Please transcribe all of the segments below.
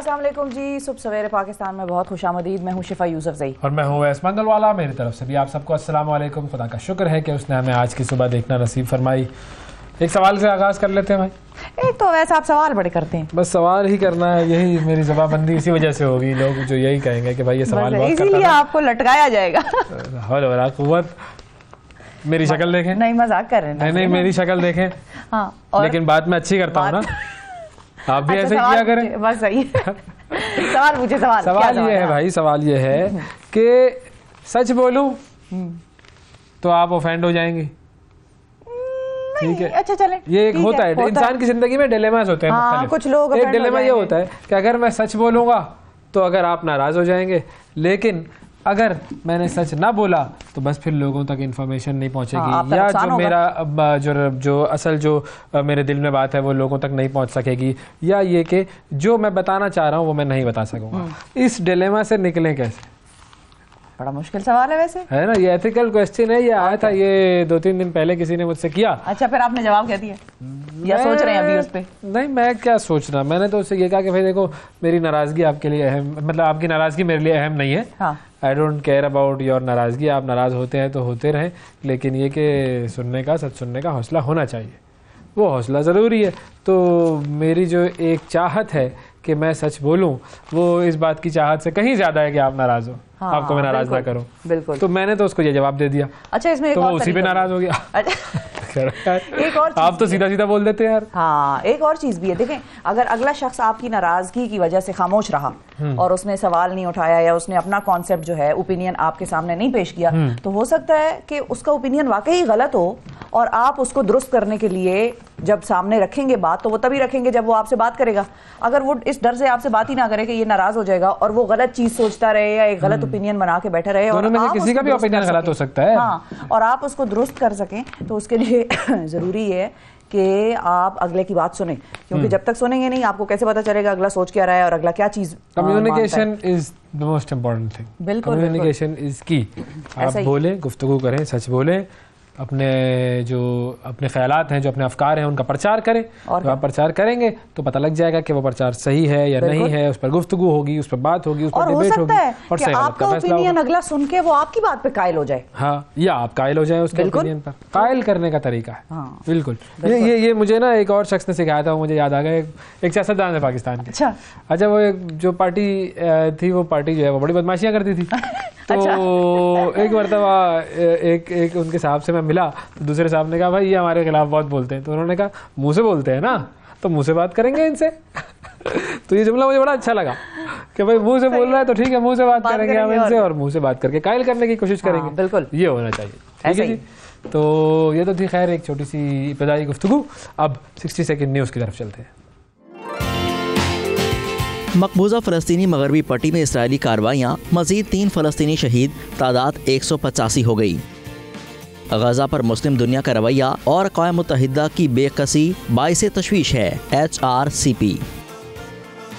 अस्सलाम वालेकुम जी। सुबह सवेरे पाकिस्तान में बहुत खुशामदीद। मैं हूँ शिफा यूसुफजई और मैं हूँ वैस मंगलवाला। मेरी तरफ से भी आप सबको अस्सलाम वालेकुम। खुदा का शुक्र है कि उसने हमें आज की सुबह देखना नसीब फरमाई। एक सवाल से आगाज़ कर लेते हैं भाई। एक तो वैसे आप सवाल बड़े करते हैं। बस सवाल ही करना है, यही मेरी जबाबंदी इसी वजह से होगी। लोग जो यही कहेंगे कि भाई ये सवाल बहुत करता है, इसीलिए आपको लटकाया जाएगा। हौल वला कुव्वत। मेरी शक्ल देखें। नहीं मजाक कर रहे हैं। नहीं मेरी शक्ल देखें। हाँ, लेकिन बात मैं अच्छी करता हूँ ना। आप भी ऐसे ही किया करें। बस सही। सवाल पूछे। सवाल ये है भाई, सवाल ये है कि सच बोलूं तो आप ऑफेंड हो जाएंगे। ठीक है, अच्छा चले। ये एक होता है इंसान की जिंदगी में डिलेमास होते हैं। हाँ, कुछ लोग एक डिलेमा ये होता है कि अगर मैं सच बोलूंगा तो अगर आप नाराज हो जाएंगे, लेकिन अगर मैंने सच ना बोला तो बस फिर लोगों तक इन्फॉर्मेशन नहीं पहुंचेगी, या जो मेरा जो असल जो मेरे दिल में बात है वो लोगों तक नहीं पहुंच सकेगी, या ये कि जो मैं बताना चाह रहा हूँ वो मैं नहीं बता सकूंगा। इस डिलेमा से निकलें कैसे? बड़ा मुश्किल सवाल है वैसे, है ना। ये एथिकल क्वेश्चन है। ये आया था ये 2-3 दिन पहले किसी ने मुझसे किया। अच्छा, फिर आपने जवाब क्या दिया या सोच रहे हैं अभी उस पे? नहीं, मैं क्या सोचना, मैंने तो उससे ये कहा कि भाई देखो, मेरी नाराजगी आपके लिए अहम, मतलब आपकी नाराजगी मेरे लिए अहम नहीं है। I don't care about your नाराजगी। आप नाराज होते हैं तो होते रहें, लेकिन ये कि सुनने का, सच सुनने का हौसला होना चाहिए, वो हौसला ज़रूरी है। तो मेरी जो एक चाहत है कि मैं सच बोलूं, वो इस बात की चाहत से कहीं ज़्यादा है कि आप नाराज़ हो। हाँ, आपको मैं नाराज़ ना करूं। बिल्कुल। तो मैंने तो उसको ये जवाब दे दिया। अच्छा, इसमें एक तो और उसी पे नाराज़ हो गया। एक और आप तो सीधा सीधा बोल देते हैं यार। हाँ, एक और चीज भी है। देखें, अगर अगला शख्स आपकी नाराजगी की वजह से खामोश रहा और उसने सवाल नहीं उठाया या उसने अपना कॉन्सेप्ट जो है, ओपिनियन आपके सामने नहीं पेश किया, तो हो सकता है कि उसका ओपिनियन वाकई गलत हो और आप उसको दुरुस्त करने के लिए जब सामने रखेंगे बात, तो वो तभी रखेंगे जब वो आपसे बात करेगा। अगर वो इस डर से आपसे बात ही ना करे कि ये नाराज हो जाएगा और वो गलत चीज सोचता रहे या एक गलत ओपिनियन बना के बैठे रहे, और आप किसी का भी ओपिनियन गलत हो सकता है। हाँ, और आप उसको दुरुस्त कर सकें, तो उसके लिए जरूरी है कि आप अगले की बात सुने, क्योंकि जब तक सुनेंगे नहीं आपको कैसे पता चलेगा अगला सोच क्या रहा है और अगला क्या चीज। Communication is the most important thing. बिल्कुल, कम्युनिकेशन इज की। आप बोलें, गुफ्तगू करें, सच बोलें, अपने ख्यालात हैं, जो अपने अफकार हैं, उनका प्रचार करें। और आप प्रचार करेंगे तो पता लग जाएगा कि वो प्रचार सही है या नहीं है। उस पर गुफ्तगू होगी, उस पर बात होगी, उस पर डिबेट होगी, और सही आपका ओपिनियन अगला सुन के वो आपकी बात पे कायल हो जाए। हाँ, या आप कायल हो जाए उसके ओपिनियन पर। कायल करने का तरीका है। हाँ, बिल्कुल। ये मुझे ना एक और शख्स ने सिखाया था, मुझे याद आ गया। एक सियासतदान है पाकिस्तान के। अच्छा, वो जो पार्टी थी, वो पार्टी जो है वो बड़ी बदमाशियां करती थी। तो एक मरतबा एक उनके साहब से मैं मिला, तो दूसरे साहब ने कहा भाई ये हमारे खिलाफ बहुत बोलते हैं। तो उन्होंने कहा मुंह से बोलते हैं ना, तो मुंह से बात करेंगे इनसे। तो ये जुमला मुझे बड़ा अच्छा लगा कि भाई मुंह से बोल रहा है तो ठीक है, मुंह से बात करेंगे हम इनसे, और मुंह से बात करके कायल करने की कोशिश करेंगे। बिल्कुल, ये होना चाहिए। ठीक है जी। तो ये तो थी खैर एक छोटी सी इब्तिदाई गुफ्तगू। अब 60 सेकंड न्यूज़ की तरफ चलते हैं। मकबूजा फ़लस्तीनी मगरबी पट्टी में इसराइली कार्रवाइयाँ, मज़ीद 3 फ़लस्तीनी शहीद, तादाद 185 हो गई। गज़ा पर मुस्लिम दुनिया का रवैया और अक़वाम मुत्तहिदा की बेकसी बाइसे तशवीश है। HRCP।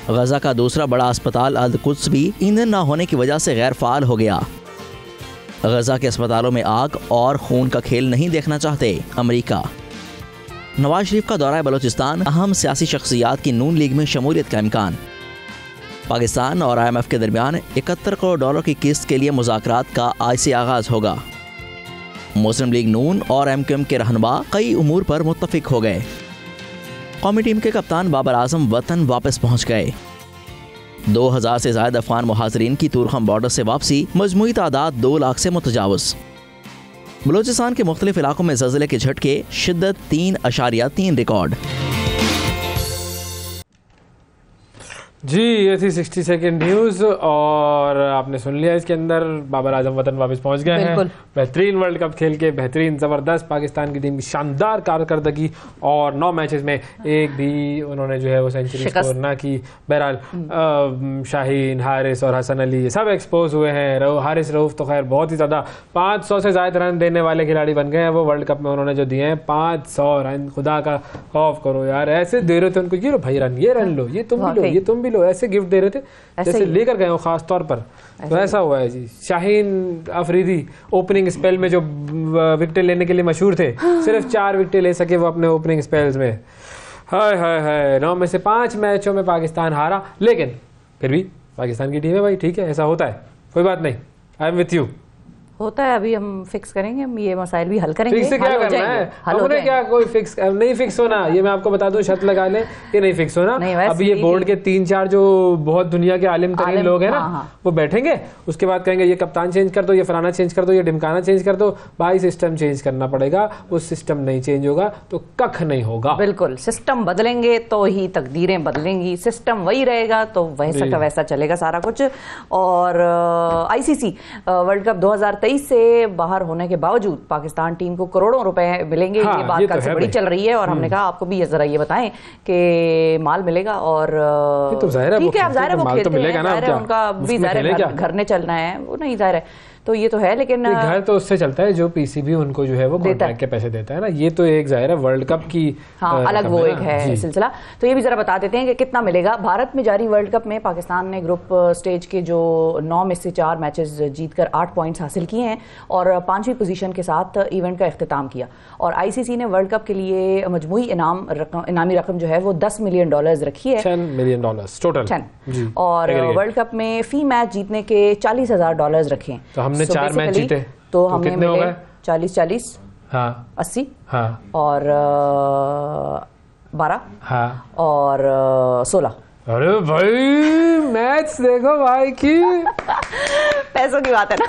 गज़ा का दूसरा बड़ा अस्पताल अल कुद्स भी ईंधन न होने की वजह से गैर फ़ाल हो गया। गज़ा के अस्पतालों में आग और खून का खेल नहीं देखना चाहते अमरीका। नवाज शरीफ का दौरा बलोचिस्तान, अहम सियासी शख्सियात की नून लीग में शमूलियत का इम्कान। पाकिस्तान और IMF के दरमियान 71 करोड़ डॉलर की किस्त के लिए मुज़ाकरात का आज से आगाज होगा। मुस्लिम लीग नून और MQM के रहनुमा कई उमूर पर मुत्तफिक हो गए। कौमी टीम के कप्तान बाबर आजम वतन वापस पहुंच गए। 2000 से ज़ायद अफगान मुहाजिरीन की तुरखम बॉर्डर से वापसी, मजमूई तादाद 2 लाख से मुतजावज़। बलोचिस्तान के मुख्तलिफ इलाकों में ज़लज़ले के झटके, शिद्दत 3.3 रिकॉर्ड। जी, ये थी 60 सेकंड न्यूज़, और आपने सुन लिया इसके अंदर बाबर आजम वतन वापस पहुंच गए हैं। बेहतरीन वर्ल्ड कप खेल के, बेहतरीन ज़बरदस्त पाकिस्तान की टीम की शानदार कारकर्दगी, और 9 मैचेस में एक भी उन्होंने जो है वो सेंचुरी स्कोर ना की। बहरहाल शाहीन, हारिस और हसन अली ये सब एक्सपोज हुए हैं। हारिस रऊफ तो खैर बहुत ही ज़्यादा 500 से ज़्यादा रन देने वाले खिलाड़ी बन गए हैं। वो वर्ल्ड कप में उन्होंने जो दिए हैं 500 रन, खुदा का खौफ करो यार। ऐसे दे रहे थे उनको, ये लो भाई रन, ये रन लो, ये तुम भी लो, ये तुम भी लो, ऐसे गिफ्ट दे रहे थे जैसे लेकर गए हो खास तौर पर। तो ऐसा हुआ है जी। शाहीन अफरीदी ओपनिंग स्पेल में जो विकेट लेने के लिए मशहूर थे, सिर्फ 4 विकेट ले सके वो अपने ओपनिंग स्पेल्स में। हाय हाय हाय, 9 में से 5 मैचों में पाकिस्तान हारा, लेकिन फिर भी पाकिस्तान की टीम है भाई, ठीक है, ऐसा होता है, कोई बात नहीं, आई एम विथ यू। होता है, अभी हम फिक्स करेंगे, हम ये मसाइल भी हल करेंगे। फिक्स से क्या करना है, हमने क्या कोई फिक्स नहीं फिक्स होना, ये मैं आपको बता दूं, शर्त लगा ले कि नहीं फिक्स होना। अभी ये बोर्ड के 3-4 जो बहुत दुनिया के आलिम तरीन लोग हैं ना, वो बैठेंगे, उसके बाद कहेंगे ये कप्तान चेंज कर दो, ये फलाना चेंज कर दो, ये ढिमकाना चेंज कर दो। भाई सिस्टम चेंज करना पड़ेगा, वो सिस्टम नहीं चेंज होगा तो कख नहीं होगा। बिल्कुल, सिस्टम बदलेंगे तो ही तकदीरें बदलेंगी, सिस्टम वही रहेगा तो वैसा का वैसा चलेगा सारा कुछ। और आईसीसी वर्ल्ड कप 2023 से बाहर होने के बावजूद पाकिस्तान टीम को करोड़ों रुपए मिलेंगे, ये बात कल से बड़ी चल रही है। और हमने कहा आपको भी जरा ये बताएं कि माल मिलेगा, और ठीक है, अब जाहिर है वो खेलते हैं, उनका भी जाहिर है घर ने चलना है, वो नहीं जाहिर है, तो ये तो है। लेकिन घर तो उससे चलता है जो पीसीबी उनको जो है वो कॉन्ट्रैक्ट के पैसे देता है ना, ये तो एक जाहिर है वर्ल्ड कप की अलग वो एक है सिलसिला। तो ये भी जरा बता देते हैं कि कितना मिलेगा। भारत में जारी वर्ल्ड कप में पाकिस्तान ने ग्रुप स्टेज के जो 9 में से 4 मैचेस जीतकर 8 पॉइंट्स हासिल किए हैं और 5वीं पोजीशन के साथ इवेंट का इख्तिताम किया। और आईसीसी ने वर्ल्ड कप के लिए मजमूई इनामी रकम जो है वो $10 मिलियन रखी है, $10 मिलियन टोटल। और वर्ल्ड कप में फी मैच जीतने के $40,000 रखे हैं। तो हमने 4 मैच जीते तो हमें मिले 40-40, हाँ 80, हाँ, और 12, हाँ, और 16। अरे भाई मैच देखो भाई की पैसों की बात है ना।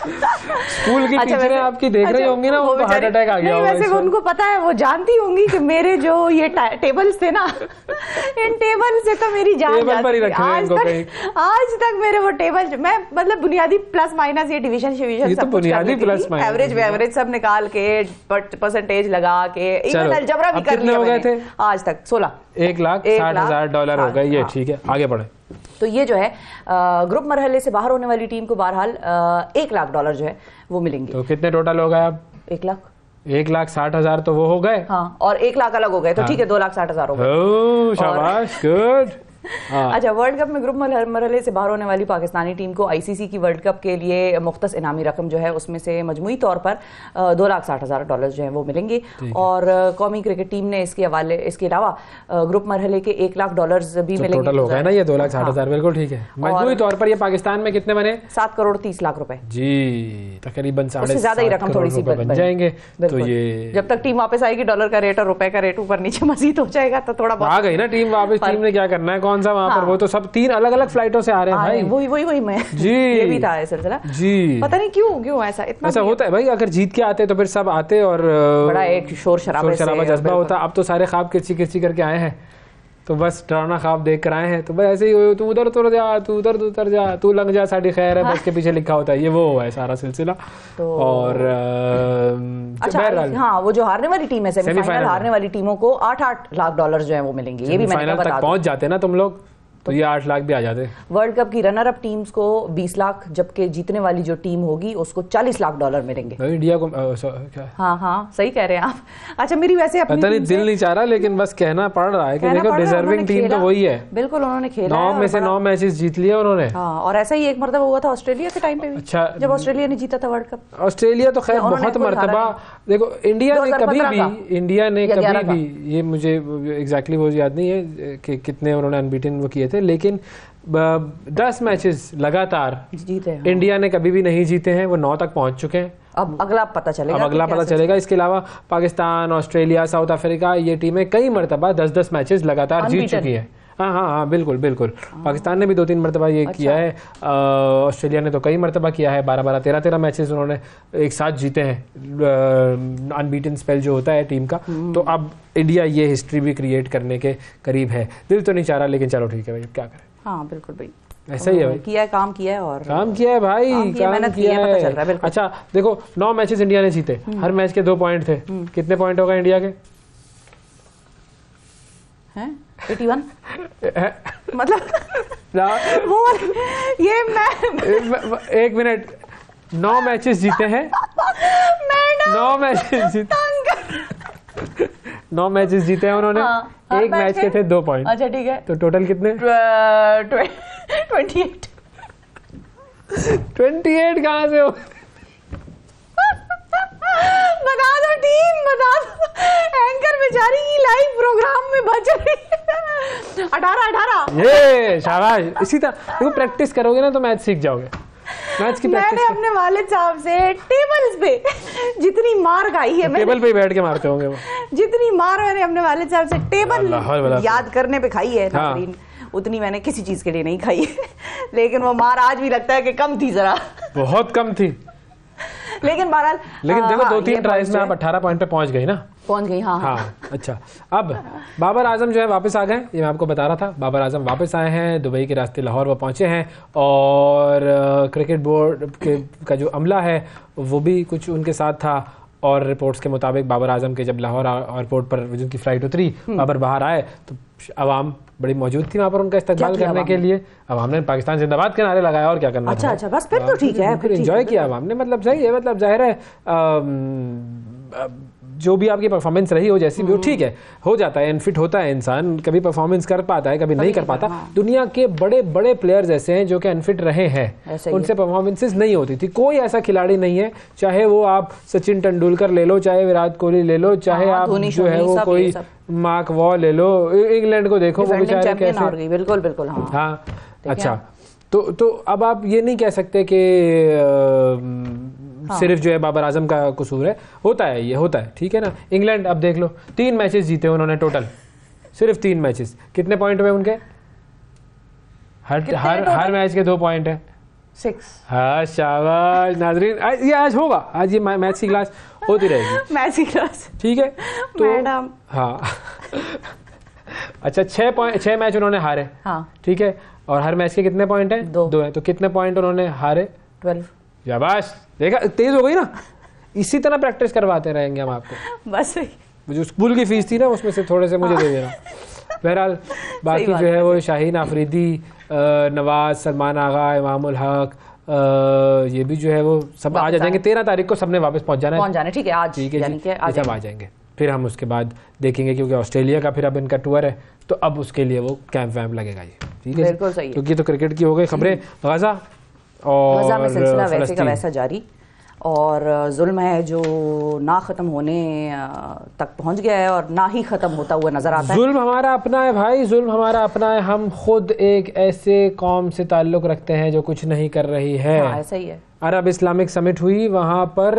स्कूल की टीचरें आपकी देख रही होंगी ना, उनको हार्ट अटैक आ गया होगा। वैसे उनको पता है, वो जानती होंगी कि मेरे जो ये टेबल्स थे ना, इन टेबल से तो मेरी जान जाती है। आज तक मेरे वो टेबल, मैं मतलब बुनियादी प्लस माइनस, ये डिवीजन शिविजन सब बुनियादी प्लस माइनस एवरेज सब निकाल के परसेंटेज लगा के, इवन अलजबरा भी कर लिया मैंने आज तक। 16 $1,60,000 हो गए ये, ठीक है, आगे बढ़े। तो ये जो है ग्रुप मरहले से बाहर होने वाली टीम को बहरहाल $1 लाख जो है वो मिलेंगे। तो कितने टोटल हो गए अब? 1 लाख, 1,60,000 तो वो हो गए, हाँ, और 1 लाख अलग हो गए, तो ठीक है 2,60,000 हो गए। शाबाश, गुड। अच्छा, वर्ल्ड कप में ग्रुप मरहले से बाहर होने वाली पाकिस्तानी टीम को आईसीसी की वर्ल्ड कप के लिए मुख्तस इनामी रकम जो है उसमें से मजमूई तौर पर $2,60,000 जो है वो मिलेंगे। और कौमी क्रिकेट टीम ने इसके अलावा ग्रुप मरहले के $1 लाख भी मिलेंगे। टोटल हो गया ना ये 2,60,000, बिल्कुल ठीक है। मजमूई तौर पर ये पाकिस्तान में कितने बने? 7,30,00,000 रुपए जी, तकरीबन ज्यादा ही रकम थोड़ी सी बन जाएंगे। तो ये जब तक टीम वापस आएगी, डॉलर का रेट और रुपए का रेट ऊपर नीचे मजीद हो जाएगा, तो थोड़ा आ गई ना टीम वापस। टीम ने क्या करना है, कौन सा वहाँ पर, वो तो सब 3 अलग-अलग फ्लाइटों से आ रहे हैं भाई। वही मैं जी, ये भी था सिलसिला जी। पता नहीं क्यों ऐसा होता है भाई। अगर जीत के आते तो फिर सब आते और बड़ा एक शोर शराबा जज्बा होता। अब तो सारे ख्वाब किरची करके आए हैं, तो बस डरावना ख्वाब देख कर आए हैं, तो बस ऐसे ही तू उधर उतर जा, तू उधर उतर जा, तू लग जा, साड़ी खैर है, बस के पीछे लिखा होता है, ये वो है सारा सिलसिला। और हाँ, वो जो हारने वाली टीम है, सेमीफाइनल हारने वाली टीमों को $8 लाख जो है वो मिलेंगे। ये भी मैंने बता, पहुंच जाते ना तुम लोग, तो ये 8 लाख भी आ जाते। वर्ल्ड कप की रनर अप टीम्स को 20 लाख, जबकि जीतने वाली जो टीम होगी उसको $40 लाख मिलेंगे। इंडिया को क्या? हाँ, सही कह रहे हैं आप। अच्छा, मेरी वैसे अपनी पता नहीं दिल नहीं चाह रहा, लेकिन बस कहना पड़ रहा है कि देखो डिजर्विंग टीम तो वही है। बिल्कुल, उन्होंने खेला 9 में से 9 मैचेस जीत लिए उन्होंने। हाँ, और ऐसा ही एक मरतबा हुआ था ऑस्ट्रेलिया के टाइम पे भी। अच्छा, जब ऑस्ट्रेलिया ने जीता था वर्ल्ड कप। ऑस्ट्रेलिया तो खैर बहुत मरतबा, देखो इंडिया ने कभी भी, ये मुझे एग्जैक्टली वो याद नहीं है कि कितने उन्होंने अनबीटन वो किए थे, लेकिन 10 मैचेस लगातार जीते हैं। इंडिया ने कभी भी नहीं जीते हैं, वो 9 तक पहुंच चुके हैं। अब अगला पता चलेगा। इसके अलावा पाकिस्तान, ऑस्ट्रेलिया, साउथ अफ्रीका, ये टीमें कई मरतबा 10 मैचेस लगातार जीत चुकी है। हाँ, बिल्कुल। पाकिस्तान ने भी 2-3 मरतबा ये किया है। ऑस्ट्रेलिया ने तो कई मरतबा किया है, 12-12, 13-13 मैचेस उन्होंने एक साथ जीते हैं, अनबीटन स्पेल जो होता है टीम का। तो अब इंडिया ये हिस्ट्री भी क्रिएट करने के करीब है। दिल तो नहीं चाह रहा, लेकिन चलो ठीक है भाई, क्या करें। हाँ, बिल्कुल भाई, ऐसा ही है भाई। काम किया है भाई, काम किया है। अच्छा देखो, 9 मैचेस इंडिया ने जीते, हर मैच के 2 पॉइंट थे। कितने पॉइंट होगा इंडिया के? 81 मतलब वो ये मैं 1 मिनट, 9 मैचेस जीते हैं, 9 मैचेस जीते हैं उन्होंने। एक मैच के थे 2 पॉइंट। अच्छा ठीक है, तो टोटल कितने? 28 कहाँ से हो? बता दो टीम, बता दो। एंकर बेचारी लाइव प्रोग्राम में बच रही है। 18 ये शाबाश, इसी तरह देखो प्रैक्टिस करोगे ना तो मैथ सीख जाओगे। मैथ्स की प्रैक्टिस मैंने अपने वालिद साहब से टेबल्स पे जितनी मार खाई है, टेबल पे ही बैठ के मारते होंगे वो, जितनी मार मैंने अपने वालिद साहब से टेबल याद करने पे खाई है नाज़रीन, उतनी मैंने किसी चीज के लिए नहीं खाई लेकिन वो मार आज भी लगता है कि कम थी, जरा बहुत कम थी। लेकिन बहरहाल लेकिन देखो 2-3 ट्राइज में आप 18 पॉइंट पे पहुंच गई ना। पहुंच गई, हाँ। अच्छा, अब बाबर आजम जो है वापस आ गए, ये मैं आपको बता रहा था। बाबर आजम वापस आए हैं, दुबई के रास्ते लाहौर वो पहुंचे हैं, और क्रिकेट बोर्ड का जो अमला है वो भी कुछ उनके साथ था। और रिपोर्ट्स के मुताबिक बाबर आजम के जब लाहौर एयरपोर्ट पर जिनकी फ्लाइट उतरी, बाबर बाहर आए तो अवाम बड़ी मौजूद थी वहाँ पर उनका इस्तकबाल करने के लिए। अवाम ने पाकिस्तान जिंदाबाद के नारे लगाए, और क्या करना। अच्छा, बस फिर तो ठीक है, फिर एंजॉय किया अवाम ने, मतलब सही है, मतलब जाहिर है जो भी आपकी परफॉर्मेंस रही हो, जैसी भी हो, ठीक है, हो जाता है, अनफिट होता है इंसान, कभी परफॉर्मेंस कर पाता है, कभी नहीं कर पाता। दुनिया के बड़े बड़े प्लेयर्स ऐसे हैं जो कि अनफिट रहे हैं, उनसे परफॉर्मेंसेस नहीं होती थी। कोई ऐसा खिलाड़ी नहीं है, चाहे वो आप सचिन तेंदुलकर ले लो, चाहे विराट कोहली ले लो, चाहे आप जो है वो कोई मार्क वॉ ले लो, इंग्लैंड को देखो वो बेचारे कैसे। बिल्कुल बिल्कुल, हाँ। अच्छा, तो अब आप ये नहीं कह सकते कि सिर्फ जो है बाबर आजम का कसूर है, होता है, ये होता है, ठीक है ना। इंग्लैंड अब देख लो, 3 मैचेस जीते उन्होंने टोटल, सिर्फ 3 मैचेस, कितने पॉइंट हुए उनके? हर मैच के 2 पॉइंट है, 6। हाँ, शाबाश नाजरीन, ये आज होगा, आज ये मैच की क्लास होती रहेगी, मैच की क्लास, ठीक है। तो मैडम, हाँ अच्छा, 6 मैच उन्होंने हारे, हाँ, ठीक है, और हर मैच के कितने पॉइंट है? 2 है, तो कितने पॉइंट उन्होंने हारे? 12। शाबाश, देखा, तेज हो गई ना। इसी तरह प्रैक्टिस करवाते रहेंगे हम आपको, बस जो स्कूल की फीस थी ना उसमें से थोड़े से मुझे दे देना। बहरहाल बाकी जो है वो शाहीन आफरीदी, नवाज, सलमान आगा, इमामुल हक, ये भी जो है वो सब आ जाएंगे। 13 तारीख को सबने वापस पहुंच जाना है, ठीक है, आज, ठीक है, सब आ जाएंगे। फिर हम उसके बाद देखेंगे, क्योंकि ऑस्ट्रेलिया का फिर अब इनका टूर है, तो अब उसके लिए वो कैंप वैम्प लगेगा, ये ठीक है, बिल्कुल सही है। क्योंकि तो क्रिकेट की हो गई खबरें। गजा और में सिलसिला वैसे का वैसा जारी, और जुल्म है जो ना ख़त्म होने तक पहुंच गया है और ना ही ख़त्म होता हुआ नज़र आता है। जुल्म हमारा अपना है भाई, जुल्म हमारा अपना है। हम खुद एक ऐसे कौम से ताल्लुक़ रखते हैं जो कुछ नहीं कर रही है। हाँ, ऐसा ही है। अरब इस्लामिक समिट हुई, वहाँ पर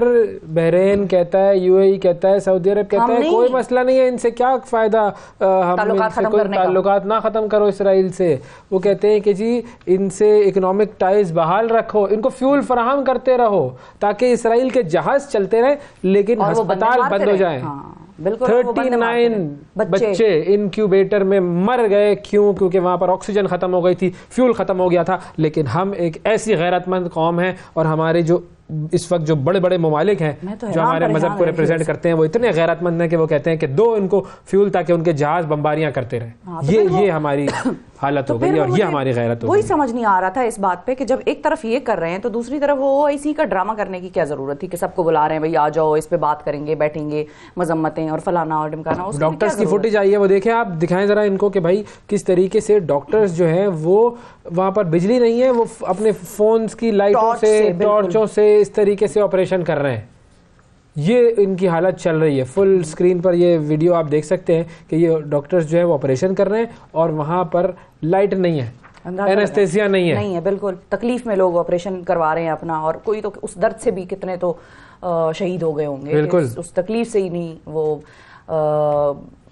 बहरीन कहता है, यूएई कहता है, सऊदी अरब कहता है कोई मसला नहीं है, इनसे क्या फ़ायदा, हम इनसे कोई ताल्लुकात ना ख़त्म करो इसराइल से। वो कहते हैं कि जी इनसे इकोनॉमिक टाइज बहाल रखो, इनको फ्यूल फराहम करते रहो ताकि इसराइल के जहाज़ चलते रहें, लेकिन अस्पताल बंद हो जाए। 39 बच्चे इनक्यूबेटर में मर गए। क्यों? क्योंकि वहाँ पर ऑक्सीजन ख़त्म हो गई थी, फ्यूल ख़त्म हो गया था। लेकिन हम एक ऐसी गैरतमंद कौम है, और हमारे जो इस वक्त जो बड़े बड़े ममालिक हैं जो हमारे मजहब को रिप्रेजेंट करते हैं, वो इतने गैरतमंद हैं कि वो कहते हैं कि दो इनको फ्यूल ताकि उनके जहाज बम्बारियां करते रहे। हाँ, तो ये हमारी हालत हो गई, और ये हमारी गैरत हो गई। वही समझ नहीं आ रहा था इस बात पे कि जब एक तरफ ये कर रहे हैं तो दूसरी तरफ वो ओआईसी का ड्रामा करने की क्या जरूरत थी कि सबको बुला रहे हैं, भाई आ जाओ, इस पे बात करेंगे, बैठेंगे, मजम्मतें और फलाना और ढिमकाना। डॉक्टर्स की फुटेज आई है, वो देखें आप, दिखाएं जरा इनको कि भाई किस तरीके से डॉक्टर्स जो हैं वो वहाँ पर बिजली नहीं है, वो अपने फोन्स की लाइटों से, टॉर्चों से इस तरीके से ऑपरेशन कर रहे हैं। ये इनकी हालत चल रही है। फुल स्क्रीन पर ये वीडियो आप देख सकते हैं कि ये डॉक्टर्स जो है वो ऑपरेशन कर रहे हैं, और वहाँ पर लाइट नहीं है, एनेस्थेसिया नहीं है, बिल्कुल तकलीफ में लोग ऑपरेशन करवा रहे हैं अपना, और कोई तो उस दर्द से भी कितने तो शहीद हो गए होंगे, बिल्कुल उस तकलीफ से ही नहीं वो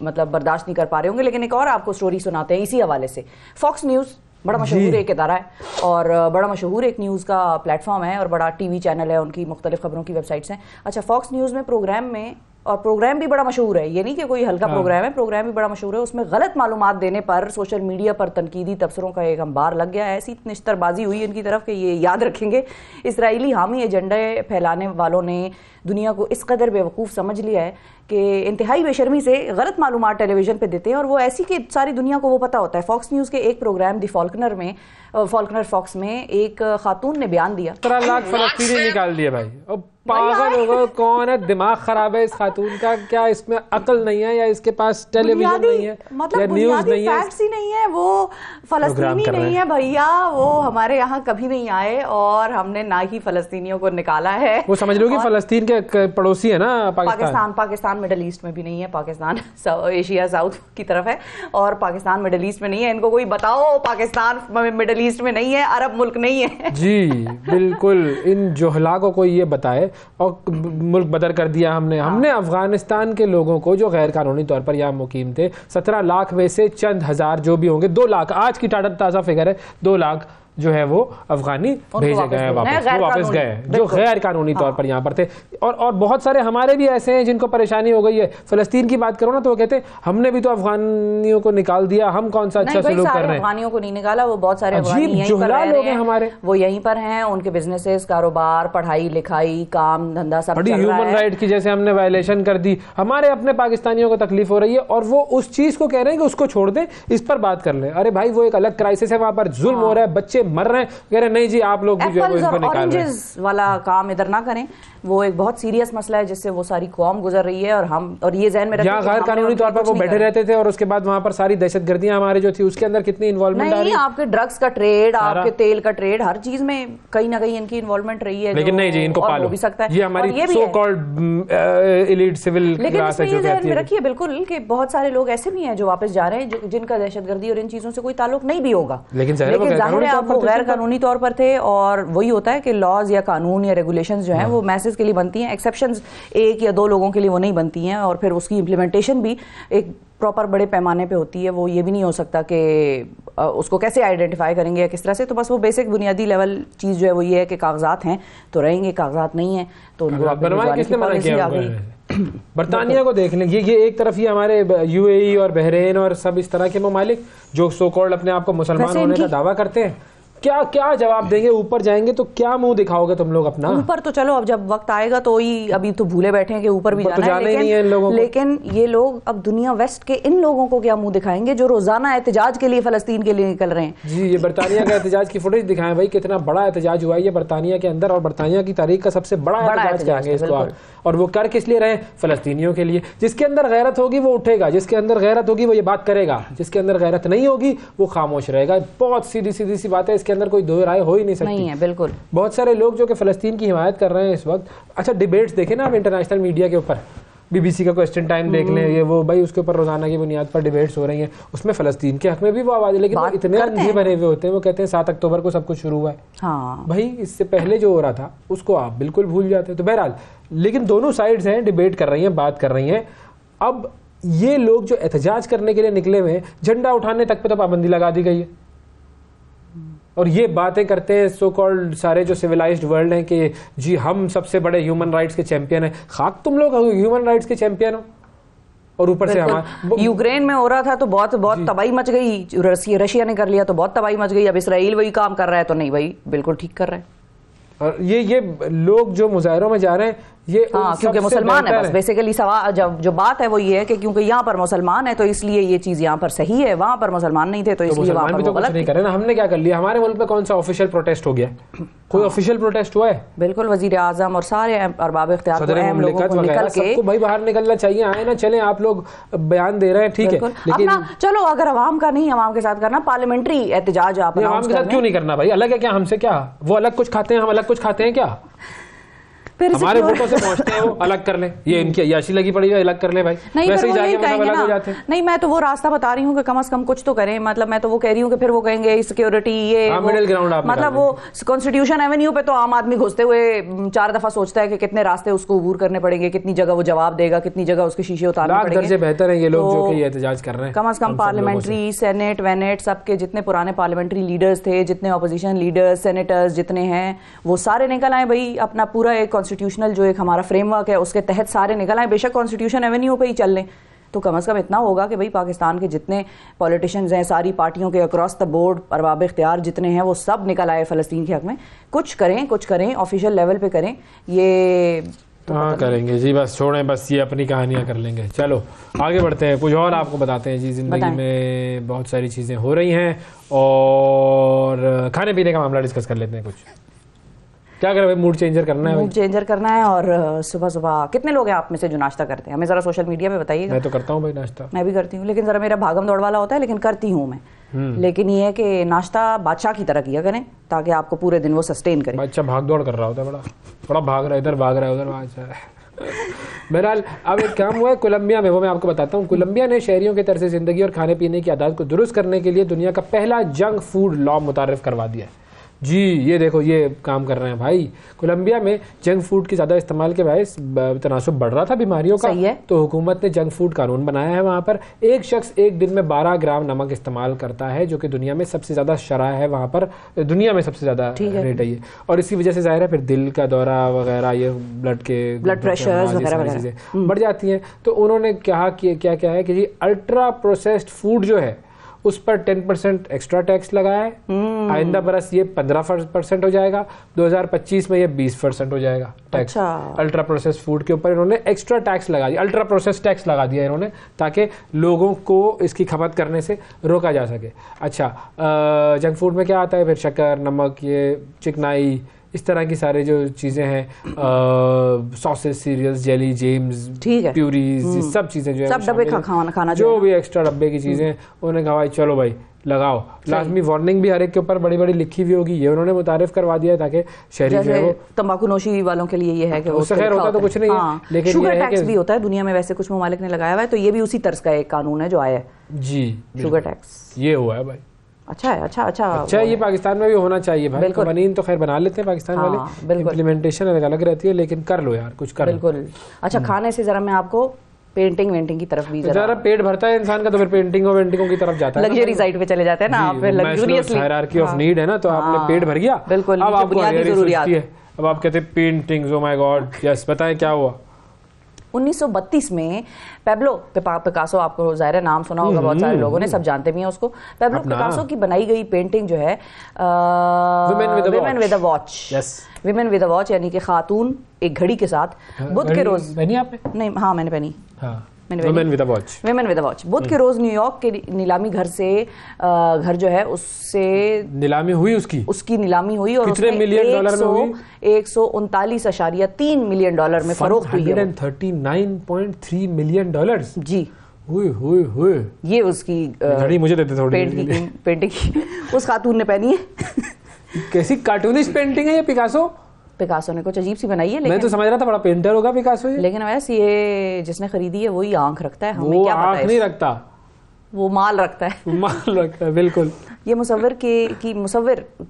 मतलब बर्दाश्त नहीं कर पा रहे होंगे। लेकिन एक और आपको स्टोरी सुनाते हैं इसी हवाले से। फॉक्स न्यूज़ बड़ा मशहूर एक इदारा है, और बड़ा मशहूर एक न्यूज़ का प्लेटफॉर्म है, और बड़ा टीवी चैनल है, उनकी मुख्तलिफ खबरों की वेबसाइट्स हैं। अच्छा, फॉक्स न्यूज़ में प्रोग्राम में, और प्रोग्राम भी बड़ा मशहूर है, ये नहीं कि कोई हल्का प्रोग्राम है, प्रोग्राम भी बड़ा मशहूर है। उसमें गलत मालूमात देने पर सोशल मीडिया पर तनकीदी तबसरों का एक अंबार लग गया है। ऐसी निश्तरबाजी हुई इनकी तरफ कि ये याद रखेंगे, इसराइली हामी एजेंडे फैलाने वालों ने दुनिया को इस कदर बेवकूफ़ समझ लिया है कि इंतहाई बेशर्मी से गलत मालूमात टेलीविज़न पे देते हैं, और वो ऐसी कि सारी दुनिया को वो पता होता है। फॉक्स न्यूज़ के एक प्रोग्राम दी फॉल्कनर में, फॉक्स में एक खातून ने बयान दिया, 17 लाख फलस्तीनी निकाल दिए भाई। अब पागल होगा, कौन है, दिमाग खराब है इस खातून का, क्या इसमें अकल नहीं है या इसके पास टेलीविजन नहीं है, मतलब या न्यूज नहीं है, फैक्ट्स ही नहीं है, वो फलस्तीनी नहीं है भैया, वो हमारे यहाँ कभी नहीं आए और हमने ना ही फलस्तीनियों को निकाला है। वो समझ लो कि फलस्तीन के पड़ोसी है ना पाकिस्तान मिडिल ईस्ट में भी नहीं है, पाकिस्तान एशिया साउथ की तरफ है और पाकिस्तान मिडिल ईस्ट में नहीं है। इनको कोई बताओ पाकिस्तान मिडिल ईस्ट में नहीं है, अरब मुल्क नहीं है। जी बिल्कुल, इन जोहला को कोई ये बताए, और मुल्क बदर कर दिया हमने अफगानिस्तान के लोगों को जो गैर कानूनी तौर पर यहाँ मुकीम थे 17 लाख में से चंद हजार जो भी होंगे, 2 लाख आज की ताज़ा फिगर है, 2 लाख जो है वो अफगानी भेजे गए हैं वापस, वो वापस गए जो गैर कानूनी तौर पर यहाँ पर थे। और बहुत सारे हमारे भी ऐसे हैं जिनको परेशानी हो गई है। फलस्तीन की बात करो ना तो वो कहते हैं हमने भी तो अफगानियों को निकाल दिया, हम कौन सा अच्छा सलूक कर रहे हैं। अफगानियों को नहीं निकाला, वो बहुत सारे अफगानी यहीं पर रह रहे हैं हमारे, वो यहीं पर हैं, उनके बिजनेसेस, कारोबार, पढ़ाई लिखाई, काम धंधा सब चल रहा है। ह्यूमन राइट की जैसे हमने वायलेशन कर दी, हमारे अपने पाकिस्तानियों को तकलीफ हो रही है और वो उस चीज को कह रहे हैं कि उसको छोड़ दें, इस पर बात कर लें। अरे भाई वो एक अलग क्राइसिस है, वहां पर जुल्म हो रहा है, बच्चे मर रहे हैं, कह रहे नहीं जी आप लोग भी जो है इनको निकाल रहे हैं। वाला काम इधर ना करें, वो एक बहुत सीरियस मसला है जिससे वो सारी कौम गुजर रही है। और ये ज़हन में रखें, गैर कानूनी तौर पर वो बैठे रहते थे और उसके बाद वहां पर सारी दहशतगर्दियां हमारे जो थी उसके अंदर कितनी इन्वॉल्वमेंट आ रही है। आपके ड्रग्स का ट्रेड, आपके तेल का ट्रेड, हर चीज में कहीं ना कहीं इनकी इन्वॉल्वमेंट रही है। लेकिन नहीं जी, इनको पालो भी सकता है, ये हमारी so called elite civil class है जो कहती है। रखिए बिल्कुल कि बहुत सारे लोग ऐसे भी हैं जो वापस जा रहे हैं, जिनका दहशतगर्दी और इन चीजों से कोई ताल्लुक नहीं भी होगा, लेकिन जाहिर है वो गैर कानूनी तौर पर थे। और वही होता है कि लॉज या कानून या रेगुलेशंस जो हैं वो मैसेज के लिए बनती हैं, एक्सेप्शंस 1 या 2 लोगों के लिए वो नहीं बनती हैं, और फिर उसकी इम्प्लीमेंटेशन भी एक प्रॉपर बड़े पैमाने पे होती है। वो ये भी नहीं हो सकता कि उसको कैसे आइडेंटिफाई करेंगे या किस तरह से। तो बस वो बेसिक बुनियादी लेवल चीज़ जो है वो ये है कि कागजात हैं तो रहेंगे, कागजात नहीं है तो उनको बरतानिया को देख लें, ये एक तरफ ही हमारे यूएई और बहरीन और सब इस तरह के ममालिक जो सो कॉल्ड अपने आप को मुसलमान होने का दावा करते हैं, क्या जवाब देंगे? ऊपर जाएंगे तो क्या मुंह दिखाओगे तुम लोग अपना? ऊपर तो चलो अब जब वक्त आएगा तो ही, अभी तो भूले बैठे हैं कि ऊपर भी जाना है, नहीं है इन लोगों को। लेकिन ये लोग अब दुनिया वेस्ट के इन लोगों को क्या मुंह दिखाएंगे जो रोजाना एहतजाज के लिए फलस्तीन के लिए निकल रहे हैं। जी, ये बरतानिया का एहतजाज की फुटेज दिखाएं भाई, कितना बड़ा एहतजाज हुआ है ये बरतानिया के अंदर, और बरतानिया की तारीख का सबसे बड़ा एहतजाज कहेंगे इसको। और वो कर किस लिए रहे? फलस्तीनियों के लिए। जिसके अंदर गैरत होगी वो उठेगा, जिसके अंदर गैरत होगी वो ये बात करेगा, जिसके अंदर गैरत नहीं होगी वो खामोश रहेगा। बहुत सीधी सी बात है, इसके अंदर कोई दो राय हो ही नहीं सकती। नहीं है, बिल्कुल। बहुत सारे लोग जो कि फलस्तीन की हिमायत कर रहे हैं इस वक्त, अच्छा डिबेट्स देखें ना आप इंटरनेशनल मीडिया के ऊपर, बीबीसी का क्वेश्चन टाइम देख लें, ये वो भाई उसके ऊपर रोजाना की बुनियाद पर डिबेट्स हो रही हैं, उसमें फलस्तीन के हक में भी वो आवाज है, लेकिन वो इतने अंधे बने हुए होते हैं, वो कहते हैं 7 अक्टूबर को सब कुछ शुरू हुआ है। हाँ भाई इससे पहले जो हो रहा था उसको आप बिल्कुल भूल जाते हैं। तो बहरहाल, लेकिन दोनों साइड्स हैं, डिबेट कर रही हैं, बात कर रही हैं। अब ये लोग जो एहतजाज करने के लिए निकले हुए हैं, झंडा उठाने तक पे तो पाबंदी लगा दी गई है, और ये बातें करते हैं सो कॉल्ड सारे जो सिविलाइज्ड वर्ल्ड हैं कि जी हम सबसे बड़े ह्यूमन राइट्स के चैंपियन हैं। खाक तुम लोग ह्यूमन राइट्स के चैंपियन हो, और ऊपर से हमारा यूक्रेन में हो रहा था तो बहुत तबाही मच गई, रशिया ने कर लिया तो बहुत तबाही मच गई। अब इसराइल वही काम कर रहा है तो नहीं, वही बिल्कुल ठीक कर रहा है। और ये लोग जो मुजाहिरों में जा रहे हैं ये क्योंकि मुसलमान है, बस बेसिकली सवाल जो बात है वो ये है कि क्योंकि यहाँ पर मुसलमान है तो इसलिए ये चीज यहाँ पर सही है, वहां पर मुसलमान नहीं थे तो इसलिए वहां पर तो गलत नहीं करे ना। हमने क्या कर लिया? हमारे मुल्क में कौन सा ऑफिशियल प्रोटेस्ट हो गया? कोई ऑफिशियल प्रोटेस्ट हुआ है? बिल्कुल, वजीर आजम और सारे अरबाब इख्तियार सबको भाई बाहर निकलना चाहिए, आए ना चले, आप लोग बयान दे रहे हैं ठीक है, लेकिन चलो अगर अवाम का नहीं, अवाम के साथ करना, पार्लियामेंट्री एहतजाज आप अवाम के साथ क्यों नहीं करना भाई? अलग है क्या हमसे? क्या वो अलग कुछ खाते हैं, हम अलग कुछ खाते हैं क्या? हमारे वोटों से पहुंचते हैं वो अलग कर ले, ये इनकी अय्याशी लगी पड़ी है, अलग कर ले भाई। नहीं, वैसे ही जाके मतलब अलग हो जाते हैं। नहीं, मैं तो वो रास्ता बता रही हूँ कि कम से कम कुछ तो करें। मतलब मैं तो वो कह रही हूँ कि फिर वो कहेंगे सिक्योरिटी ये मिडिल ग्राउंड, मतलब वो कॉन्स्टिट्यूशन एवेन्यू पे तो आम आदमी घुसते हुए 4 दफा सोचता है कि कितने रास्ते उसको अबूर करने पड़ेंगे, कितनी जगह वो जवाब देगा, कितनी जगह उसके शीशे उतारने पड़ेंगे। बेहतर है ये लोग जो कि एहतजाज कर रहे हैं। कम से कम पार्लियामेंट्री, सेनेट, वेनेट, सबके जितने पुराने पार्लियामेंट्री लीडर्स थे, जितने अपोजिशन लीडर्स, सेनेटर्स जितने हैं, वो सारे निकल आए भाई। अपना पूरा एक कॉन्स्टिट्यूशनल जो एक हमारा फ्रेमवर्क है उसके तहत सारे निकल आए। बेशक कॉन्स्टिट्यूशन एवेन्यू पे ही चल लें तो कम से कम इतना होगा कि भाई पाकिस्तान के जितने पॉलिटिशियंस हैं, सारी पार्टियों के अक्रॉस द बोर्ड अरबाब इख्तियार जितने हैं, वो सब निकल आए फ़लस्तीन के हक में। कुछ करें ऑफिशियल लेवल पे करें। ये तो हाँ करेंगे जी, बस छोड़ें, बस ये अपनी कहानियाँ कर लेंगे। चलो आगे बढ़ते हैं, कुछ और आपको बताते हैं जी। ज़िंदगी में बहुत सारी चीज़ें हो रही हैं और खाने पीने का मामला डिस्कस कर लेते हैं कुछ। क्या करें भाई, मूड चेंजर करना है, मूड चेंजर करना है। और सुबह सुबह कितने लोग हैं आप में से जो नाश्ता करते हैं? हमें जरा सोशल मीडिया में बताइएगा। मैं तो करता हूँ भाई नाश्ता। मैं भी करती हूँ, लेकिन जरा मेरा भागम दौड़ वाला होता है, लेकिन करती हूँ मैं। लेकिन ये है कि नाश्ता बादशाह की तरह किया करें ताकि आपको पूरे दिन वो सस्टेन करे। बादशाह भाग दौड़ कर रहा होता है, बड़ा भाग रहा है, इधर भाग रहा है, उधर बादशाह। बहरहाल अब एक काम हुआ है कोलंबिया में, वो मैं आपको बताता हूँ। कोलंबिया ने शहरियों के तर्ज जिंदगी और खाने पीने की आदत को दुरुस्त करने के लिए दुनिया का पहला जंक फूड लॉ मुतारिफ करवा दिया है। जी ये देखो, ये काम कर रहे हैं भाई। कोलंबिया में जंक फूड के ज़्यादा इस्तेमाल के बायस तनासुब बढ़ रहा था बीमारियों का, तो हुकूमत ने जंक फूड कानून बनाया है। वहाँ पर एक शख्स एक दिन में 12 ग्राम नमक इस्तेमाल करता है, जो कि दुनिया में सबसे ज़्यादा शरह है, वहाँ पर दुनिया में सबसे ज़्यादा रेट है ये। और इसी वजह से जाहिर है फिर दिल का दौरा वगैरह, ये ब्लड प्रेशर वगैरह चीज़ें बढ़ जाती हैं। तो उन्होंने क्या क्या है कि जी अल्ट्रा प्रोसेस्ड फूड जो है उस पर 10% एक्स्ट्रा टैक्स लगाया है। आइंदा बरस ये 15% हो जाएगा, 2025 में ये 20% हो जाएगा टैक्स। अल्ट्रा प्रोसेस फूड के ऊपर इन्होंने एक्स्ट्रा टैक्स लगा दिया, अल्ट्रा प्रोसेस टैक्स लगा दिया इन्होंने, ताकि लोगों को इसकी खपत करने से रोका जा सके। अच्छा, जंक फूड में क्या आता है फिर? शक्कर, नमक, ये चिकनाई, इस तरह की सारे जो चीज़ें हैं, sausage, cereals, jelly, jams, purees, सब चीज़ें जो है सब डब्बे खाना जो भी एक्स्ट्रा डब्बे की चीज़ें, उन्होंने कहा भाई चलो भाई लगाओ। लाजमी वार्निंग भी हर एक के ऊपर बड़ी बड़ी लिखी हुई होगी, ये उन्होंने मुतारिफ करवा दिया है ताकि शहरी जो है वो तंबाकू नोशी वालों के लिए ये है कि उससे खैर होता तो कुछ नहीं है, लेकिन शुगर टैक्स भी होता है दुनिया में, वैसे कुछ ममालिक ने लगाया हुआ है, तो ये भी उसी तर्ज का एक कानून है जो आया है जी, शुगर टैक्स। ये हुआ है भाई। अच्छा है, अच्छा ये पाकिस्तान में भी होना चाहिए भाई। कवानीन तो खैर बना लेते हैं पाकिस्तान वाले, इम्प्लीमेंटेशन अलग रहती है, लेकिन कर लो यार, कुछ कर बिल्कुल। अच्छा, खाने से जरा मैं आपको पेंटिंग की तरफ भी जरा पेट भरता है इंसान का तो फिर पेंटिंगों की तरफ जाता है, लग्जरी साइड पे चले जाते हैं ना आप, फिर लग्जरियसली हायरार्की ऑफ नीड है ना, तो आपने पेट भर गया, बिल्कुल, अब आपको बुनियादी जरूरियात है। अब आप कहते हैं paintings, oh my God, yes, बताएं क्या हुआ? 1932 में पेब्लो पिकासो, आपको ज़ाहिर नाम सुना होगा, बहुत सारे लोगों ने, सब जानते भी हैं उसको। पेब्लो पिकासो की बनाई गई पेंटिंग जो है women with a watch, women with a watch, यानी कि खातून एक घड़ी के साथ, बुध के रोज पहनी आपने? नहीं, हाँ मैंने पहनी। विमेन विद अ वॉच बुध के रोज न्यूयॉर्क के नीलामी घर से घर जो है उससे नीलामी हुई, उसकी नीलामी हुई, और कितने मिलियन डॉलर में हुई? 139.3 मिलियन डॉलर में फरोख्त हुई है। 139.3 मिलियन डॉलर जी। हुए ये उसकी घड़ी मुझे देते थोड़ी पेंटिंग उस खातून ने पहनी है। कैसी कार्टूनिस्ट पेंटिंग है ये पिकासो ने कुछ अजीब सी बनाई है, लेकिन मैं तो समझ रहा था बड़ा पेंटर होगा पिकासो ये। लेकिन वैसे ये जिसने खरीदी है वही आंख रखता है, हमें क्या पता है? आंख नहीं रखता, वो माल रखता है, बिल्कुल। ये मुसव्विर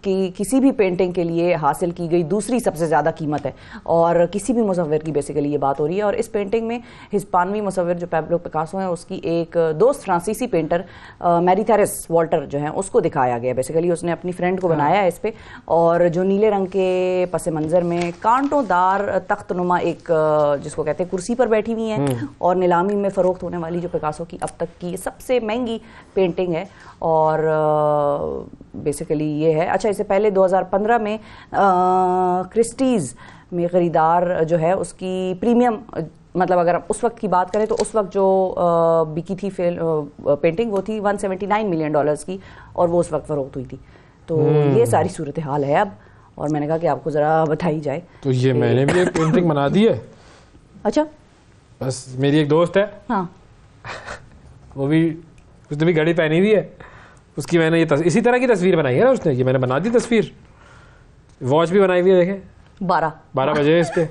की किसी भी पेंटिंग के लिए हासिल की गई दूसरी सबसे ज़्यादा कीमत है, और किसी भी मुसव्विर की बेसिकली ये बात हो रही है। और इस पेंटिंग में हिस्पानवी मुसव्विर जो पेब्लो पिकासो है, उसकी एक दोस्त फ्रांसीसी पेंटर मैरी थेरेस वॉल्टर जो है उसको दिखाया गया। बेसिकली उसने अपनी फ्रेंड को बनाया है इस पे, और जो नीले रंग के पस मंज़र में कांटोदार तख्तनुमा एक जिसको कहते हैं कुर्सी पर बैठी हुई हैं, और नीलामी में फ़रोख्त होने वाली जो पिकासो की अब तक की सबसे महंगी पेंटिंग है। और बेसिकली ये है। अच्छा, इससे पहले 2015 में क्रिस्टीज़ में ख़रीदार जो है उसकी प्रीमियम, मतलब अगर उस वक्त की बात करें तो उस वक्त जो बिकी थी पेंटिंग वो थी 179 मिलियन डॉलर्स की, और वो उस वक्त फ़रोख्त हुई थी। तो ये सारी सूरत हाल है अब, और मैंने कहा कि आपको ज़रा बताई जाए। तो ये मैंने भी एक पेंटिंग बना दी है। अच्छा, बस मेरी एक दोस्त है, हाँ, उसने भी घड़ी पहनी हुई है, उसकी मैंने ये इसी तरह की तस्वीर बनाई है ना उसने, ये मैंने बना दी तस्वीर। वॉच भी बनाई हुई है, देखें 12 बजे इस पे,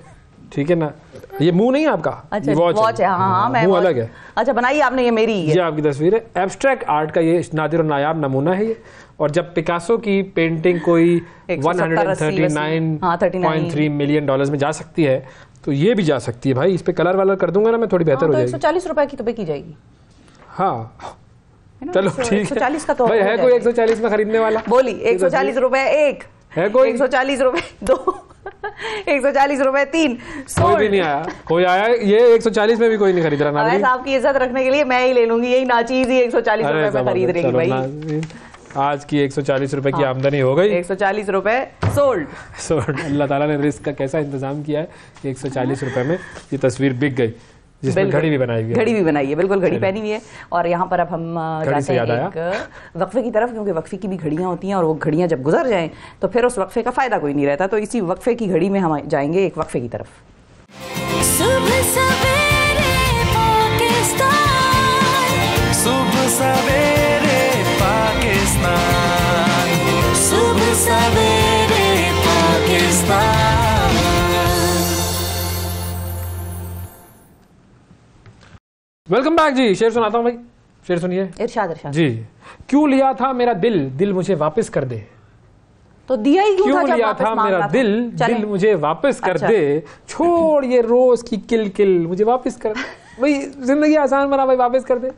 ठीक है ना? ये मुंह नहीं है आपका, अच्छा, वॉच है, हाँ, मुंह अलग है। अच्छा, बनाई आपने, ये मेरी है, ये आपकी तस्वीर है। एब्स्ट्रैक्ट आर्ट का ये नादिर और नायाब नमूना है ये। और जब पिकासो की पेंटिंग कोई 139.3 मिलियन डॉलर्स में जा सकती है, तो ये भी जा सकती है भाई। इस पे कलर वलर कर दूंगा ना मैं, थोड़ी बेहतर हो जाएगी। 140 रुपए की तो बिकी जाएगी। हाँ चलो ठीक है, 140 का तो भाई है कोई 140 में खरीदने वाला? बोली 140 रुपए एक है, कोई 140 रुपए दो, 140 रुपए तीन, कोई भी नहीं आया, कोई आया ये 140 में भी कोई नहीं खरीद रहा। साहब की इज्जत रखने के लिए मैं ही ले लूंगी, यही नाचीज ही 140 रुपए में खरीद रही भाई। आज की 140 रुपए की आमदनी हो गई, 140 रुपए सोल्ड। अल्लाह ताला ने रिस्क का कैसा इंतजाम किया है कि 140 रुपए में ये तस्वीर बिक गई। जिसमें घड़ी भी बनाई हुई है। घड़ी भी बनाई है, बिल्कुल घड़ी पहनी हुई है। और यहाँ पर अब हम जाते हैं एक वक्फे की तरफ, क्योंकि वक्फे की भी घड़ियाँ होती हैं और वो घड़ियाँ जब गुजर जाएं तो फिर उस वक्फे का फायदा कोई नहीं रहता। तो इसी वक्फे की घड़ी में हम जाएंगे एक वक्फे की तरफ। सुबह सवेरे पाकिस्तान, सुबह सवेरे पाकिस्तान, सुबह सवेरे पाकिस्तान। वेलकम बैक जी। शेर सुनाता हूँ भाई, शेर सुनिए। इरशाद जी। क्यों लिया था मेरा दिल, दिल मुझे वापस कर दे। तो दिया ही क्यों लिया था मेरा दिल, दिल मुझे वापस कर दे। छोड़ ये रोज की किल किल, मुझे वापस कर दे। भाई जिंदगी आसान बना भाई, वापस कर दे।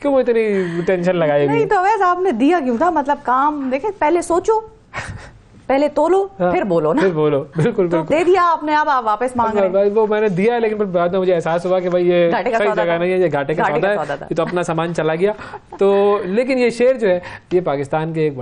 क्यों इतनी टेंशन लगाई? नहीं तो वैसे आपने दिया क्यों था? मतलब काम देखे, पहले सोचो, पहले तोलो, फिर बोलो ना। फिर बोलो, बिल्कुल तो दे दिया आपने, अब आप वापस मांग रहे हैं। वो मैंने दिया, लेकिन बाद में मुझे एहसास हुआ कि भाई ये घाटे का सही सौदा जगह नहीं है, ये घाटे का सौदा है, ये तो अपना सामान चला गया। तो लेकिन ये शेर जो है ये पाकिस्तान के एक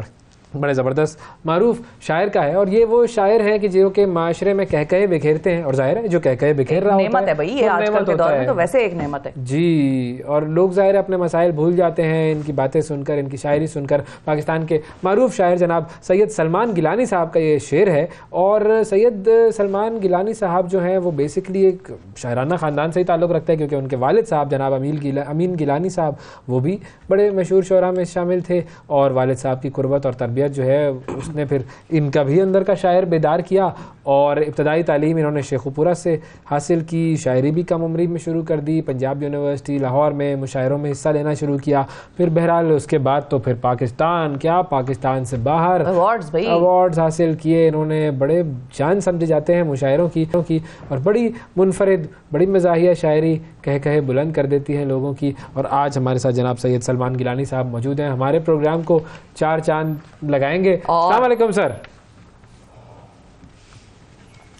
बड़े ज़बरदस्त मारूफ शायर का है। और ये वो शायर हैं कि जो के माशरे में कह कहे बिखेरते हैं। और जाहिर है जो कह कहे बिखेर रहा होता है भाई, ये आजकल के दौर में तो वैसे एक नेमत है जी। और लोग जाहिर है अपने मसाइल भूल जाते हैं इनकी बातें सुनकर, इनकी शायरी सुनकर। पाकिस्तान के मारूफ शायर जनाब सैयद सलमान गिलानी साहब का ये शेर है। और सैयद सलमान गिलानी साहब जो हैं वो बेसिकली एक शायराना ख़ानदान से ही ताल्लुक़ रखते हैं, क्योंकि उनके वालिद साहब जनाब अमीन गिलानी साहब वो भी बड़े मशहूर शोरा में शामिल थे। और वालिद साहब की कुर्बत और तरबियत जो है उसने फिर इनका भी अंदर का शायर बेदार किया। और इब्तदाई तालीम इन्होंने शेखुपुरा से हासिल की। शायरी भी कम उम्री में शुरू कर दी। पंजाब यूनिवर्सिटी लाहौर में मुशायरों में हिस्सा लेना शुरू किया। फिर बहरहाल उसके बाद तो फिर पाकिस्तान, क्या पाकिस्तान से बाहर अवार्ड्स हासिल किए इन्होंने। बड़े जान समझे जाते हैं मुशायरों की और बड़ी मुनफरिद, बड़ी मज़ाहिया शायरी कह कहे बुलंद कर देती हैं लोगों की। और आज हमारे साथ जनाब सैयद सलमान गिलानी साहब मौजूद हैं। हमारे प्रोग्राम को 4 चांद लगाएंगे। अस्सलाम वालेकुम सर।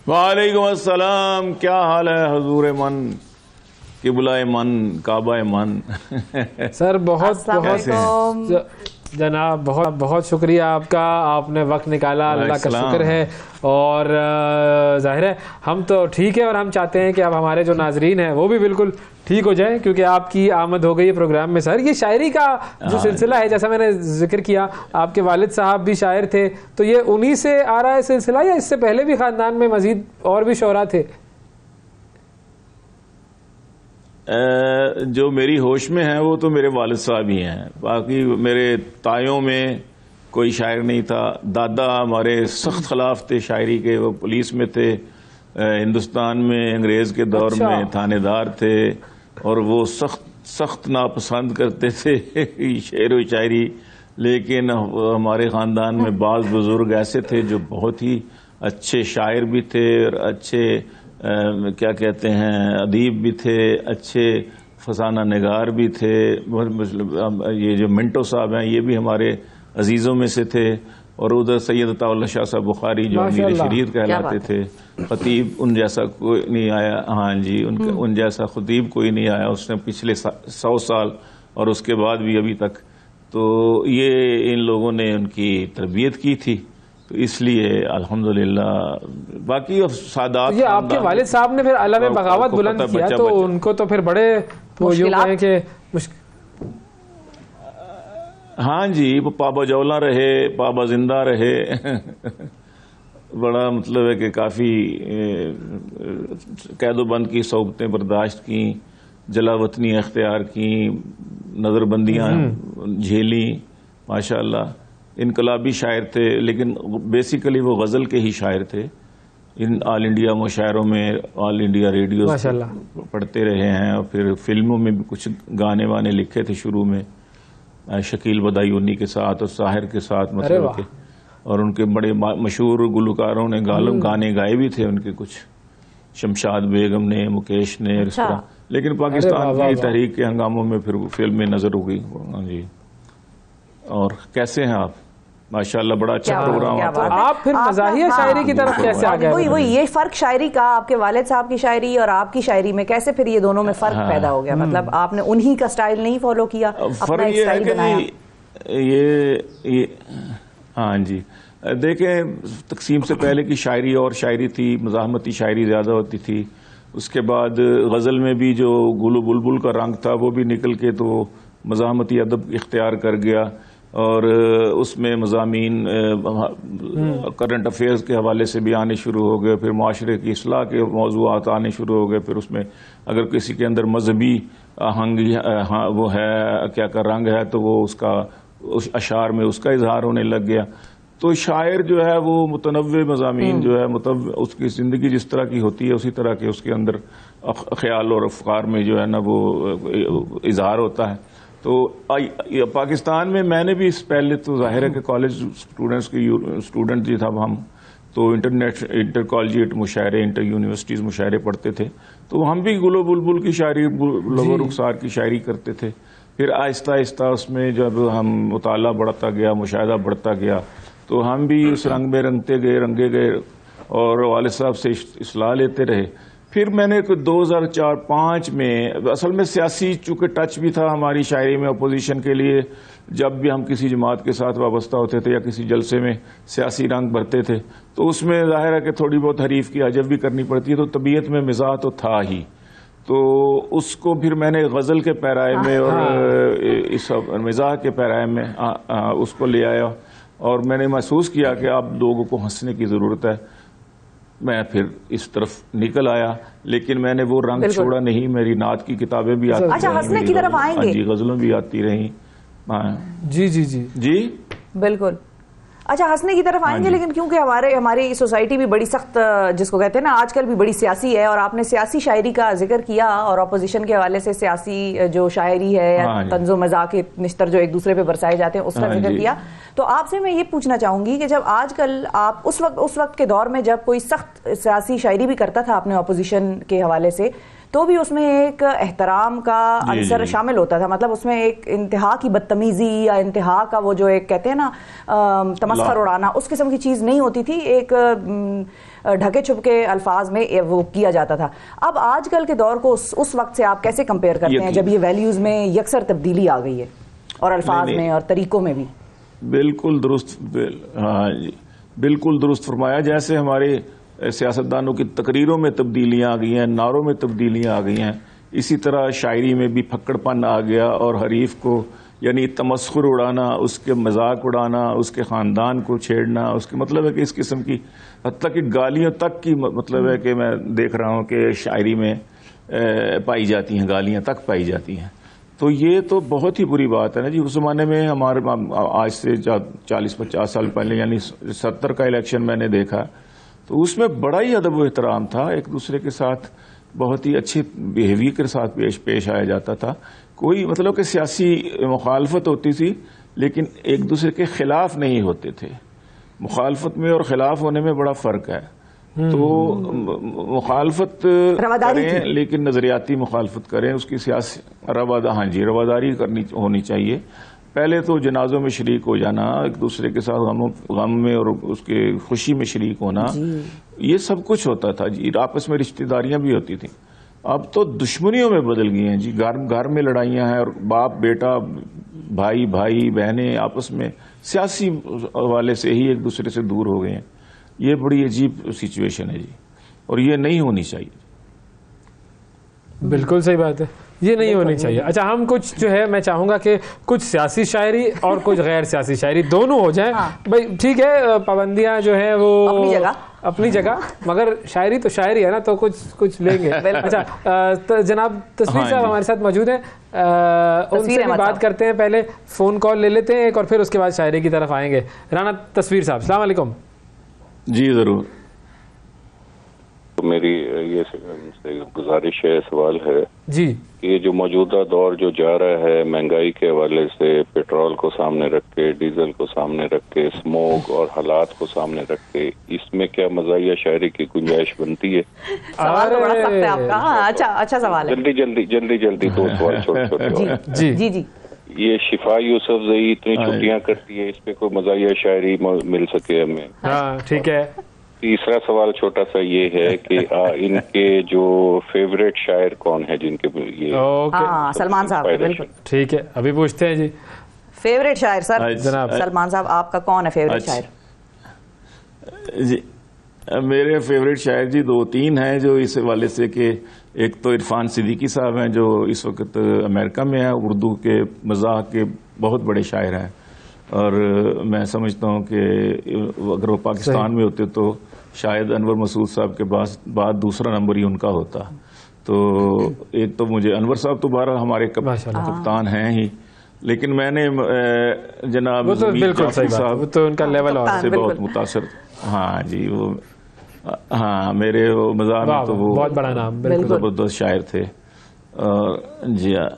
वालेकुम अस्सलाम, क्या हाल है हुजूर मन, किबला मन, काबा मन। सर बहुत जनाब बहुत बहुत शुक्रिया आपका, आपने वक्त निकाला, अल्लाह का शुक्र है। और जाहिर है हम तो ठीक है और हम चाहते हैं कि अब हमारे जो नाजरीन हैं वो भी बिल्कुल ठीक हो जाए, क्योंकि आपकी आमद हो गई है प्रोग्राम में। सर ये शायरी का जो सिलसिला है, जैसा मैंने जिक्र किया आपके वालिद साहब भी शायर थे, तो ये उन्हीं से आ रहा है सिलसिला या इससे पहले भी ख़ानदान में मज़ीद और भी शोरा थे? जो मेरी होश में है वो तो मेरे वालिद साहब ही हैं। बाकी मेरे तायों में कोई शायर नहीं था। दादा हमारे सख्त खिलाफ थे शायरी के, वो पुलिस में थे, हिंदुस्तान में अंग्रेज़ के दौर में थानेदार थे। और वो सख्त नापसंद करते थे शेर व शायरी। लेकिन हमारे ख़ानदान में बाज़ बुज़ुर्ग ऐसे थे जो बहुत ही अच्छे शायर भी थे और अच्छे क्या कहते हैं अदीब भी थे, अच्छे फसाना निगार भी थे। ये जो मिंटो साहब हैं ये भी हमारे अजीज़ों में से थे। और उधर सैयद अताउल्लाह शाह साहब बुखारी जो अमीर शरीर कहलाते थे, खतीब उन जैसा कोई नहीं आया। हाँ जी, उन जैसा खतीब कोई नहीं आया उसने पिछले 100 साल और उसके बाद भी अभी तक। तो ये इन लोगों ने उनकी तरबियत की थी, तो इसलिए अल्हम्दुलिल्लाह। बाकी सादात ये आपके वालिद साहब ने फिर अलम बगावत बुलंद किया, तो उनको तो फिर बड़े वो यूं कहें कि हाँ जी, वो पाबा जौला रहे, पाबा जिंदा रहे। बड़ा मतलब है कि काफ़ी कैदोबंद की सौगतें बर्दाश्त की, जलावतनी अख्तियार की, नज़रबंदियाँ झेली। माशाअल्लाह इनकलाबी शायर थे, लेकिन बेसिकली वो गज़ल के ही शायर थे। इन ऑल इंडिया मुशायरों में, ऑल इंडिया रेडियो पढ़ते रहे हैं। और फिर फिल्मों में भी कुछ गाने वाने लिखे थे शुरू में, शकील बदायूनी के साथ और साहिर के साथ मतलब के। और उनके बड़े मशहूर गुलकारों ने गाने गाए भी थे उनके, कुछ शमशाद बेगम ने, मुकेश ने, इस तरह। लेकिन पाकिस्तान की तहरीक के हंगामों में फिर फिल्में नजर हो गई जी। और कैसे हैं आप? माशाल्लाह बड़ा अच्छा प्रोग्राम। आप फिर मज़ाहिया शायरी की तरफ कैसे आ गए? वही ये फर्क शायरी का, आपके वालिद साहब की शायरी और आपकी शायरी में कैसे फिर ये दोनों में फर्क पैदा हो गया? मतलब आपने उन्हीं का स्टाइल नहीं फॉलो किया, अपना एक स्टाइल बनाया? ये हाँ जी, देखें तकसीम से पहले की शायरी और शायरी थी, मज़ाहमती शायरी ज़्यादा होती थी। उसके बाद गज़ल में भी जो गुलू बुलबुल का रंग था वो भी निकल के तो मज़ाहमती अदब इख्तियार कर गया, और उसमें मज़ामीन करंट अफेयर्स के हवाले से भी आने शुरू हो गए, फिर माशरे की इस्लाह के मौज़ूआत आने शुरू हो गए, फिर उसमें अगर किसी के अंदर मजहबी आहंग वो है क्या का रंग है तो वो उसका उस अशार में उसका इजहार होने लग गया। तो शायर जो है वो मुतनव्वे मज़ामीन जो है उसकी ज़िंदगी जिस तरह की होती है उसी तरह के उसके अंदर ख्याल और अफ़कार में जो है ना वो इजहार होता है। तो पाकिस्तान में मैंने भी इस पहले तो जाहिर है कि कॉलेज स्टूडेंट जी था हम, तो इंटर कॉलेजिएट मुशायरे, इंटर यूनिवर्सिटीज़ मुशायरे पढ़ते थे, तो हम भी गुलो बुलबुल की शायरी, लबो रुखसार की शायरी करते थे। फिर आहिस्ता आहिस्ता उसमें जब हम मुताला बढ़ता गया, मुशाहिदा बढ़ता गया, तो हम भी उस रंग में रंगे गए और वालिद साहब से इस्लाह लेते रहे। फिर मैंने 2004-05 में असल में सियासी चूँकि टच भी था हमारी शायरी में अपोजिशन के लिए, जब भी हम किसी जमात के साथ वाबस्ता होते थे या किसी जलसे में सियासी रंग भरते थे तो उसमें जाहिर है कि थोड़ी बहुत हरीफ की अजब भी करनी पड़ती है, तो तबीयत में मिजाज तो था ही। तो उसको फिर मैंने गज़ल के पैराए में और इस मिजाज के पैराए में उसको ले आया, और मैंने महसूस किया कि अब लोगों को हंसने की ज़रूरत है। मैं फिर इस तरफ निकल आया, लेकिन मैंने वो रंग छोड़ा नहीं। मेरी नात की किताबें भी आती अच्छा, हंसने की तरफ आएंगे जी, गज़लों भी आती रही। जी जी जी जी बिल्कुल। अच्छा, हंसने की तरफ आएंगे, लेकिन क्योंकि हमारी सोसाइटी भी बड़ी सख्त, जिसको कहते हैं ना आजकल भी बड़ी सियासी है, और आपने सियासी शायरी का जिक्र किया और अपोजिशन के हवाले से सियासी जो शायरी है या तंज़ो मज़ाक के निश्तर जो एक दूसरे पे बरसाए जाते हैं उसका जिक्र किया, तो आपसे मैं ये पूछना चाहूंगी कि जब आजकल आप उस वक्त के दौर में जब कोई सख्त सियासी शायरी भी करता था अपने अपोजिशन के हवाले से, तो भी उसमें एक एहतराम का अंसर शामिल होता था, मतलब उसमें एक इंतहा की बदतमीजी या इंतहा का वो जो एक कहते हैं ना तमस्खर उड़ाना, उस किस्म की चीज़ नहीं होती थी, एक ढके छुपके अल्फाज में वो किया जाता था। अब आजकल के दौर को उस वक्त से आप कैसे कंपेयर करते हैं जब ये वैल्यूज़ में यकसर तब्दीली आ गई है और अल्फाज में और तरीकों में भी? बिल्कुल दुरुस्त, हाँ जी, बिल्कुल दुरुस्त फरमाया। जैसे हमारे सियासतदानों की तकरीरों में तब्दीलियाँ आ गई हैं, नारों में तब्दीलियाँ आ गई हैं, इसी तरह शायरी में भी फक्कड़पन आ गया, और हरीफ को यानी तमस्खुर उड़ाना, उसके मजाक उड़ाना, उसके ख़ानदान को छेड़ना, उसके मतलब है कि इस किस्म की हत्ता कि गालियों तक की मतलब है कि मैं देख रहा हूँ कि शायरी में पाई जाती हैं, गालियाँ तक पाई जाती हैं। तो ये तो बहुत ही बुरी बात है ना जी। उस ज़माने में हमारे आज से 40-50 साल पहले यानी 70 का इलेक्शन मैंने देखा, तो उसमें बड़ा ही अदब व एहतराम था, एक दूसरे के साथ बहुत ही अच्छे बिहेवियर के साथ पेश आया जाता था। कोई मतलब कि सियासी मुखालफत होती थी लेकिन एक दूसरे के खिलाफ नहीं होते थे। मुखालफत में और खिलाफ होने में बड़ा फ़र्क है। तो मुखालफत करें लेकिन नज़रियाती मुखालफत करें, उसकी सियासी रवादारी करनी होनी चाहिए। पहले तो जनाजों में शरीक हो जाना, एक दूसरे के साथ गम में और उसके खुशी में शरीक होना, ये सब कुछ होता था जी। आपस में रिश्तेदारियां भी होती थी। अब तो दुश्मनियों में बदल गई हैं जी। घर में लड़ाइयां हैं और बाप बेटा, भाई भाई बहनें आपस में सियासी हवाले से ही एक दूसरे से दूर हो गए हैं। ये बड़ी अजीब सिचुएशन है जी, और ये नहीं होनी चाहिए। बिल्कुल सही बात है, ये नहीं होनी चाहिए। अच्छा, हम कुछ जो है मैं चाहूंगा कि कुछ सियासी शायरी और कुछ गैर सियासी शायरी दोनों हो जाए। भाई ठीक है, पाबंदियां जो है वो अपनी जगह, मगर शायरी तो शायरी है ना, तो कुछ लेंगे। अच्छा, तो जनाब तस्वीर साहब हमारे साथ मौजूद हैं, उनसे भी बात करते हैं। पहले फोन कॉल ले लेते हैं एक, और फिर उसके बाद शायरी की तरफ आएंगे। राना तस्वीर साहब, अस्सलाम वालेकुम। जी जरूर। तो मेरी ये गुजारिश है, सवाल है जी कि ये जो मौजूदा दौर जो जा रहा है, महंगाई के हवाले से, पेट्रोल को सामने रख के, डीजल को सामने रख के, स्मोक और हालात को सामने रख के, इसमें क्या मज़ाहिया शायरी की गुंजाइश बनती है? सवाल तो बड़ा सख्त है आपका। हाँ, अच्छा सवाल है। जल्दी 2 सवाल छोटे। जी। ये शिफा यूसुफजई इतनी छुट्टियां करती है, इस पे कोई मज़ाहिया शायरी मिल सके हमें? हाँ ठीक है। तीसरा सवाल छोटा सा ये है कि इनके जो फेवरेट शायर कौन है जिनके ये? हाँ, सलमान साहब। बिल्कुल ठीक है, अभी पूछते हैं जी फेवरेट शायर। सर जनाब सलमान साहब, आपका कौन है फेवरेट शायर? जी मेरे फेवरेट शायर जी 2-3 हैं जो इस हवाले से कि एक तो इरफान सिद्दीकी साहब हैं जो इस वक्त अमेरिका में हैं, उर्दू के मज़ाक के बहुत बड़े शायर हैं, और मैं समझता हूँ कि अगर वो पाकिस्तान में होते तो शायद अनवर मसूद साहब के बाद दूसरा नंबर ही उनका होता। तो एक तो मुझे अनवर साहब तो बहरहाल हमारे कप्तान हैं ही, लेकिन मैंने जनाब वो तो बिल्कुल सही बात, वो तो उनका लेवल और से बहुत मुतासर। हाँ जी, वो हाँ मेरे वो मज़ाक में तो वो बहुत बड़ा नाम, जबरदस्त शायर थे। जी हाँ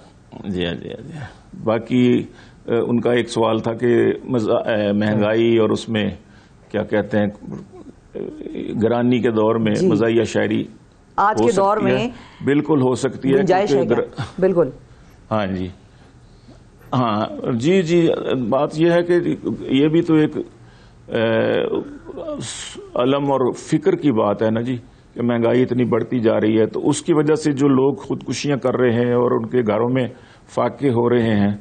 जी हाँ जी हाँ। बाकी उनका एक सवाल था कि महंगाई और उसमें क्या कहते हैं गिरानी के दौर में मज़ाहिया शायरी आज के दौर में बिल्कुल हो सकती है, बिल्कुल। हाँ जी, हाँ जी जी। बात यह है कि ये भी तो एक अलम और फिक्र की बात है ना जी, कि महंगाई इतनी बढ़ती जा रही है, तो उसकी वजह से जो लोग खुदकुशियां कर रहे हैं और उनके घरों में फाके हो रहे हैं,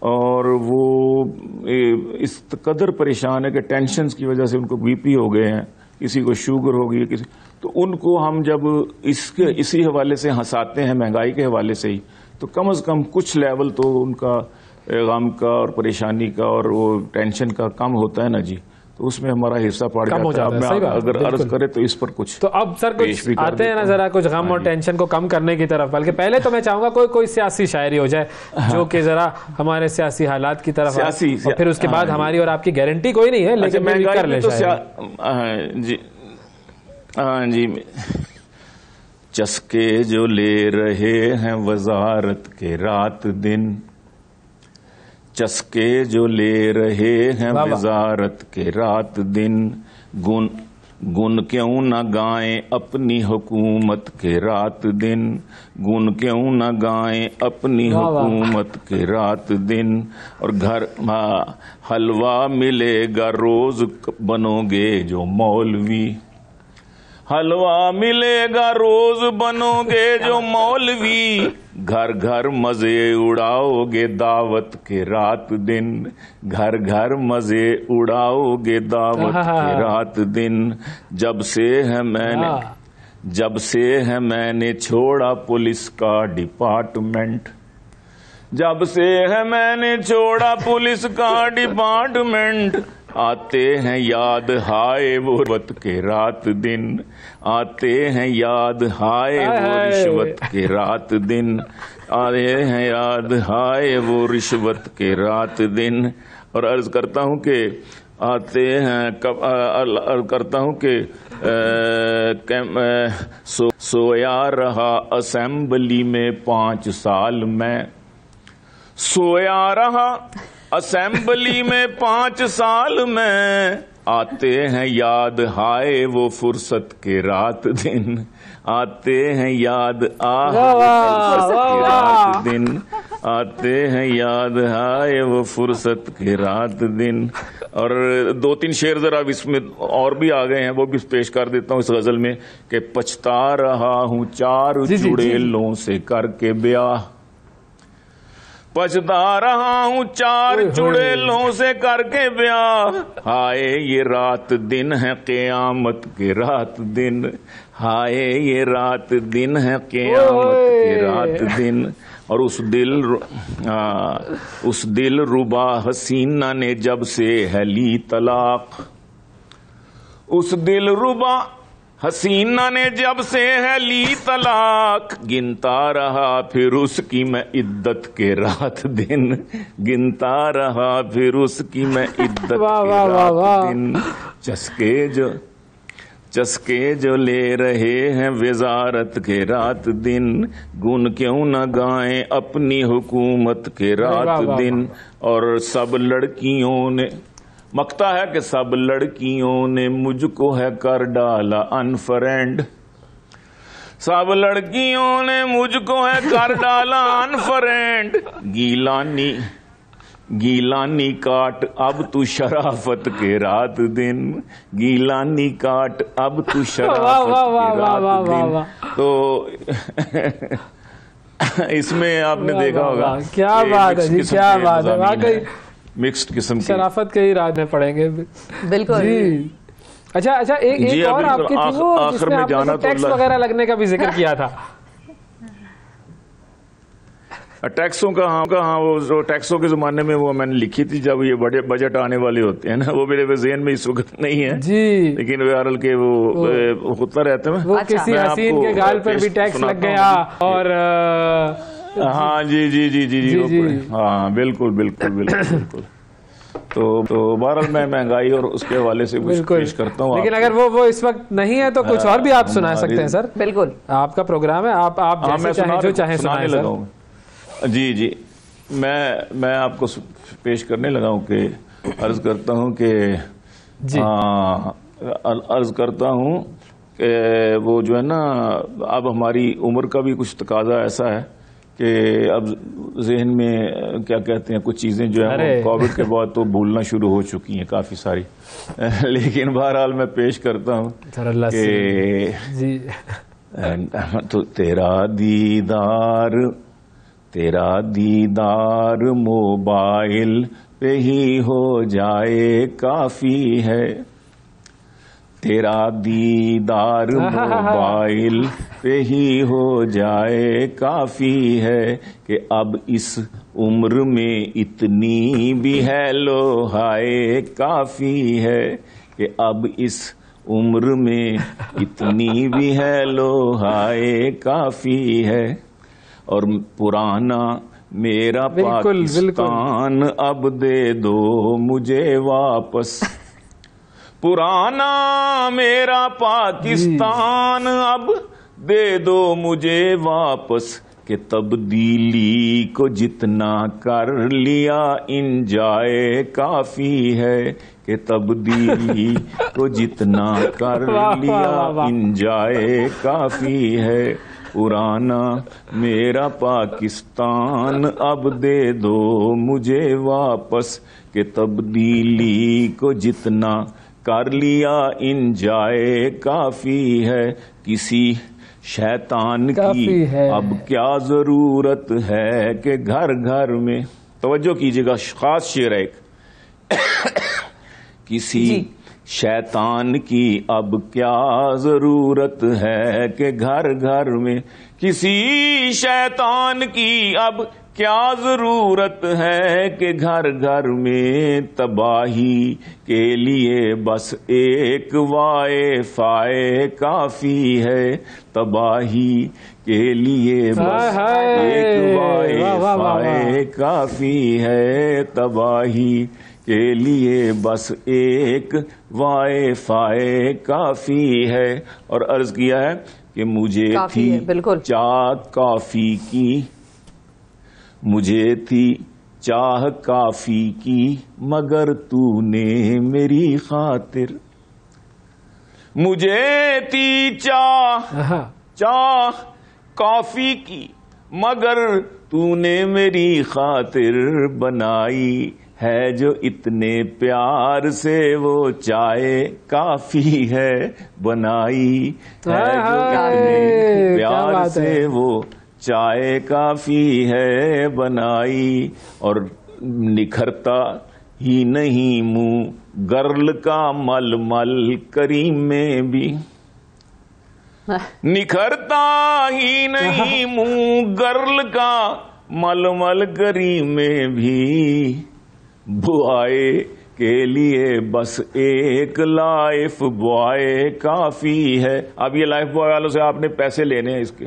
और वो इस कदर परेशान है कि टेंशन की वजह से उनको बीपी हो गए हैं, किसी को शुगर हो गई, किसी तो उनको हम जब इसी हवाले से हंसाते हैं, महंगाई के हवाले से ही, तो कम से कम कुछ लेवल तो उनका गम का और परेशानी का और वो टेंशन का कम होता है ना जी, तो उसमें हमारा हिस्सा पड़ जाता है। अब मैं अगर अर्ज करे तो इस पर कुछ तो अब सर कुछ आते हैं ना जरा कुछ गम और टेंशन को कम करने की तरफ, बल्कि पहले तो मैं चाहूंगा कोई सियासी शायरी हो जाए जो कि जरा हमारे सियासी हालात की तरफ आए, और फिर उसके बाद हमारी और आपकी गारंटी कोई नहीं है, लेकिन मैं कर ले जी। हाँ जी, चस्के जो ले रहे हैं वजारत के रात दिन, चस्के जो ले रहे हैं वजारत के रात दिन, गुन क्यों न गाएं अपनी हुकूमत के रात दिन, गुन क्यों न गाएं अपनी हुकूमत के रात दिन। और घर हलवा मिलेगा रोज बनोगे जो मौलवी, हलवा मिलेगा रोज बनोगे जो मौलवी, घर घर मजे उड़ाओगे दावत के रात दिन, घर घर मजे उड़ाओगे दावत के रात दिन। जब से है मैंने छोड़ा पुलिस का डिपार्टमेंट, जब से है मैंने छोड़ा पुलिस का डिपार्टमेंट, आते हैं याद हाय वो रिश्वत के रात दिन, आते हैं याद हाय वो रिश्वत के रात दिन, आते हैं याद हाय वो रिश्वत के रात दिन। और अर्ज करता हूं कि आते हैं अर्ज करता हूं कि सोया रहा असेंबली में 5 साल में, सोया रहा असेंबली में 5 साल में, आते हैं याद हाय वो फुर्सत के रात दिन, आते हैं याद फुर्सत के रात दिन, आते हैं याद हाय वो फुर्सत के रात दिन। और 2-3 शेर जरा इसमें और भी आ गए हैं, वो भी पेश कर देता हूँ इस गजल में कि पछता रहा हूँ 4 चुड़ैलों से करके ब्याह, पछता रहा हूँ 4 चुड़ैलों से करके ब्याह, हाय ये रात दिन है क़यामत के रात दिन, हाय ये रात दिन है क़यामत के रात दिन। और उस दिल रुबा हसीना ने जब से है ली तलाक, उस दिल रुबा हसीना ने जब से है ली तलाक, गिनता रहा फिर उसकी मैं इद्दत के रात दिन, गिनता रहा फिर उसकी मैं इद्दत के रात दिन। चस्के जो ले रहे हैं वजारत के रात दिन, गुन क्यों न गाएं अपनी हुकूमत के रात दिन। और सब लड़कियों ने मकता है कि सब लड़कियों ने मुझको है कर डाला अनफ्रेंड, सब लड़कियों ने मुझको है कर डाला अनफ्रेंड, गीलानी काट अब तू शराफत के रात दिन, गीलानी काट अब तू शराफत के रात दिन। तो इसमें आपने देखा होगा क्या बात है जी, क्या बात है, वाकई मिक्स्ड किस्म की शराफत के ही राज में पड़ेंगे। बिल्कुल जी। अच्छा, एक और आपकी थी वो जिसमें आपने टैक्स वगैरह लगने का भी जिक्र किया था। टैक्सों का हाँ वो जो टैक्सों के जमाने में वो मैंने लिखी थी, जब ये बड़े बजट आने वाले होते हैं ना, वो मेरे ज़हन में इस वक्त नहीं है जी, लेकिन बहरहाल के वो होता रहता है। वो किसी हसीन के गाल पर भी टैक्स लग गया और हाँ जी, हाँ बिल्कुल। तो बहरहाल मैं महंगाई और उसके हवाले से कुछ पेश करता हूँ। लेकिन अगर वो इस वक्त नहीं है तो कुछ और भी आप सुना सकते हैं सर। बिल्कुल, आपका प्रोग्राम है, आप जैसे चाहें जो चाहें सुनाने लगा। जी, मैं आपको पेश करने लगा हूँ कि अर्ज करता हूँ कि वो जो है ना, अब हमारी उम्र का भी कुछ तकाजा ऐसा है कि अब जहन में क्या कहते हैं कुछ चीज़ें जो है कोविड के बाद तो भूलना शुरू हो चुकी हैं काफ़ी सारी। लेकिन बहरहाल मैं पेश करता हूँ कि तो तेरा दीदार मोबाइल पे ही हो जाए काफी है, तेरा दीदार मोबाइल पे ही हो जाए काफी है कि अब इस उम्र में इतनी भी है लो हाय काफी है, कि अब इस उम्र में इतनी भी है लो हाय काफी है। और पुराना मेरा पाकिस्तान अब दे दो मुझे वापस, पुराना मेरा पाकिस्तान अब दे दो मुझे वापस, कि तब्दीली को जितना कर लिया इंजॉय काफी है, कि तब्दीली को जितना कर लिया इंजॉय काफी है। पुराना मेरा पाकिस्तान अब दे दो मुझे वापस, कि तब्दीली को जितना कर लिया इंजॉय काफी है। किसी शैतान की अब क्या जरूरत है कि घर घर में, तवज्जो कीजिएगा खास शेर है किसी शैतान की अब क्या जरूरत है कि घर घर में, किसी शैतान की अब क्या जरूरत है कि घर घर में, तबाही के लिए बस एक वाईफाई काफी है, तबाही के लिए बस एक वाईफाई काफी है, तबाही के लिए बस एक वाईफाई काफी है। और अर्ज किया है कि मुझे थी चाह काफी की, मुझे थी चाह काफी की, मगर तूने मेरी खातिर, मुझे थी चाह काफी की, मगर तूने मेरी खातिर बनाई है जो इतने प्यार से वो चाहे काफी है, बनाई है जो इतने प्यार से वो चाहे काफी है बनाई। और निखरता ही नहीं मुंह गर्ल का मलमल करीम में भी, निखरता ही नहीं मुंह गर्ल का मलमल करीम में भी, बुआए के लिए बस एक लाइफ बॉय काफी है। अब ये लाइफ बॉय वालों से आपने पैसे लेने हैं इसके,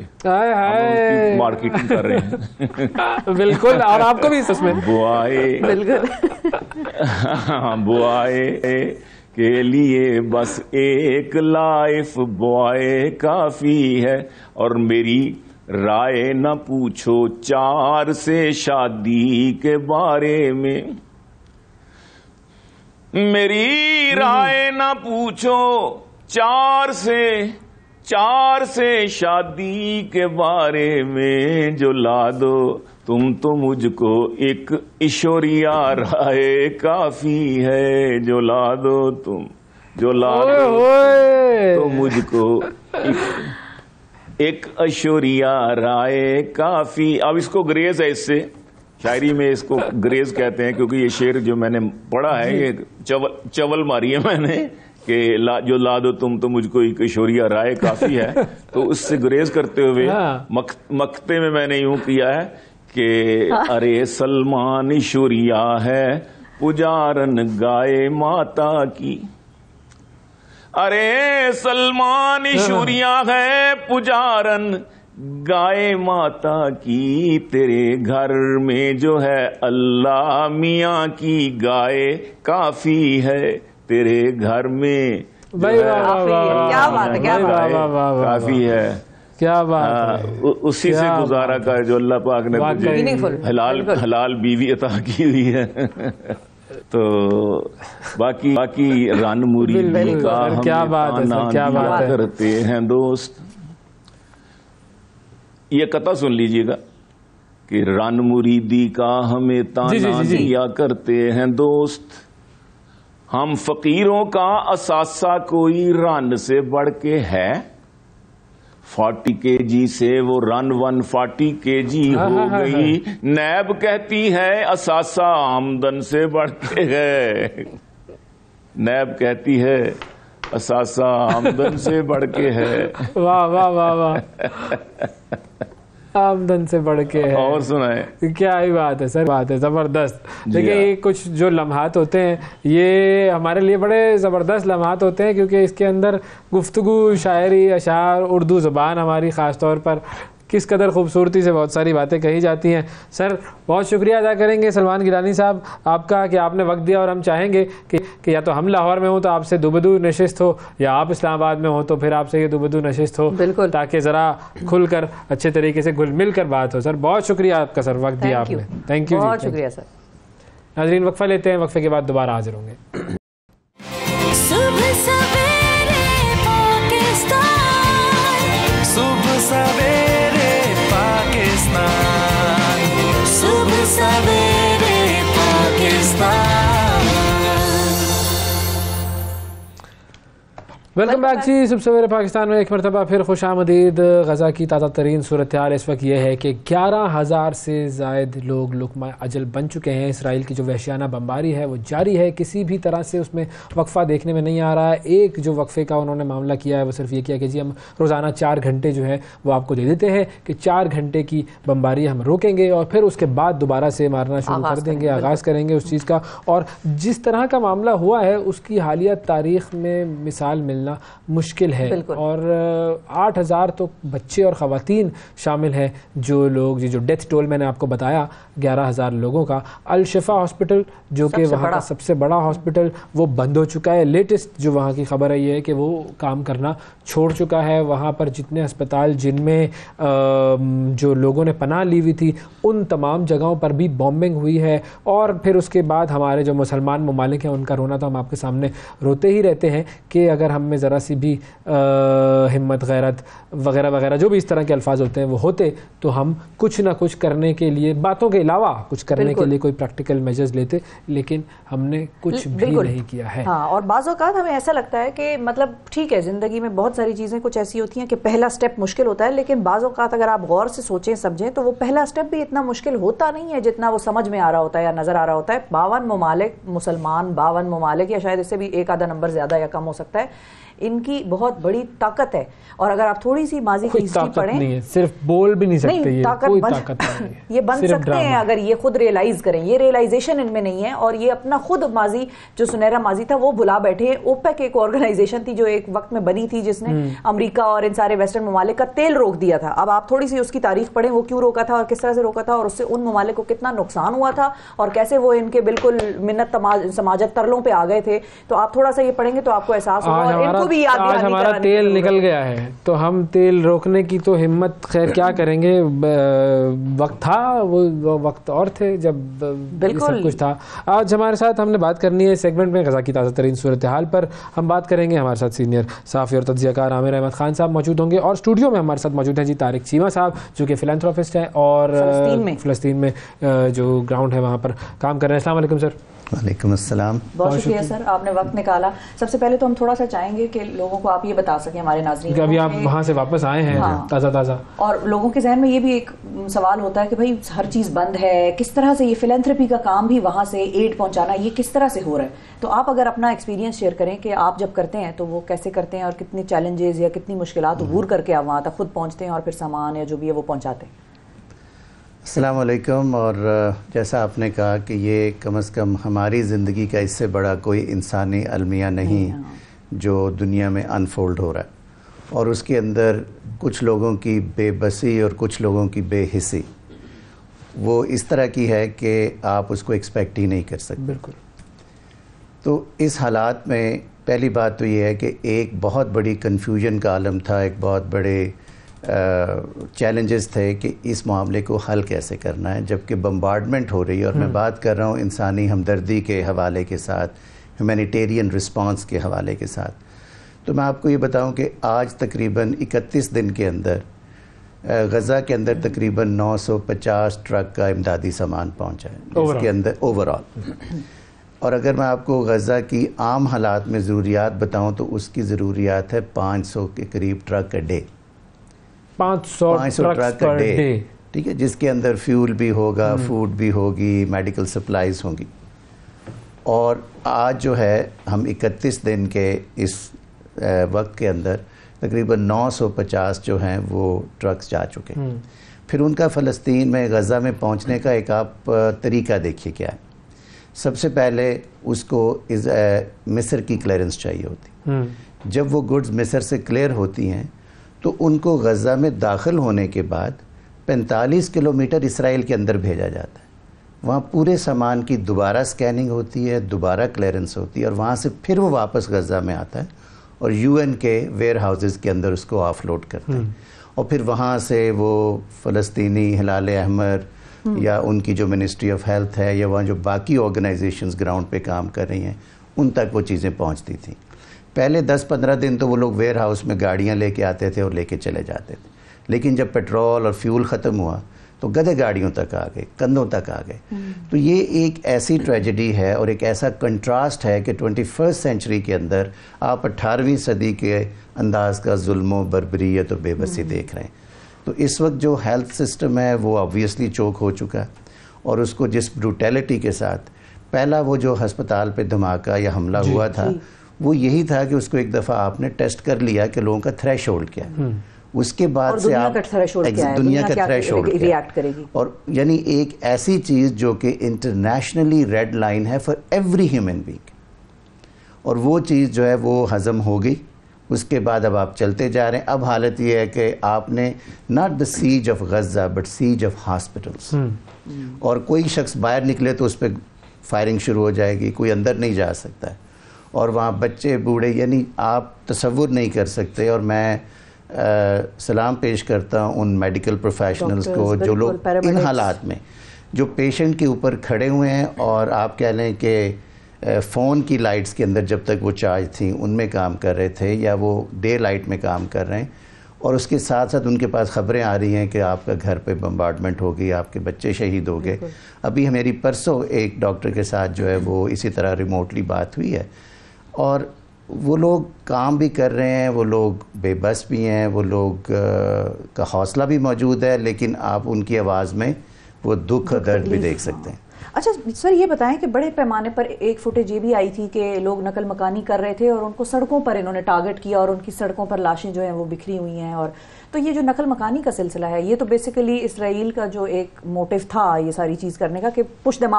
मार्केटिंग कर रहे हैं बिल्कुल, और आपको भी इसमें बुआए के लिए बस एक लाइफ बॉय काफी है। और मेरी राय न पूछो 4 से शादी के बारे में, मेरी राय न पूछो 4 से शादी के बारे में, जो ला दो तुम तो मुझको एक ईश्वरिया राय काफी है, जो ला दो तुम, जो ला दो तो मुझको एक ऐश्वर्या राय काफी। अब इसको ग्रेज है, इससे शायरी में इसको ग्रेज कहते हैं, क्योंकि ये शेर जो मैंने पढ़ा है ये चवल मारी है मैंने, कि जो ला दो तुम तो मुझको एक शोरिया राय काफी है, तो उससे गुरेज करते हुए मक्ते में मैंने यूं किया है कि अरे सलमान शोरिया है पुजारन गाए माता की, अरे सलमान शोरिया है पुजारन गाए माता की, तेरे घर में जो है अल्लाह मियाँ की गाय काफी है, तेरे घर में क्या बात है, क्या बात है, काफी है, क्या बात है। उसी से गुजारा कर जो अल्लाह पाक ने तुझे हलाल बीवी अता की हुई है। तो बाकी रन मुरीदी का हम क्या बात है सर, क्या बात है करते हैं दोस्त। ये कथा सुन लीजिएगा कि रन मुरीदी का हमें ताना दिया करते हैं दोस्त, हम फकीरों का असासा कोई रन से बढ़ के है, 40 kg से वो रन 140 kg हो गई, नैब कहती है असासा आमदन से बढ़ के है, नैब कहती है असासा आमदन से बढ़ के है। वाह वाह वाह वाह, आमदन से बढ़ के है। और सुनाए, क्या ही बात है सर, बात है जबरदस्त। देखिए ये कुछ जो लम्हात होते हैं ये हमारे लिए बड़े ज़बरदस्त लम्हात होते हैं, क्योंकि इसके अंदर गुफ्तगू, शायरी, अशार, उर्दू ज़बान हमारी ख़ास तौर पर किस कदर खूबसूरती से बहुत सारी बातें कही जाती हैं। सर बहुत शुक्रिया अदा करेंगे सलमान गिलानी साहब आपका कि आपने वक्त दिया, और हम चाहेंगे कि या तो हम लाहौर में हो तो आपसे दुबदू नशिस्त हो, या आप इस्लामाबाद में हो तो फिर आपसे ये दुबदू नशिस्त हो, बिल्कुल, ताकि ज़रा खुलकर अच्छे तरीके से घुल मिल कर बात हो। सर बहुत शुक्रिया आपका सर, वक्त दिया आपने, थैंक यू, बहुत शुक्रिया सर। नाज़रीन वक्फा लेते हैं, वक्फे के बाद दोबारा हाजिर होंगे। सुबह सवेरे पाकिस्तान, सुबह सवेरे पाकिस्तान, सुबह सवेरे पाकिस्तान। वेलकम बैक जी, सुबह सवेरे पाकिस्तान में एक मरतबा फिर खुश आमदीद। गज़ा की ताज़ा तरीन सूरत हाल इस वक्त यह है कि 11,000 से ज़ायद लोग लुक़मा अजल बन चुके हैं। इसराइल की जो वहशियाना बमबारी है वो जारी है, किसी भी तरह से उसमें वक्फ़ा देखने में नहीं आ रहा है। एक जो वक्फ़े का उन्होंने मामला किया है वो सिर्फ ये किया कि जी हम रोज़ाना 4 घंटे जो है वो आपको दे देते हैं कि 4 घंटे की बमबारी हम रोकेंगे और फिर उसके बाद दोबारा से मारना शुरू कर देंगे, आगाज़ करेंगे उस चीज़ का। और जिस तरह का मामला हुआ है उसकी हालिया तारीख़ में मिसाल मिलना मुश्किल है। और 8,000 तो बच्चे और ख़वातीन शामिल हैं जो लोग, जो डेथ टोल मैंने आपको बताया 11,000 लोगों का। अल शिफा हॉस्पिटल जो कि वहाँ का सबसे बड़ा हॉस्पिटल वो बंद हो चुका है। लेटेस्ट जो वहाँ की खबर है ये है कि वो काम करना छोड़ चुका है। वहाँ पर जितने अस्पताल जिनमें जो लोगों ने पनाह ली हुई थी उन तमाम जगहों पर भी बॉम्बिंग हुई है। और फिर उसके बाद हमारे जो मुसलमान ममालिक हैं उनका रोना तो हम आपके सामने रोते ही रहते हैं कि अगर हम में ज़रा सी भी हिम्मत, गैरत वगैरह वगैरह जो भी इस तरह के अल्फाज होते हैं वो होते तो हम कुछ ना कुछ करने के लिए, बातों के अलावा कुछ करने के लिए कोई प्रैक्टिकल मेजर्स लेते, लेकिन हमने कुछ भी नहीं किया है। हाँ, और बाज़ औक़ात हमें ऐसा लगता है कि मतलब ठीक है, ज़िंदगी में बहुत सारी चीज़ें कुछ ऐसी होती हैं कि पहला स्टेप मुश्किल होता है, लेकिन बाज़ औक़ात अगर आप गौर से सोचें समझें तो वो पहला स्टेप भी इतना मुश्किल होता नहीं है जितना वो समझ में आ रहा होता है या नज़र आ रहा होता है। 52 ममालिक मुसलमान, 52 ममालिक या शायद इससे भी एक आधा नंबर ज़्यादा या कम हो सकता है, इनकी बहुत बड़ी ताकत है। और अगर आप थोड़ी सी माजी की हिस्ट्री पढ़ें, नहीं है, सिर्फ बोल भी नहीं सकते, ये कोई ताकत नहीं है। ये बन सकते हैं अगर ये खुद रियलाइज करें। ये रियलाइजेशन इनमें नहीं है और ये अपना खुद माजी जो सुनहरा माजी था वो भुला बैठे हैं। ओपेक एक ऑर्गेनाइजेशन थी जो एक वक्त में बनी थी जिसने अमेरिका और इन सारे वेस्टर्न ममालिक का तेल रोक दिया था। अब आप थोड़ी सी उसकी तारीख पढ़ें, वो क्यों रोका था और किस तरह से रोका था और उससे उन ममालिक को कितना नुकसान हुआ था और कैसे वो इनके बिल्कुल मिन्नत समाजत तरलों पे आ गए थे। तो आप थोड़ा सा ये पढ़ेंगे तो आपको एहसास होगा और इनको भी याद तेल निकल गया है तो हम तेल रोकने की तो हिम्मत खैर क्या करेंगे। वक्त था, वो वक्त और थे जब सब कुछ था। आज हमारे साथ हमने बात करनी है सेगमेंट में गज़ा की ताज़ा तरीन सूरत हाल पर हम बात करेंगे। हमारे साथ सीनियर साफ़ी और तज्ज़ियाकार आमिर अहमद खान साहब मौजूद होंगे और स्टूडियो में हमारे साथ मौजूद हैं जी तारिक चीमा साहब जो कि फिलैंथ्रोपिस्ट हैं और फ़लस्तीन में जो ग्राउंड है वहाँ पर काम कर रहे हैं। अस्सलाम वालेकुम सर। वालेकुम अस्सलाम। बहुत शुक्रिया सर, आपने वक्त निकाला। सबसे पहले तो हम थोड़ा सा चाहेंगे कि लोगों को आप ये बता सकें, हमारे नाज़रीन कि अभी आप वहाँ से वापस आए हैं ताज़ा, और लोगों के जहन में ये भी एक सवाल होता है कि भाई हर चीज़ बंद है, किस तरह से ये फिलैंथ्रोपी का काम भी वहाँ से एड पहुँचाना, ये किस तरह से हो रहा है? तो आप अगर अपना एक्सपीरियंस शेयर करें कि आप जब करते हैं तो वो कैसे करते हैं और कितनी चैलेंजेस या कितनी मुश्किलात अबूर करके आप वहाँ तक खुद पहुँचते हैं और फिर सामान या जो भी है वो पहुँचाते हैं। अस्सलाम वालेकुम। और जैसा आपने कहा कि ये कम से कम हमारी ज़िंदगी का इससे बड़ा कोई इंसानी अलमिया नहीं जो दुनिया में अनफोल्ड हो रहा है, और उसके अंदर कुछ लोगों की बेबसी और कुछ लोगों की बेहिसी वो इस तरह की है कि आप उसको एक्सपेक्ट ही नहीं कर सकते। बिल्कुल। तो इस हालात में पहली बात तो ये है कि एक बहुत बड़ी कन्फ्यूजन का आलम था, एक बहुत बड़े चैलेंजेस थे कि इस मामले को हल कैसे करना है, जबकि बम्बार्डमेंट हो रही है। और मैं बात कर रहा हूँ इंसानी हमदर्दी के हवाले के साथ, ह्यूमैनिटेरियन रिस्पांस के हवाले के साथ। तो मैं आपको ये बताऊँ कि आज तकरीबन 31 दिन के अंदर गज़ा के अंदर तकरीबन 950 ट्रक का इमदादी सामान पहुँचा है, जिसके अंदर ओवरऑल। और अगर मैं आपको गज़ा की आम हालात में ज़रूरियात बताऊँ तो उसकी ज़रूरियात है 500 के करीब truck a day, 500 truck per day, ठीक है, जिसके अंदर फ्यूल भी होगा, फूड भी होगी, मेडिकल सप्लाईज होंगी। और आज जो है हम 31 दिन के इस वक्त के अंदर तकरीबन 950 जो हैं वो ट्रक्स जा चुके हैं। फिर उनका फ़लस्तीन में गज़ा में पहुंचने का एक आप तरीका देखिए क्या है। सबसे पहले उसको मिस्र की क्लियरेंस चाहिए होती। जब वो गुड्स मिस्र से क्लियर होती हैं तो उनको गज़ा में दाखिल होने के बाद 45 किलोमीटर इसराइल के अंदर भेजा जाता है। वहाँ पूरे सामान की दोबारा स्कैनिंग होती है, दोबारा क्लियरेंस होती है, और वहाँ से फिर वो वापस गज़ा में आता है और यूएन के वेयर हाउसेस के अंदर उसको ऑफलोड करते हैं। और फिर वहाँ से वो फ़लस्तीनी हिलाल अहमर या उनकी जो मिनिस्ट्री ऑफ हेल्थ है या वहाँ जो बाकी ऑर्गेनाइजेशंस ग्राउंड पे काम कर रही हैं उन तक वो चीज़ें पहुँचती थी। पहले 10-15 दिन तो वो लोग वेयर हाउस में गाड़ियाँ लेके आते थे और लेके चले जाते थे, लेकिन जब पेट्रोल और फ्यूल ख़त्म हुआ तो गधे गाड़ियों तक आ गए, कंधों तक आ गए। तो ये एक ऐसी ट्रेजेडी है और एक ऐसा कंट्रास्ट है कि 21st सेंचुरी के अंदर आप 18वीं सदी के अंदाज का जुल्म, बर्बरियत और बेबसी देख रहे हैं। तो इस वक्त जो हेल्थ सिस्टम है वो ऑब्वियसली चोक हो चुका है, और उसको जिस ब्रूटैलिटी के साथ पहला वो जो हस्पताल पे धमाका या हमला हुआ था वो यही था कि उसको एक दफ़ा आपने टेस्ट कर लिया कि लोगों का थ्रेशोल्ड क्या है, उसके बाद से आप दुनिया का थ्रेशोल्ड रिएक्ट करेगी। और यानी एक ऐसी चीज़ जो कि इंटरनेशनली रेड लाइन है फॉर एवरी ह्यूमन बीइंग, और वो चीज़ जो है वो हज़म हो गई। उसके बाद अब आप चलते जा रहे हैं। अब हालत ये है कि आपने not the siege of Gaza but siege of hospitals, और कोई शख्स बाहर निकले तो उस पर फायरिंग शुरू हो जाएगी, कोई अंदर नहीं जा सकता है, और वहाँ बच्चे बूढ़े, यानी आप तसव्वुर नहीं कर सकते। और मैं सलाम पेश करता हूँ उन मेडिकल प्रोफेशनल्स को जो लोग इन हालात में जो पेशेंट के ऊपर खड़े हुए हैं, और आप कह लें कि फ़ोन की लाइट्स के अंदर जब तक वो चार्ज थी उनमें काम कर रहे थे, या वो डे लाइट में काम कर रहे हैं, और उसके साथ साथ उनके पास ख़बरें आ रही हैं कि आपका घर पे बम्बार्डमेंट हो गई, आपके बच्चे शहीद हो गए। अभी मेरी परसों एक डॉक्टर के साथ जो है वो इसी तरह रिमोटली बात हुई है, और वो लोग काम भी कर रहे हैं, वो लोग बेबस भी हैं, वो लोग का हौसला भी मौजूद है, लेकिन आप उनकी आवाज़ में वो दुख दर्द भी देख सकते हैं। अच्छा सर, ये बताएं कि बड़े पैमाने पर एक फुटेज ये भी आई थी कि लोग नकल मकानी कर रहे थे और उनको सड़कों पर इन्होंने टारगेट किया और उनकी सड़कों पर लाशें जो हैं वो बिखरी हुई हैं। और तो ये जो नकल मकानी का सिलसिला है ये तो बेसिकली इसराइल का जो एक मोटिव था ये सारी चीज़ करने का कि push them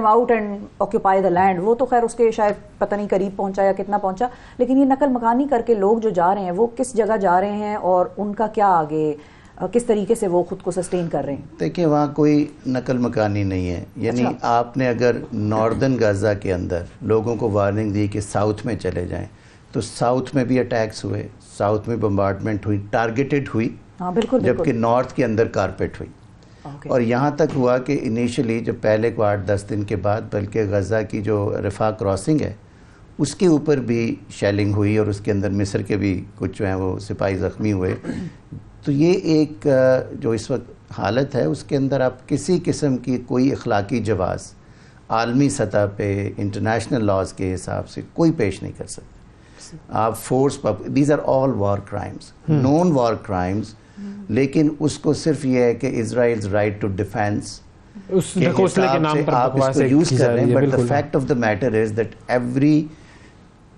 out and occupy the land, वो तो खैर उसके शायद पता नहीं करीब पहुंचा या कितना पहुंचा, लेकिन ये नकल मकानी करके लोग जो जा रहे हैं वो किस जगह जा रहे हैं और उनका क्या आगे किस तरीके से वो खुद को सस्टेन कर रहे हैं? देखिए वहाँ कोई नकल मकानी नहीं है, यानी आपने अगर नॉर्दर्न गाज़ा के अंदर लोगों को वार्निंग दी कि साउथ में चले जाएं, तो साउथ में भी अटैक्स हुए, साउथ में बम्बार्डमेंट हुई, टारगेटेड हुई, बिल्कुल, जबकि नॉर्थ के अंदर कारपेट हुई। और यहाँ तक हुआ कि इनिशियली जब पहले को 8-10 दिन के बाद बल्कि गज़ा की जो रफ़ा क्रॉसिंग है उसके ऊपर भी शेलिंग हुई, और उसके अंदर मिस्र के भी कुछ जो हैं वो सिपाही ज़ख्मी हुए। तो ये एक जो इस वक्त हालत है उसके अंदर आप किसी किस्म की कोई अखलाकी जवाज़ आलमी सतह पे इंटरनेशनल लॉज के हिसाब से कोई पेश नहीं कर सकते। आप force, these are all war crimes, non war crimes, लेकिन उसको सिर्फ ये है कि इजराइल्स राइट टू डिफेंस उस ढकोसले के नाम पर आप इसको यूज कर रहे हैं। But the fact of the matter is that every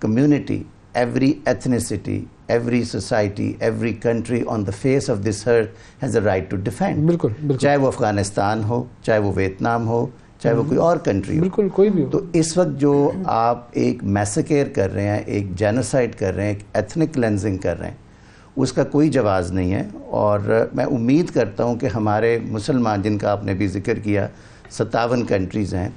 community, every ethnicity, every society, every country on the face of this earth has a right to defend. बिल्कुल, बिल्कुल। चाहे वो अफगानिस्तान हो, चाहे वो वियतनाम हो, चाहे वो कोई और कंट्री हो, बिल्कुल कोई भी हो। तो इस वक्त जो आप एक मैसेकेयर कर रहे हैं, एक जेनोसाइड कर रहे हैं, एक एथनिक क्लेंजिंग कर रहे हैं, उसका कोई जवाब नहीं है। और मैं उम्मीद करता हूँ कि हमारे मुसलमान, जिनका आपने भी जिक्र किया, 57 कंट्रीज़ हैं,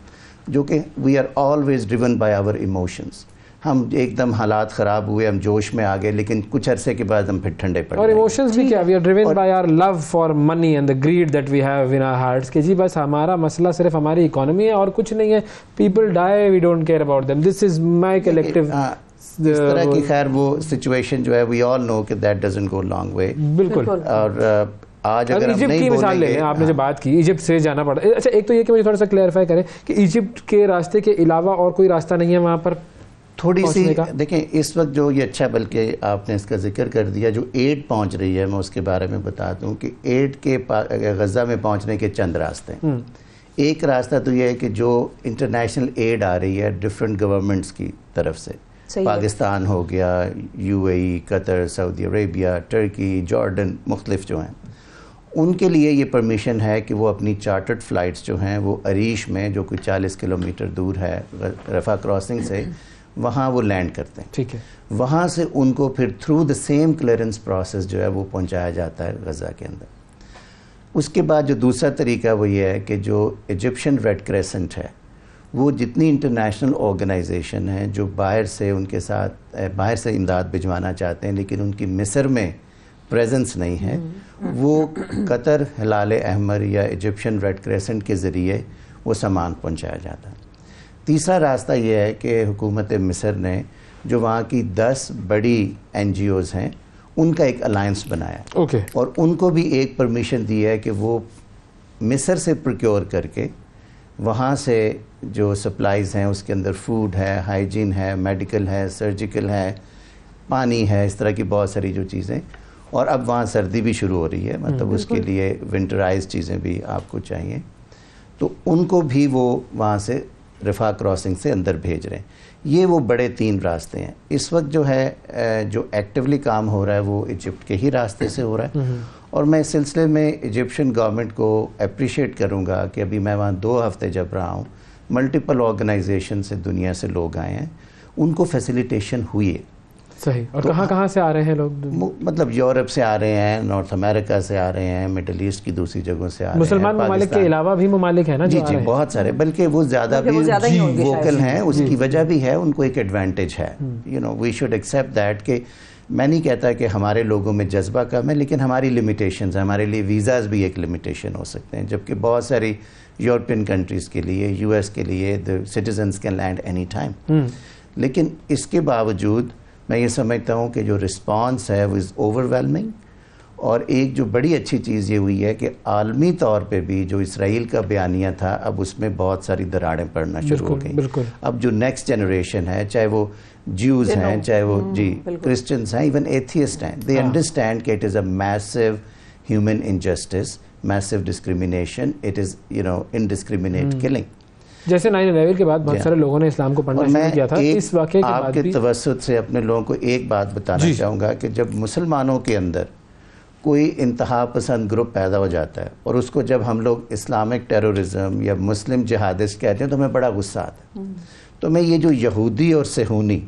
जो कि we are always driven by our emotions. हम एकदम हालात ख़राब हुए, हम जोश में आ गए, लेकिन कुछ अरसे के बाद हम फिर ठंडे पड़ गए। और इमोशंस भी क्या, we are driven by our love for money and the greed that we have in our hearts, कि जी बस हमारा मसला सिर्फ हमारी इकोनॉमी है और कुछ नहीं है। People die, we don't care about them, this is my collective. इस तरह की खैर वो सिचुएशन जो है, वी ऑल नो कि that doesn't go long way. बिल्कुल। और आज अगर हम इजिप्ट नहीं की मिसाल लें, आपने जो बात की इजिप्ट से जाना पड़ा। अच्छा, एक तो ये कि मुझे थोड़ा सा क्लैरिफाई करें कि इजिप्ट के रास्ते के अलावा और कोई रास्ता नहीं है वहाँ पर थोड़ी सी देखें इस वक्त जो ये अच्छा, बल्कि आपने इसका जिक्र कर दिया, जो एड पहुंच रही है, मैं उसके बारे में बता दूं कि एड के गज़ा में पहुंचने के चंद रास्ते हैं। एक रास्ता तो ये है कि जो इंटरनेशनल एड आ रही है डिफरेंट गवर्नमेंट्स की तरफ से, पाकिस्तान हो गया, UAE, Qatar, Saudi Arabia, Turkey, Jordan, मुख्तलिफ जो हैं, उनके लिए ये परमिशन है कि वो अपनी चार्टर्ड फ़्लाइट्स जो हैं वो अरीश में, जो कोई 40 किलोमीटर दूर है रफ़ा क्रॉसिंग से, वहाँ वो लैंड करते हैं। ठीक है। वहाँ से उनको फिर through the same clearance process जो है वो पहुँचाया जाता है गज़ा के अंदर। उसके बाद जो दूसरा तरीका वो ये है कि जो इजिप्शियन रेड क्रेसेंट है, वो जितनी इंटरनेशनल ऑर्गेनाइजेशन है जो बाहर से उनके साथ बाहर से इमदाद भिजवाना चाहते हैं लेकिन उनकी मिस्र में प्रेजेंस नहीं है, वो कतर हिलाल अहमर या इजिप्शियन रेड क्रेसेंट के ज़रिए वो सामान पहुँचाया जाता है। तीसरा रास्ता ये है कि हुकूमत मिस्र ने जो वहाँ की 10 बड़ी NGOs हैं उनका एक अलायंस बनाया। ओके। और उनको भी एक परमिशन दी है कि वो मिस्र से प्रोक्योर करके वहाँ से जो सप्लाईज़ हैं उसके अंदर फूड है, हाइजीन है, मेडिकल है, सर्जिकल है, पानी है, इस तरह की बहुत सारी जो चीज़ें। और अब वहाँ सर्दी भी शुरू हो रही है, मतलब उसके लिए विंटराइज चीज़ें भी आपको चाहिए, तो उनको भी वो वहाँ से रफ़ा क्रॉसिंग से अंदर भेज रहे हैं। ये वो बड़े 3 रास्ते हैं। इस वक्त जो है जो एक्टिवली काम हो रहा है वो इजिप्ट के ही रास्ते से हो रहा है। और मैं इस सिलसिले में इजिप्शियन गवर्नमेंट को अप्रिशिएट करूँगा कि अभी मैं वहाँ 2 हफ्ते जब रहा हूँ, मल्टीपल ऑर्गेनाइजेशन से दुनिया से लोग आए हैं, उनको फैसिलिटेशन हुई है। सही। और तो कहाँ से आ रहे हैं लोग? मतलब यूरोप से आ रहे हैं, नॉर्थ अमेरिका से आ रहे हैं, मिडिल ईस्ट की दूसरी जगहों से आ रहे हैं। मुसलमान ममालिक के अलावा भी ममालिक है ना? जी जी, बहुत सारे, बल्कि वो ज़्यादा भी वोकल हैं। उसकी वजह भी है, उनको एक एडवांटेज है। You know, we should accept that कि मैं नहीं कहता कि हमारे लोगों में जज्बा कम है, लेकिन हमारी लिमिटेशंस है। हमारे लिए वीज़ाज़ भी एक लिमिटेशन हो सकते हैं, जबकि बहुत सारी यूरोपियन कंट्रीज़ के लिए, US के लिए the citizens can land any time. लेकिन इसके बावजूद मैं ये समझता हूँ कि जो रिस्पांस है वो इज़ ओवरवेलमिंग। और एक जो बड़ी अच्छी चीज़ ये हुई है कि आलमी तौर पे भी जो इसराइल का बयानिया था, अब उसमें बहुत सारी दरारें पड़ना शुरू हो गई। अब जो नेक्स्ट जनरेशन है, चाहे वो ज्यूज़ हैं, चाहे वो क्रिश्चियंस हैं, इवन एथियस्ट हैं, दे अंडरस्टैंड कि it is a massive human injustice, massive discrimination, it is indiscriminate killing. जैसे 9/11 के बाद बहुत सारे लोगों ने इस्लाम को पढ़ना शुरू किया था। इस वाक़े के बाद आपके तवस्सुत से अपने लोगों को एक बात बताना चाहूँगा कि जब मुसलमानों के अंदर कोई इंतहा पसंद ग्रुप पैदा हो जाता है और उसको जब हम लोग इस्लामिक टेररिज्म या मुस्लिम जिहादिस्ट कहते हैं तो हमें बड़ा गुस्सा आता है। तो मैं ये जो यहूदी और सेहूनी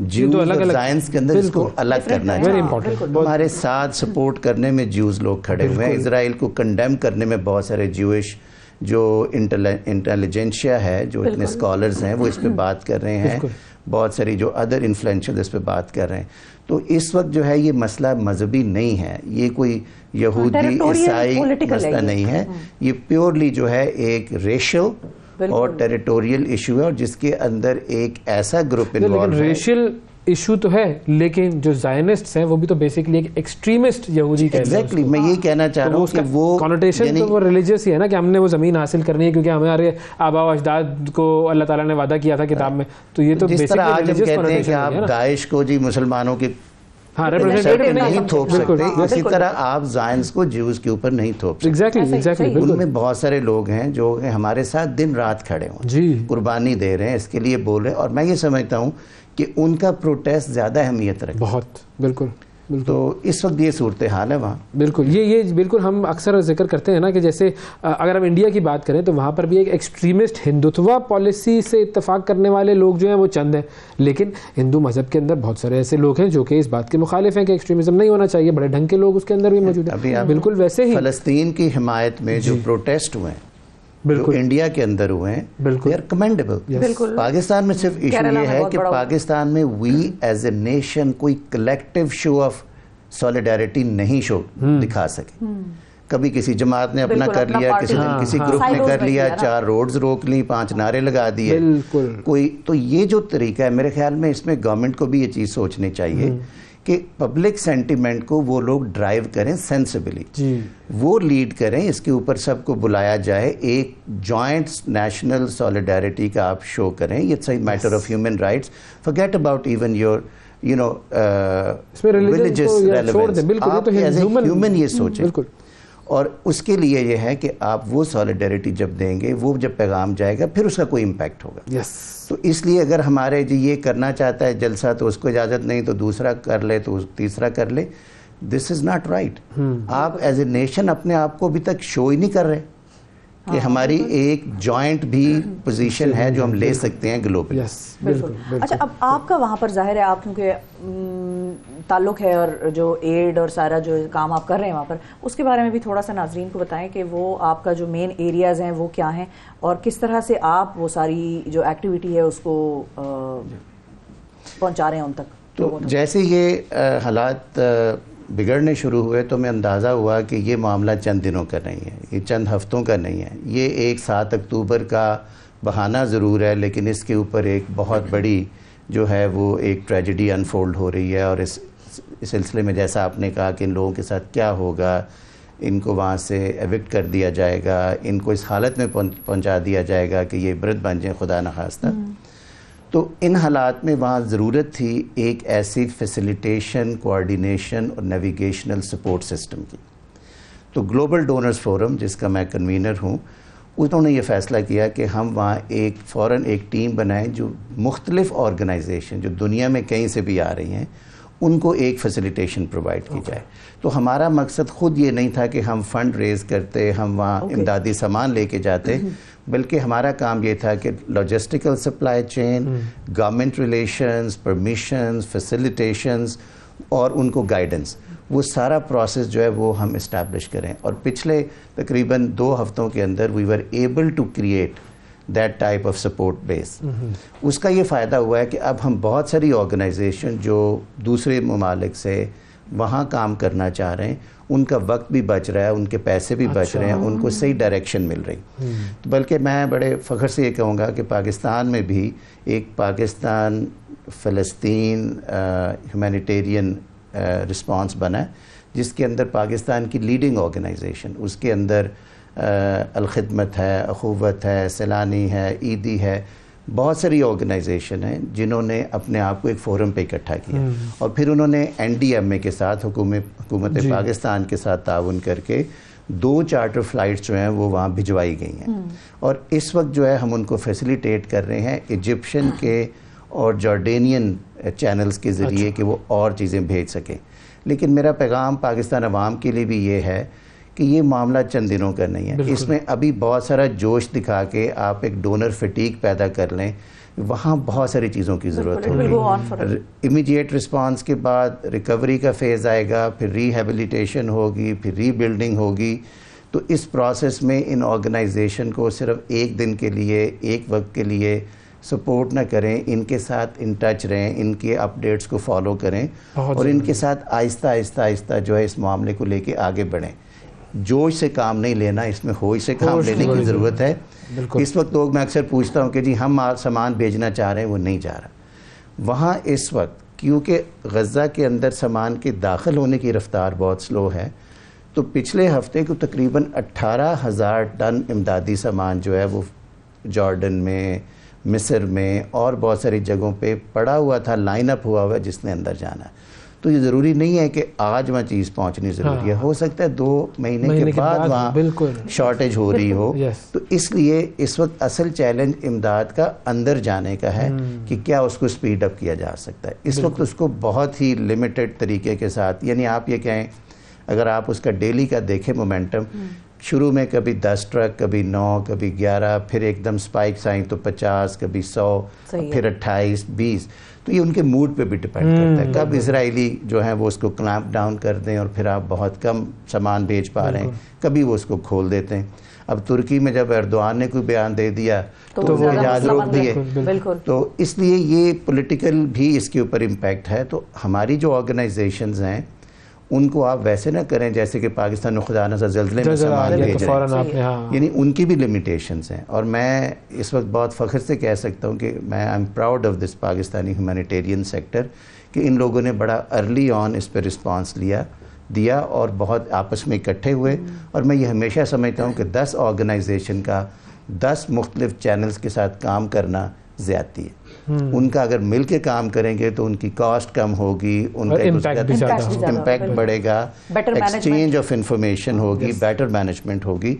ज्यूज़ और ज़ायंस के अंदर इसको अलग करना चाहिए। हमारे साथ सपोर्ट करने में ज्यूज़ लोग खड़े हुए हैं, इजराइल को कंडेम करने में बहुत सारे ज्यूइश जो इंटेलिजेंशिया है, जो इतने स्कॉलर्स हैं, वो इस पे बात कर रहे हैं, बहुत सारी जो अदर इन्फ्लुएंशियल इस पे बात कर रहे हैं। तो इस वक्त जो है ये मसला मजहबी नहीं है, ये कोई यहूदी ईसाई मसला नहीं है, ये प्योरली जो है एक रेशियल और टेरिटोरियल इशू है, और जिसके अंदर एक ऐसा ग्रुप इन्वॉल्व है। रेशियल इशू तो है, लेकिन जो जायनिस्ट्स हैं वो भी तो बेसिकली एक एक्सट्रीमिस्ट यहूदी कहते हैं। एग्जैक्टली, मैं ये कहना चाह रहा हूँ कि वो कॉनोटेशन तो वो रिलीजियस ही है ना, कि हमने वो जमीन हासिल करनी है क्योंकि हमारे आबा व अजदाद को अल्लाह ताला ने वादा किया था किताब में। तो ये तो जिस तरह आज हम कहते हैं कि आप दाइश को जी मुसलमानों की नहीं थोप सकते, इसी तरह आप जायंस को ज्यूज के ऊपर नहीं थोप सकते। एग्जैक्टली, उनमें बहुत सारे लोग हैं जो हमारे साथ दिन रात खड़े हों, कुर्बानी दे रहे हैं, इसके लिए बोल रहे हैं, और मैं ये समझता हूँ कि उनका प्रोटेस्ट ज्यादा अहमियत रखता है। बहुत, बिल्कुल। तो इस वक्त ये सूरत हाल है वहाँ। बिल्कुल, ये बिल्कुल हम अक्सर जिक्र करते हैं ना कि जैसे अगर हम इंडिया की बात करें तो वहाँ पर भी एक एक्सट्रीमिस्ट हिंदुत्वा पॉलिसी से इत्तेफाक करने वाले लोग जो हैं वो चंद हैं, लेकिन हिंदू मजहब के अंदर बहुत सारे ऐसे लोग हैं जो कि इस बात के मुखालिफ हैं कि एक्सट्रीमिज्म नहीं होना चाहिए। बड़े ढंग के लोग उसके अंदर भी मौजूद हैं। बिल्कुल वैसे ही फलस्तीन की हिमायत में जो प्रोटेस्ट हुए हैं, बिल्कुल इंडिया के अंदर हुए हैं, बिल्कुल यार कमेंडेबल। पाकिस्तान में सिर्फ इशू ये है कि पाकिस्तान में वी एज ए नेशन कोई कलेक्टिव शो ऑफ सॉलिडारिटी नहीं दिखा सके। कभी किसी जमात ने अपना कर लिया, किसी दिन किसी ग्रुप ने कर लिया, 4 रोड्स रोक ली, 5 नारे लगा दिए कोई। तो ये जो तरीका है, मेरे ख्याल में इसमें गवर्नमेंट को भी ये चीज़ सोचनी चाहिए कि पब्लिक सेंटिमेंट को वो लोग ड्राइव करें सेंसिबली, वो लीड करें, इसके ऊपर सबको बुलाया जाए, एक जॉइंट नेशनल सॉलिडारिटी का आप शो करें। It's a matter of human rights, forget about even your religious relevance, आप एज ए ह्यूमन ये सोचें। और उसके लिए ये है कि आप वो सॉलिडारिटी जब देंगे, वो जब पैगाम जाएगा, फिर उसका कोई इम्पैक्ट होगा। तो इसलिए अगर हमारे जो ये करना चाहता है जलसा तो उसको इजाज़त नहीं, तो दूसरा कर ले, तो तीसरा कर ले, दिस इज़ नॉट राइट। आप एज ए नेशन अपने आप को अभी तक शो ही नहीं कर रहे कि हमारी एक जॉइंट भी पोजीशन है जो हम ले सकते हैं ग्लोबल। बिल्कुल। अच्छा, अब आपका वहाँ पर जाहिर है, आप क्योंकि ताल्लुक है और जो एड और सारा जो काम आप कर रहे हैं वहाँ पर, उसके बारे में भी थोड़ा सा नाजरीन को बताएं कि वो आपका जो मेन एरियाज़ हैं वो क्या हैं और किस तरह से आप वो सारी जो एक्टिविटी है उसको पहुँचा रहे हैं उन तक। तो जैसे ये हालात बिगड़ने शुरू हुए तो मैं अंदाज़ा हुआ कि ये मामला चंद दिनों का नहीं है, ये चंद हफ्तों का नहीं है, ये एक 7 अक्टूबर का बहाना ज़रूर है, लेकिन इसके ऊपर एक बहुत बड़ी जो है वो एक ट्रेजेडी अनफोल्ड हो रही है। और इस सिलसिले में जैसा आपने कहा कि इन लोगों के साथ क्या होगा, इनको वहाँ से एविक्ट कर दिया जाएगा, इनको इस हालत में पहुँचा दिया जाएगा कि ये इबरत बन जाए, खुदा न खास्ता। तो इन हालात में वहाँ ज़रूरत थी एक ऐसी फैसिलिटेशन, कोऑर्डिनेशन और नेविगेशनल सपोर्ट सिस्टम की। तो ग्लोबल डोनर्स फोरम, जिसका मैं कन्वीनर हूँ, उन्होंने ये फ़ैसला किया कि हम वहाँ एक टीम बनाएं जो मुख्तलिफ़ ऑर्गेनाइजेशन जो दुनिया में कहीं से भी आ रही हैं, उनको एक फैसिलिटेशन प्रोवाइड की जाए। तो हमारा मकसद ख़ुद ये नहीं था कि हम फ़ंड रेज़ करते, हम वहाँ इमदादी सामान लेके जाते, बल्कि हमारा काम ये था कि logistical supply chain, government relations, permissions, facilitations और उनको गाइडेंस, वो सारा प्रोसेस जो है वो हम इस्टेब्लिश करें। और पिछले तकरीबन 2 हफ्तों के अंदर we were able to create that type of support base. उसका ये फ़ायदा हुआ है कि अब हम बहुत सारी ऑर्गेनाइजेशन जो दूसरे ममालिक से वहाँ काम करना चाह रहे हैं, उनका वक्त भी बच रहा है, उनके पैसे भी बच रहे हैं, उनको सही डायरेक्शन मिल रही। तो बल्कि मैं बड़े फ़ख्र से ये कहूँगा कि पाकिस्तान में भी एक पाकिस्तान फ़लस्तीन ह्यूमैनिटेरियन रिस्पांस बना है, जिसके अंदर पाकिस्तान की लीडिंग ऑर्गेनाइजेशन, उसके अंदर अल-खिदमत है, अखुवत है, सैलानी है, ईदी है, बहुत सारी ऑर्गेनाइजेशन हैं जिन्होंने अपने आप को एक फोरम पे इकट्ठा किया और फिर उन्होंने NDMA के साथ, हुकूमत पाकिस्तान के साथ ताउन करके 2 चार्टर फ़्लाइट्स जो हैं वो वहाँ भिजवाई गई हैं। और इस वक्त जो है हम उनको फैसिलिटेट कर रहे हैं इजिप्शियन के और जॉर्डेनियन चैनल्स के ज़रिए कि वो और चीज़ें भेज सकें। लेकिन मेरा पैगाम पाकिस्तान अवाम के लिए भी ये है कि ये मामला चंद दिनों का नहीं है, इसमें अभी बहुत सारा जोश दिखा के आप एक डोनर फटीक पैदा कर लें, वहाँ बहुत सारी चीज़ों की ज़रूरत होगी। इमीडिएट रिस्पांस के बाद रिकवरी का फेज़ आएगा, फिर रिहेबिलिटेशन होगी, फिर रीबिल्डिंग होगी। तो इस प्रोसेस में इन ऑर्गेनाइजेशन को सिर्फ एक दिन के लिए, एक वक्त के लिए सपोर्ट ना करें, इनके साथ इन टच रहें, इनके अपडेट्स को फॉलो करें और इनके साथ आहिस्ता आहिस्ता आहिस्ता जो है इस मामले को लेके आगे बढ़ें। जोश से काम नहीं लेना, इसमें होश से काम लेने की ज़रूरत है। इस वक्त लोग, मैं अक्सर पूछता हूँ कि जी हम सामान भेजना चाह रहे हैं, वो नहीं जा रहा। वहाँ इस वक्त क्योंकि गज़ा के अंदर सामान के दाखिल होने की रफ्तार बहुत स्लो है, तो पिछले हफ्ते को तकरीबन 18,000 टन इमदादी सामान जो है वो जॉर्डन में, मिस्र में और बहुत सारी जगहों पे पड़ा हुआ था, लाइन अप हुआ हुआ है जिसने अंदर जाना है। तो ये ज़रूरी नहीं है कि आज वहाँ चीज़ पहुँचनी ज़रूरी है, हो सकता है 2 महीने के बाद वहाँ शॉर्टेज हो रही हो। तो इसलिए इस वक्त असल चैलेंज इमदाद का अंदर जाने का है कि क्या उसको स्पीड अप किया जा सकता है। इस वक्त उसको बहुत ही लिमिटेड तरीके के साथ, यानी आप ये कहें अगर आप उसका डेली का देखें मोमेंटम, शुरू में कभी 10 ट्रक, कभी 9, कभी 11, फिर एकदम स्पाइक्स आई तो 50, कभी 100, फिर 28, 20। तो ये उनके मूड पे भी डिपेंड करता है, कब इजरायली जो है वो उसको क्लैंप डाउन कर दें और फिर आप बहुत कम सामान भेज पा रहे हैं, कभी वो उसको खोल देते हैं। अब तुर्की में जब एर्दोआन ने कोई बयान दे दिया तो वो इजाज़ रोक दिए। तो इसलिए ये पॉलिटिकल भी इसके ऊपर इम्पैक्ट है। तो हमारी जो ऑर्गेनाइजेशंस हैं उनको आप वैसे ना करें जैसे कि पाकिस्तान में खुदा न ज़ल्ज़ले में सामान भेज रहे हैं, यानी उनकी भी लिमिटेशंस हैं। और मैं इस वक्त बहुत फ़ख्र से कह सकता हूँ कि मैं I am proud of this Pakistani humanitarian sector कि इन लोगों ने बड़ा अर्ली ऑन इस पर रिस्पांस दिया और बहुत आपस में इकट्ठे हुए। और मैं ये हमेशा समझता हूँ कि 10 ऑर्गेनाइजेशन का 10 मुख्तलिफ चैनल्स के साथ काम करना ज़्यादती है। उनका अगर मिल के काम करेंगे तो उनकी कॉस्ट कम होगी, उनका इम्पैक्ट बढ़ेगा, एक्सचेंज ऑफ इंफॉर्मेशन होगी, बेटर मैनेजमेंट होगी।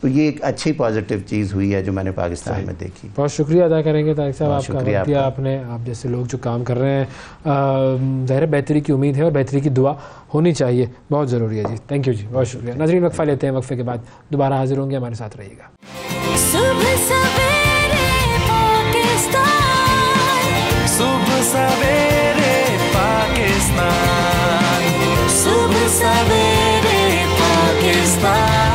तो ये एक अच्छी पॉजिटिव चीज़ हुई है जो मैंने पाकिस्तान में देखी। बहुत शुक्रिया अदा करेंगे तारिक साहब, आपका वक्त दिया आपने। आप जैसे लोग जो काम कर रहे हैं, ज़ाहिर बेहतरी की उम्मीद है और बेहतरी की दुआ होनी चाहिए, बहुत ज़रूरी है जी। थैंक यू जी, बहुत शुक्रिया। नाज़रीन वक्फा लेते हैं, वक्फे के बाद दोबारा हाजिर होंगे, हमारे साथ रहिएगा। सुबह सवेरे पाकिस्तान, सुबह सवेरे पाकिस्तान।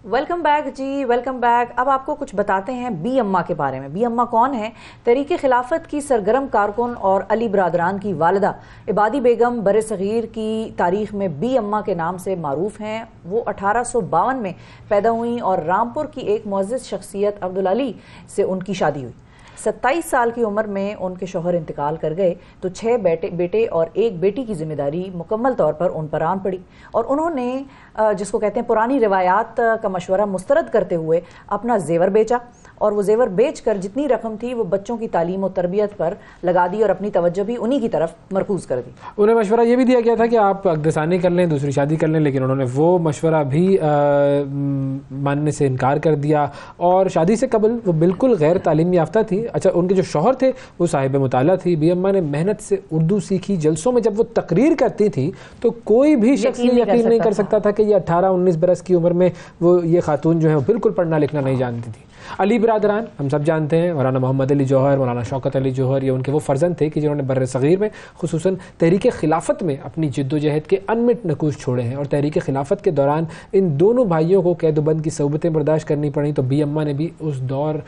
वेलकम बैक जी, वेलकम बैक। अब आपको कुछ बताते हैं बी अम्मा के बारे में। बी अम्मा कौन है? तहरीक खिलाफत की सरगर्म कारकुन और अली बरादरान की वालिदा इबादी बेगम बर सग़ीर की तारीख में बी अम्मा के नाम से मारूफ हैं। वो 1852 में पैदा हुई और रामपुर की एक मुअज़्ज़िज़ शख्सियत अब्दुल अली से उनकी शादी हुई। 27 साल की उम्र में उनके शौहर इंतकाल कर गए तो 6 बेटे और 1 बेटी की जिम्मेदारी मुकम्मल तौर पर उन पर आन पड़ी और उन्होंने जिसको कहते हैं पुरानी रिवायात का मशवरा मुस्तरद करते हुए अपना जेवर बेचा और वो जेवर बेचकर जितनी रकम थी वो बच्चों की तालीम और तरबियत पर लगा दी और अपनी तवज्जो भी उन्हीं की तरफ मरकूज़ कर दी। उन्हें मशवरा ये भी दिया गया था कि आप अक़दसानी कर लें, दूसरी शादी कर लें, लेकिन उन्होंने वो मशवरा भी मानने से इनकार कर दिया और शादी से कबल वो बिल्कुल गैर तालीम याफ्ता थी। अच्छा, उनके जो शौहर थे वो साहिब मुताला थी। बी अम्मा ने मेहनत से उर्दू सीखी। जलसों में जब वो तकरीर करती थी तो कोई भी शख्स यकीन नहीं कर सकता था कि ये 18-19 बरस की उम्र में वो ये खातून जो है बिल्कुल पढ़ना लिखना नहीं जानती थी। अली बरादरान हम सब जानते हैं, मौलाना मोहम्मद अली जौहर, मौलाना शौकत अली जौहर, ये उनके वो फ़र्जंद थे कि जिन्होंने बर्र सग़ीर में खुसूसन तहरीक खिलाफत में अपनी जिद्दोजहद के अनमिट नकूश छोड़े हैं और तहरीक खिलाफत के दौरान इन दोनों भाइयों को कैदबंद की सौबतें बर्दाश्त करनी पड़ी। तो बी अम्मा ने भी उस दौर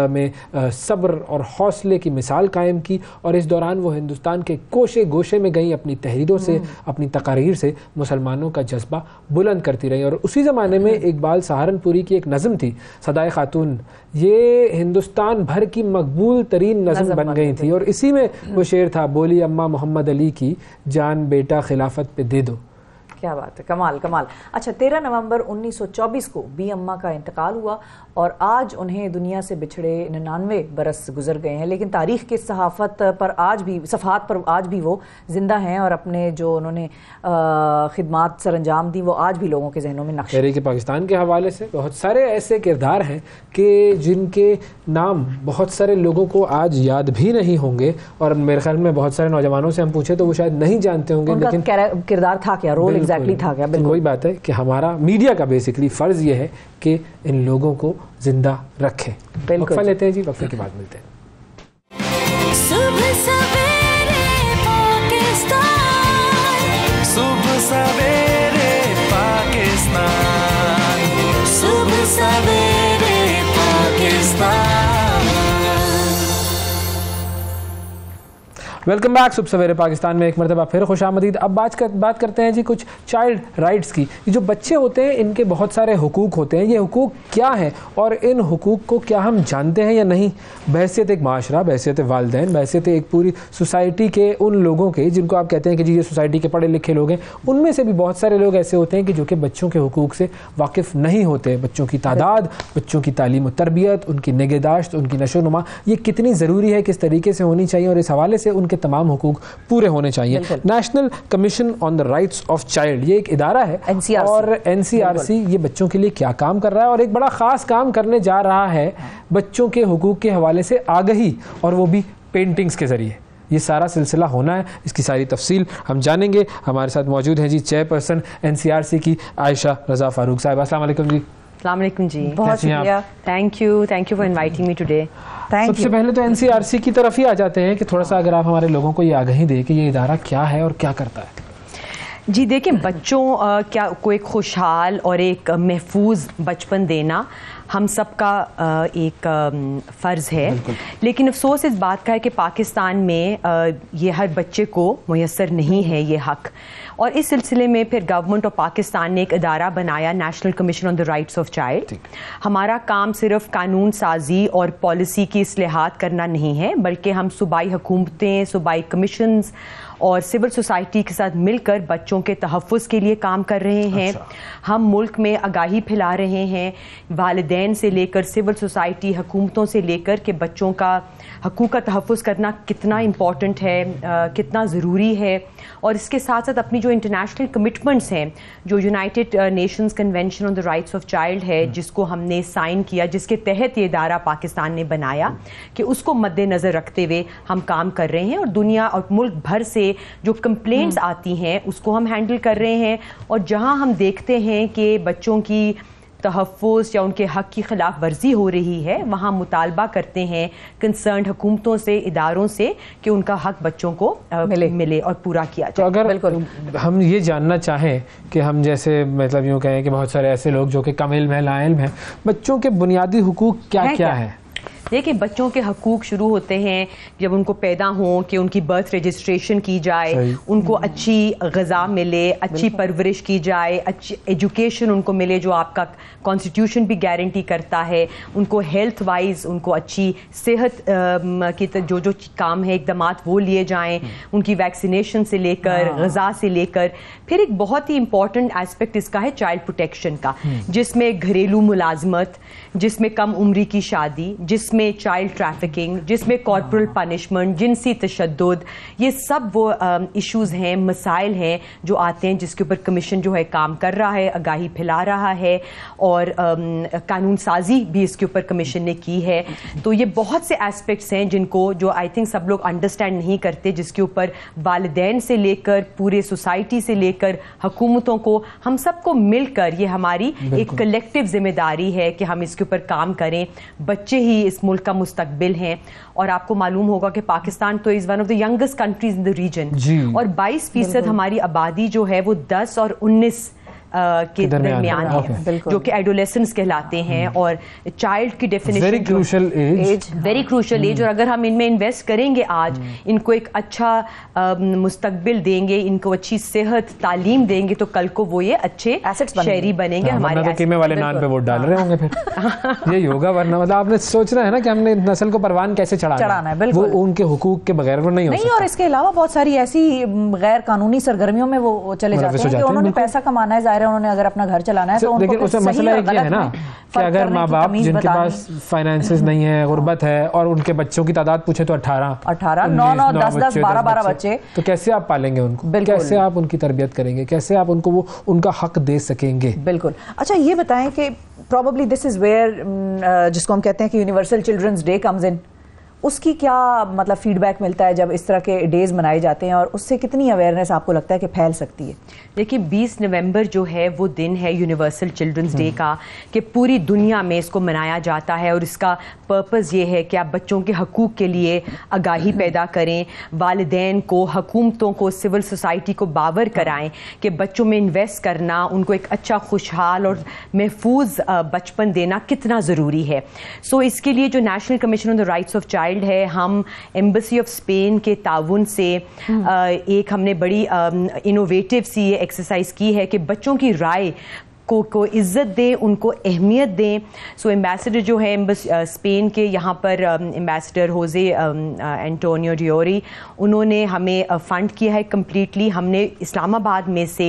में सब्र और हौसले की मिसाल कायम की और इस दौरान वो हिंदुस्तान के कोशे गोशे में गई, अपनी तहरीरों से, अपनी तकारीर से मुसलमानों का जज्बा बुलंद करती रही। और उसी ज़माने में इकबाल सहारनपुरी की एक नज़म थी सदाए खातून, ये हिंदुस्तान भर की मकबूल तरीन नज़म बन गई थी और इसी में वो शेर था, बोली अम्मा मोहम्मद अली की जान बेटा खिलाफत पे दे दो। क्या बात है, कमाल कमाल। अच्छा, 13 नवंबर 1924 को बी अम्मा का इंतकाल हुआ और आज उन्हें दुनिया से बिछड़े 99 बरस गुजर गए हैं, लेकिन तारीख के सहाफ़त पर आज भी सफ़हात पर आज भी वो ज़िंदा हैं और अपने जो उन्होंने खिदमात सरअंजाम दी वो आज भी लोगों के जहनों में नक्श। तहरीक पाकिस्तान के हवाले से बहुत सारे ऐसे किरदार हैं कि जिनके नाम बहुत सारे लोगों को आज याद भी नहीं होंगे और मेरे ख्याल में बहुत सारे नौजवानों से हम पूछे तो वो शायद नहीं जानते होंगे, लेकिन किरदार था क्या, रोल एग्जैक्टली था क्या। बिल्कुल वही बात है कि हमारा मीडिया का बेसिकली फ़र्ज़ ये है कि इन लोगों को जिंदा रखें। वक्फा लेते हैं जी, वक्फे के बाद मिलते हैं। सुबह सवेरे पाकिस्तान, सुबह सवेरे पाकिस्तान, सुबह सवेरे पाकिस्तान। वेलकम बैक सुबह सवेरे पाकिस्तान में एक मरतबा फिर खुशामदीद। अब बात करते हैं जी कुछ चाइल्ड राइट्स की। ये जो बच्चे होते हैं इनके बहुत सारे हुकूक होते हैं, ये हुकूक क्या हैं और इन हुकूक को क्या हम जानते हैं या नहीं? बहैसियत एक माशरा, बहैसियत वालिदैन, बहैसियत एक पूरी सोसाइटी के उन लोगों के जिनको आप कहते हैं कि जी ये सोसाइटी के पढ़े लिखे लोग हैं, उनमें से भी बहुत सारे लोग ऐसे होते हैं कि जो कि बच्चों के हुकूक से वाकिफ़ नहीं होते। बच्चों की तादाद, बच्चों की तालीम और तरबियत, उनकी निगहदाश्त, उनकी नशोनुमा ये कितनी ज़रूरी है, किस तरीके से होनी चाहिए और इस हवाले से उनके तमाम हुकूक पूरे होने चाहिए। National commission on the rights of child ये एक इदारा है और NCRC ये बच्चों के लिए क्या काम कर रहा है और एक बड़ा ख़ास काम करने जा रहा है बच्चों के हुकूक के हवाले से आगही, और वो भी पेंटिंग्स के ज़रिए। ये सारा सिलसिला होना है, इसकी सारी तफसील हम जानेंगे। हमारे साथ मौजूद हैं जी चेयरपर्सन NCRC की आयशा रज़ा फारूक साहब। अस्सलाम वालेकुम जी। अस्सलाम वालेकुम जी। बहुत शुक्रिया। Thank you for inviting me today. सबसे पहले तो NCRC की तरफ ही आ जाते हैं कि थोड़ा सा अगर आप हमारे लोगों को ये आगाही दें कि ये इदारा क्या है और क्या करता है। जी देखिए, बच्चों क्या को एक खुशहाल और एक महफूज बचपन देना हम सबका एक फ़र्ज़ है, लेकिन अफसोस इस बात का है कि पाकिस्तान में ये हर बच्चे को मुयस्सर नहीं है ये हक़। और इस सिलसिले में फिर गवर्नमेंट ऑफ पाकिस्तान ने एक इदारा बनाया, national commission on the rights of child. हमारा काम सिर्फ कानून साजी और पॉलिसी की इस्लाहात करना नहीं है, बल्कि हम सूबाई हुकूमतें, सूबाई कमीशंस और सिविल सोसाइटी के साथ मिलकर बच्चों के तहफ़्फ़ुज़ के लिए काम कर रहे हैं। हम मुल्क में आगाही फैला रहे हैं, वालिदैन से लेकर सिविल सोसाइटी, हुकूमतों से लेकर कि बच्चों का हकूक़ का तहफ़्फ़ुज़ करना कितना इम्पॉर्टेंट है, कितना ज़रूरी है। और इसके साथ साथ अपनी जो इंटरनेशनल कमिटमेंट्स हैं, जो United Nations convention on the rights of child है, जिसको हमने साइन किया, जिसके तहत ये इदारा पाकिस्तान ने बनाया, कि उसको मद्देनज़र रखते हुए हम काम कर रहे हैं। और दुनिया और मुल्क भर से जो कंप्लेंट्स आती हैं उसको हम हैंडल कर रहे हैं। और जहां हम देखते हैं कि बच्चों की तहफ़्फ़ुज़ या उनके हक़ की खिलाफ वर्जी हो रही है, वहाँ मुतालबा करते हैं कंसर्न हुकूमतों से, इदारों से कि उनका हक़ बच्चों को मिले और पूरा किया जाए। तो अगर हम ये जानना चाहें कि हम जैसे मतलब यूँ कहें कि बहुत सारे ऐसे लोग जो कि कम इल्म है, लाइल्म हैं, बच्चों के बुनियादी हुकूक क्या क्या है? देखिए, बच्चों के हकूक़ शुरू होते हैं जब उनको पैदा हों, कि उनकी बर्थ रजिस्ट्रेशन की जाए, उनको अच्छी ग़िज़ा मिले, अच्छी परवरिश की जाए, अच्छी एजुकेशन उनको मिले जो आपका कॉन्स्टिट्यूशन भी गारंटी करता है, उनको हेल्थ वाइज उनको अच्छी सेहत की जो काम है इक़दामात वो लिए जाएं, उनकी वैक्सीनेशन से लेकर ग़िज़ा से लेकर। फिर एक बहुत ही इंपॉर्टेंट एस्पेक्ट इसका है चाइल्ड प्रोटेक्शन का, जिसमें घरेलू मुलाजमत, जिसमें कम उम्री की शादी, जिसमें चाइल्ड ट्रैफिकिंग, जिसमें कॉर्पोरल पनिशमेंट, जिनसी तशद्दुद, ये सब वो इश्यूज़ हैं, मसाइल हैं जो आते हैं, जिसके ऊपर कमीशन जो है काम कर रहा है, आगाही फैला रहा है और कानून साजी भी इसके ऊपर कमीशन ने की है। तो ये बहुत से एस्पेक्ट्स हैं जिनको जो आई थिंक सब लोग अंडरस्टैंड नहीं करते, जिसके ऊपर वालिदैन से लेकर पूरे सोसाइटी से लेकर हुकूमतों को, हम सबको मिलकर ये हमारी एक कलेक्टिव जिम्मेदारी है कि हम इसके ऊपर काम करें। बच्चे ही इस मुल्क का मुस्तकबिल हैं और आपको मालूम होगा कि पाकिस्तान तो is one of the youngest countries in the region और 22% हमारी आबादी जो है वो 10 और 19 के दरमियान है, जो कि एडोलेसेंस कहलाते हैं। और चाइल्ड की डेफिनेशन वेरी क्रूशल एज, और अगर हम इनमें इन्वेस्ट करेंगे आज, इनको एक अच्छा मुस्तकबिल देंगे, इनको अच्छी सेहत तालीम देंगे, तो कल को वो ये अच्छे शहरी बनेंगे। हमारे कीमे वाले नान पे वोट डाल रहे होंगे फिर यही होगा, वरना मतलब आपने सोचना है ना कि हमने नस्ल को परवान कैसे चढ़ाना है, वो उनके हुकूक के बगैर वो नहीं हो सकता। और इसके अलावा बहुत सारी ऐसी गैर कानूनी सरगर्मियों में वो चले जाते हैं कि उन्होंने पैसा कमाना है, उन्होंने अगर अपना घर चलाना है तो लेकिन उसमें मसला एक है ना कि अगर माँ बाप जिनके पास फाइनेंसेस नहीं है, गुर्बत है, और उनके बच्चों की तादाद पूछे तो 18, 9, 10, 12 बच्चे, तो कैसे आप पालेंगे उनको, कैसे आप उनकी तरबियत करेंगे, कैसे आप उनको वो उनका हक दे सकेंगे? बिल्कुल। अच्छा, ये बताएं कि प्रोबेबली दिस इज वेयर जिसको हम कहते हैं कि universal children's day comes in, उसकी क्या मतलब फीडबैक मिलता है जब इस तरह के डेज मनाए जाते हैं, और उससे कितनी अवेयरनेस आपको लगता है कि फैल सकती है? देखिए, 20 नवंबर जो है वो दिन है यूनिवर्सल चिल्ड्रंस डे का, कि पूरी दुनिया में इसको मनाया जाता है और इसका पर्पस ये है कि आप बच्चों के हकूक़ के लिए आगाही पैदा करें, वालिदैन को, हुकूमतों को, सिविल सोसाइटी को बावर कराएं कि बच्चों में इन्वेस्ट करना, उनको एक अच्छा खुशहाल और महफूज बचपन देना कितना ज़रूरी है। सो इसके लिए जो national commission on the rights of child child है, हम एम्बेसी ऑफ स्पेन के ताउन से एक हमने बड़ी इनोवेटिव सी ये एक्सरसाइज की है कि बच्चों की राय को इज्जत दें, उनको अहमियत दें। सो एम्बेसडर जो है स्पेन के यहाँ पर एम्बेसडर होजे एंटोनियो डियोरी, उन्होंने हमें फ़ंड किया है कम्प्लीटली। हमने इस्लामाबाद में से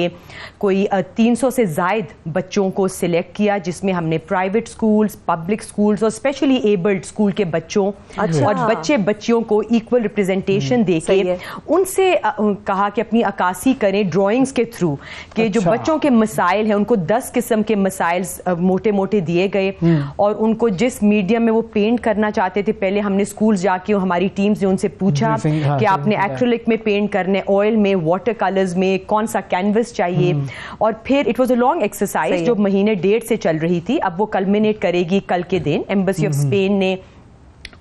कोई 300 से ज़ायद बच्चों को सिलेक्ट किया, जिसमें हमने प्राइवेट स्कूल्स, पब्लिक स्कूल्स और स्पेशली एबल्ड स्कूल के बच्चों और बच्चे बच्चियों को इक्वल रिप्रेजेंटेशन देके उनसे कहा कि अपनी अक्कासी करें ड्राइंग्स के थ्रू कि जो बच्चों के मसाइल हैं उनको 10 किस्म के मसाइल मोटे मोटे दिए गए और उनको जिस मीडियम में वो पेंट करना चाहते थे, पहले हमने स्कूल जाके हमारी टीम्स ने उनसे पूछा कि आपने एक्रिलिक में पेंट करने, ऑयल में, वाटर कलर्स में, कौन सा कैनवस चाहिए। और फिर it was a long exercise जो महीने 1.5 से चल रही थी। अब वो कल्मिनेट करेगी कल के दिन। एम्बेसी ऑफ स्पेन ने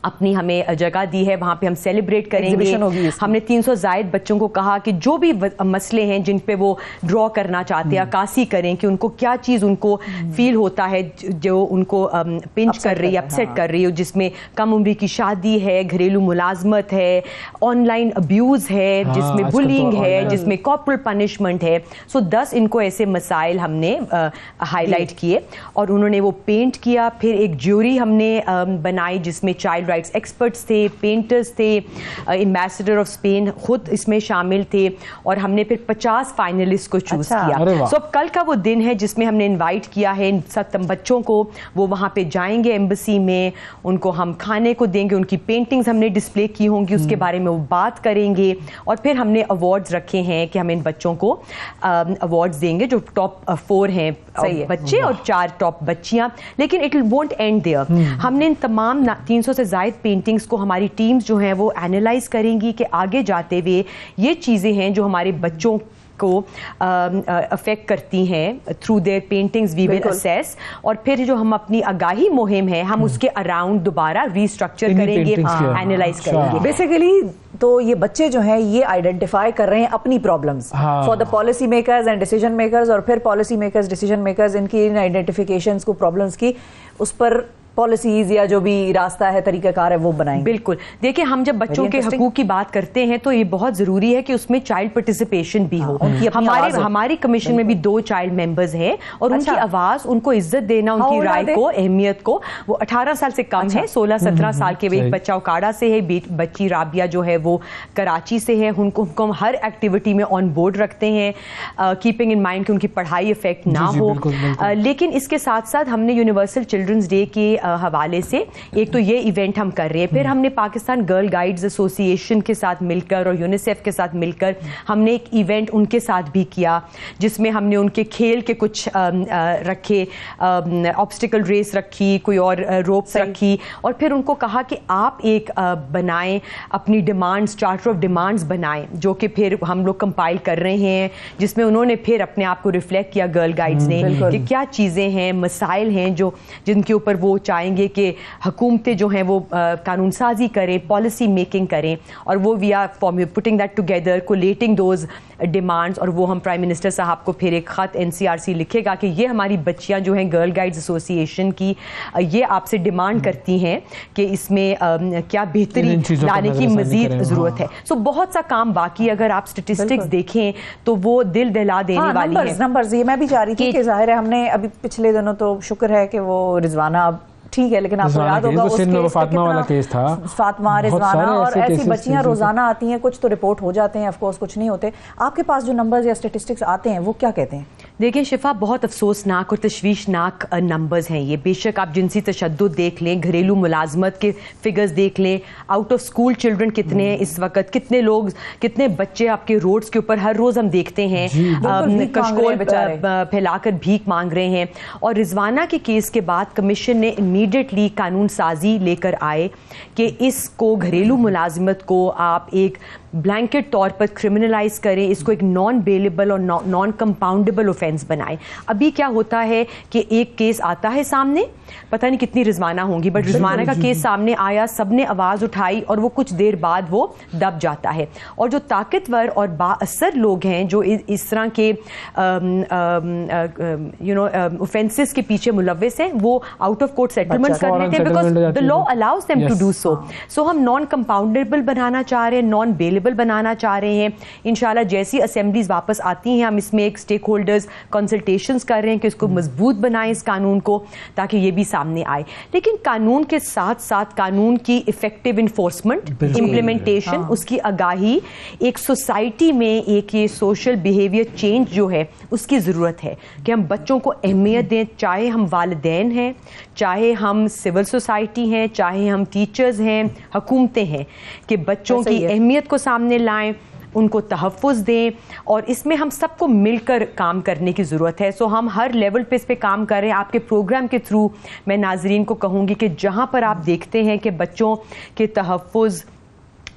अपनी हमें जगह दी है, वहाँ पे हम सेलिब्रेट करेंगे। हमने 300 जायद बच्चों को कहा कि जो भी मसले हैं जिन पे वो ड्रॉ करना चाहते हैं, अक्कासी करें कि उनको क्या चीज़ उनको फील होता है जो उनको पिंच कर रही है, अपसेट कर रही है, जिसमें कम उम्र की शादी है, घरेलू मुलाजमत है, ऑनलाइन अब्यूज़ है, जिसमें बुलिंग है, जिसमें कॉर्पोरल पनिशमेंट है। सो 10 इनको ऐसे मसाइल हमने हाईलाइट किए और उन्होंने वो पेंट किया। फिर एक ज्यूरी हमने बनाई जिसमें चाइल्ड राइट्स एक्सपर्ट्स थे, पेंटर्स थे, एम्बेसडर ऑफ स्पेन खुद इसमें शामिल थे और हमने फिर 50 फाइनलिस्ट को चूज किया। सो अब कल का वो दिन है जिसमें हमने इनवाइट किया है इन सब बच्चों को। वो वहाँ पे जाएंगे एम्बेसी में, उनको हम खाने को देंगे, उनकी पेंटिंग्स हमने डिस्प्ले की होंगी, उसके बारे में वो बात करेंगे और फिर हमने अवार्ड्स रखे हैं कि हम इन बच्चों को अवार्ड्स देंगे जो टॉप 4 हैं बच्चे और 4 टॉप बच्चियां। लेकिन इट वोंट एंड देयर। हमने इन तमाम 300 से ज्यादा पेंटिंग्स को हमारी टीम्स जो हैं वो एनालाइज करेंगी कि आगे जाते हुए ये चीज़ें हैं जो हमारे बच्चों को अफेक्ट करती हैं through their paintings we will assess और फिर जो हम अपनी आगाही मुहिम है हम उसके अराउंड दोबारा रीस्ट्रक्चर करेंगे, एनालाइज करेंगे। बेसिकली तो ये बच्चे जो हैं ये आइडेंटिफाई कर रहे हैं अपनी problems for the policy makers and decision makers और फिर पॉलिसी मेकर्स डिसीजन मेकर्स इनकी इन आइडेंटिफिकेशंस को प्रॉब्लम्स की उस पर पॉलिसीज या जो भी रास्ता है तरीकाकार है वो बनाएंगे। बिल्कुल। देखिए हम जब बच्चों के हकूक की बात करते हैं तो ये बहुत जरूरी है कि उसमें चाइल्ड पार्टिसिपेशन भी हो। हमारी कमीशन में भी 2 चाइल्ड मेंबर्स हैं और उनकी आवाज, उनको इज्जत देना, उनकी राय को, अहमियत को। वो 18 साल से कम है, 16-17 साल के। एक बच्चा उकाड़ा से है, बच्ची राबिया जो है वो कराची से है। उनको हम हर एक्टिविटी में ऑन बोर्ड रखते हैं, कीपिंग इन माइंड कि उनकी पढ़ाई इफेक्ट ना हो। लेकिन इसके साथ साथ हमने यूनिवर्सल चिल्ड्रंस डे के हवाले से एक तो ये इवेंट हम कर रहे हैं, फिर हमने पाकिस्तान गर्ल गाइड्स एसोसिएशन के साथ मिलकर और यूनिसेफ के साथ मिलकर हमने एक इवेंट उनके साथ भी किया जिसमें हमने उनके खेल के कुछ रखे, ऑब्स्टिकल रेस रखी, कोई और रोप्स रखी और फिर उनको कहा कि आप एक बनाएं, अपनी डिमांड्स, चार्टर ऑफ डिमांड्स बनाएं जो कि फिर हम लोग कंपाइल कर रहे हैं, जिसमें उन्होंने फिर अपने आप को रिफ्लेक्ट किया गर्ल गाइड्स ने कि क्या चीज़ें हैं, मसाइल हैं जो जिनके ऊपर वो चाहेंगे कि हुकूमतें जो हैं वो कानून साजी करें, पॉलिसी मेकिंग करें और वो we are putting that together, collating those demands और वो हम प्राइम मिनिस्टर साहब को फिर एक ख़त NCRC लिखेगा कि ये हमारी बच्चियां जो हैं गर्ल गाइड्स एसोसिएशन की ये आपसे डिमांड करती हैं कि इसमें क्या बेहतरी लाने की मजीद ज़रूरत है। सो बहुत सा काम बाकी, अगर आप स्टेटिस्टिक्स देखें तो वो दिल दहला देने वाली है। नंबर्स ये मैं भी चाह रही थी कि जाहिर है हमने अभी पिछले दिनों तो शुक्र है कि वो रिजवाना ठीक है, लेकिन आपको याद होगा उस फातिमा वाला केस था, फातिमा, रिजवाना और ऐसी बच्चियां रोजाना आती हैं, कुछ तो रिपोर्ट हो जाते हैं, ऑफ कोर्स कुछ नहीं होते। आपके पास जो नंबर्स या स्टैटिस्टिक्स आते हैं वो क्या कहते हैं? देखिए शिफा, बहुत अफसोसनाक और तशवीशनाक नंबर्स हैं ये। बेशक आप जिनसी तशद्दुद देख लें, घरेलू मुलाजमत के फिगर्स देख लें, आउट ऑफ स्कूल चिल्ड्रन कितने हैं इस वक्त, कितने लोग, कितने बच्चे आपके रोड्स के ऊपर हर रोज हम देखते हैं कशकोल फैलाकर भीख मांग रहे हैं। और रिजवाना के केस के बाद कमीशन ने इमीडिएटली कानून साजी लेकर आए कि इसको, घरेलू मुलाजमत को आप एक ब्लैंकेट तौर पर क्रिमिनलाइज करें, इसको एक नॉन बेलेबल और नॉन कंपाउंडेबल ऑफेंस बनाएं। अभी क्या होता है कि एक केस आता है सामने, पता नहीं कितनी रिजवाना होंगी, बट रिजवाना का केस सामने आया, सबने आवाज उठाई और वो कुछ देर बाद वो दब जाता है। और जो ताकतवर और बाअसर लोग हैं जो इस तरह के ऑफेंसेस के पीछे मुलव्विस हैं, वो आउट ऑफ कोर्ट सेटलमेंट कर लेते हैं because the law allows them to do so. So हम नॉन कंपाउंडेबल बनाना चाह रहे हैं, नॉन बेलेबल बनाना चाह रहे हैं। इंशाल्लाह जैसी असेंबलीज वापस आती हैं, हम इसमें एक स्टेक होल्डर्स कंसल्टेशंस कर रहे हैं कि इसको मजबूत बनाएं इस कानून को, ताकि ये भी सामने आए। लेकिन कानून के साथ साथ कानून की इफेक्टिव इन्फोर्समेंट, इम्प्लीमेंटेशन, उसकी आगाही, एक सोसाइटी में एक ये सोशल बिहेवियर चेंज जो है उसकी ज़रूरत है कि हम बच्चों को अहमियत दें, चाहे हम वालिदैन हैं, चाहे हम सिविल सोसाइटी हैं, चाहे हम टीचर्स हैं, हुकूमतें हैं, कि बच्चों की अहमियत को सामने लाएं, उनको तहफ़्फ़ुज़ दें, और इसमें हम सबको मिलकर काम करने की ज़रूरत है। सो हम हर लेवल पे इस पे काम कर रहे हैं। आपके प्रोग्राम के थ्रू मैं नाज़रीन को कहूँगी कि जहाँ पर आप देखते हैं कि बच्चों के तहफ़्फ़ुज़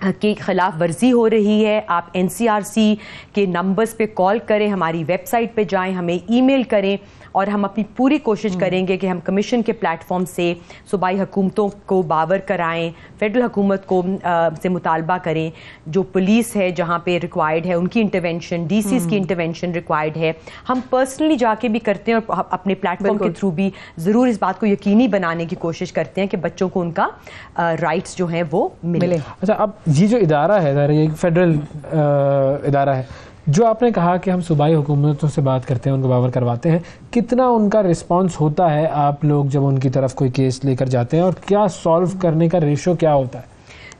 की खिलाफ वर्जी हो रही है, आप NCRC के नंबर्स पे कॉल करें, हमारी वेबसाइट पे जाएं, हमें ईमेल करें, और हम अपनी पूरी कोशिश करेंगे कि हम कमीशन के प्लेटफॉर्म से सूबाई हुकूमतों को बावर कराएं, फेडरल हुकूमत को से मुतालबा करें, जो पुलिस है जहाँ पे रिक्वायर्ड है उनकी इंटरवेंशन, DCs की इंटरवेंशन रिक्वायर्ड है। हम पर्सनली जाके भी करते हैं और अपने प्लेटफॉर्म के थ्रू भी ज़रूर इस बात को यकीनी बनाने की कोशिश करते हैं कि बच्चों को उनका राइट्स जो हैं वो मिले। अच्छा, अब ये जो इदारा है, ये फेडरल इदारा है, जो आपने कहा कि हम सूबाई हुकूमतों से बात करते हैं, उनको बावर करवाते हैं, कितना उनका रिस्पांस होता है आप लोग जब उनकी तरफ कोई केस लेकर जाते हैं, और क्या सॉल्व करने का रेशो क्या होता है?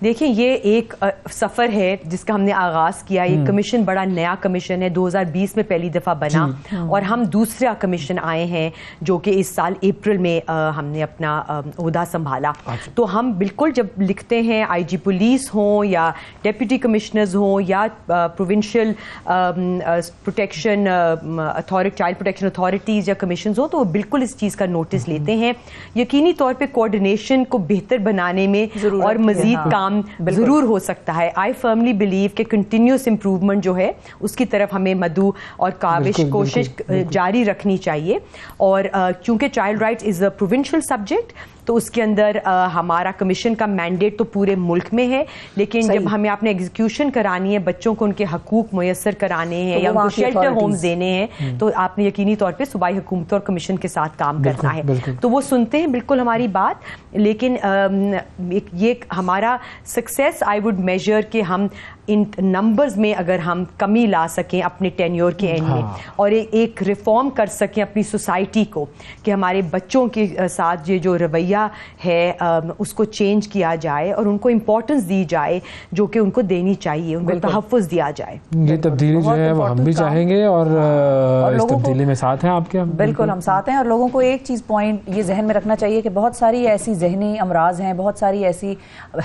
देखिए, ये एक सफ़र है जिसका हमने आगाज़ किया। ये कमीशन बड़ा नया कमीशन है, 2020 में पहली दफ़ा बना, और हम दूसरा कमीशन आए हैं जो कि इस साल अप्रैल में हमने अपना ओहदा संभाला। तो हम बिल्कुल जब लिखते हैं IG पुलिस हों या डेप्यूटी कमिश्नर्स हों या provincial protection authority, child protection authorities या कमीशन हों, तो वो बिल्कुल इस चीज़ का नोटिस लेते हैं। यकीनी तौर पर कोऑर्डिनेशन को बेहतर बनाने में और मज़ीद काम जरूर हो सकता है। आई फर्मली बिलीव कि कंटिन्यूस इंप्रूवमेंट जो है उसकी तरफ हमें मदू और कोशिश जारी रखनी चाहिए। और क्योंकि child rights is a provincial subject, तो उसके अंदर हमारा कमीशन का मैंडेट तो पूरे मुल्क में है, लेकिन जब हमें अपने एग्जीक्यूशन करानी है, बच्चों को उनके हकूक मुयस्सर कराने हैं, या उनको शेल्टर होम्स देने हैं, तो आपने यकीनी तौर पे सूबाई हुकूमत और कमीशन के साथ काम करना है। तो वो सुनते हैं बिल्कुल हमारी बात, लेकिन ये हमारा सक्सेस आई वुड मेजर कि हम इन नंबर्स में अगर हम कमी ला सकें अपने टेन्योर के एंड में, और एक रिफॉर्म कर सकें अपनी सोसाइटी को, कि हमारे बच्चों के साथ ये जो रवैया है उसको चेंज किया जाए और उनको इम्पोर्टेंस दी जाए जो कि उनको देनी चाहिए, उनको तहफ़्फ़ुज़ दिया जाए। ये तब्दीली जो है वो हम भी चाहेंगे, और इस तब्दीली में साथ हैं आपके। बिल्कुल हम साथ हैं, और लोगों को एक चीज़ पॉइंट ये जहन में रखना चाहिए कि बहुत सारी ऐसी जहनी अमराज हैं, बहुत सारी ऐसी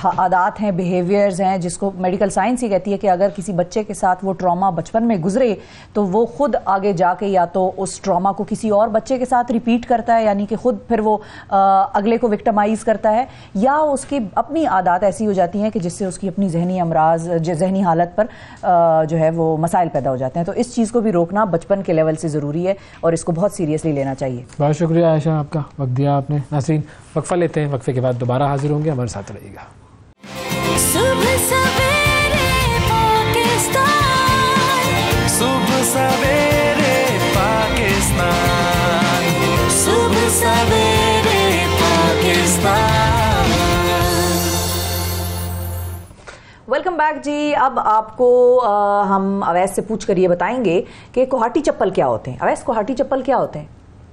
आदात हैं, बिहेवियर्स हैं, जिसको मेडिकल साइंस कहती है कि अगर किसी बच्चे के साथ वो ट्रॉमा बचपन में गुजरे तो वो खुद आगे जाके या तो उस ट्रॉमा को किसी और बच्चे के साथ रिपीट करता है, यानी कि खुद फिर वो अगले को विक्टिमाइज करता है, या उसकी अपनी आदत ऐसी हो जाती हैं कि जिससे उसकी अपनी जहनी अमराज, जहनी हालत पर जो है वो मसाइल पैदा हो जाते हैं। तो इस चीज़ को भी रोकना बचपन के लेवल से ज़रूरी है और इसको बहुत सीरियसली लेना चाहिए। बहुत शुक्रिया आयशा, आपका वक्त दिया आपने। नाज़रीन, वक्फा लेते हैं, वक्फे के बाद दोबारा हाजिर होंगे, हमारे साथ रहिएगा। सुबह सवेरे पाकिस्तान, सुबह सवेरे पाकिस्तान। वेलकम बैक जी। अब आपको हम अवैस से पूछ कर ये बताएंगे कि कोहाटी चप्पल क्या होते हैं। अवैस, कोहाटी चप्पल क्या होते हैं?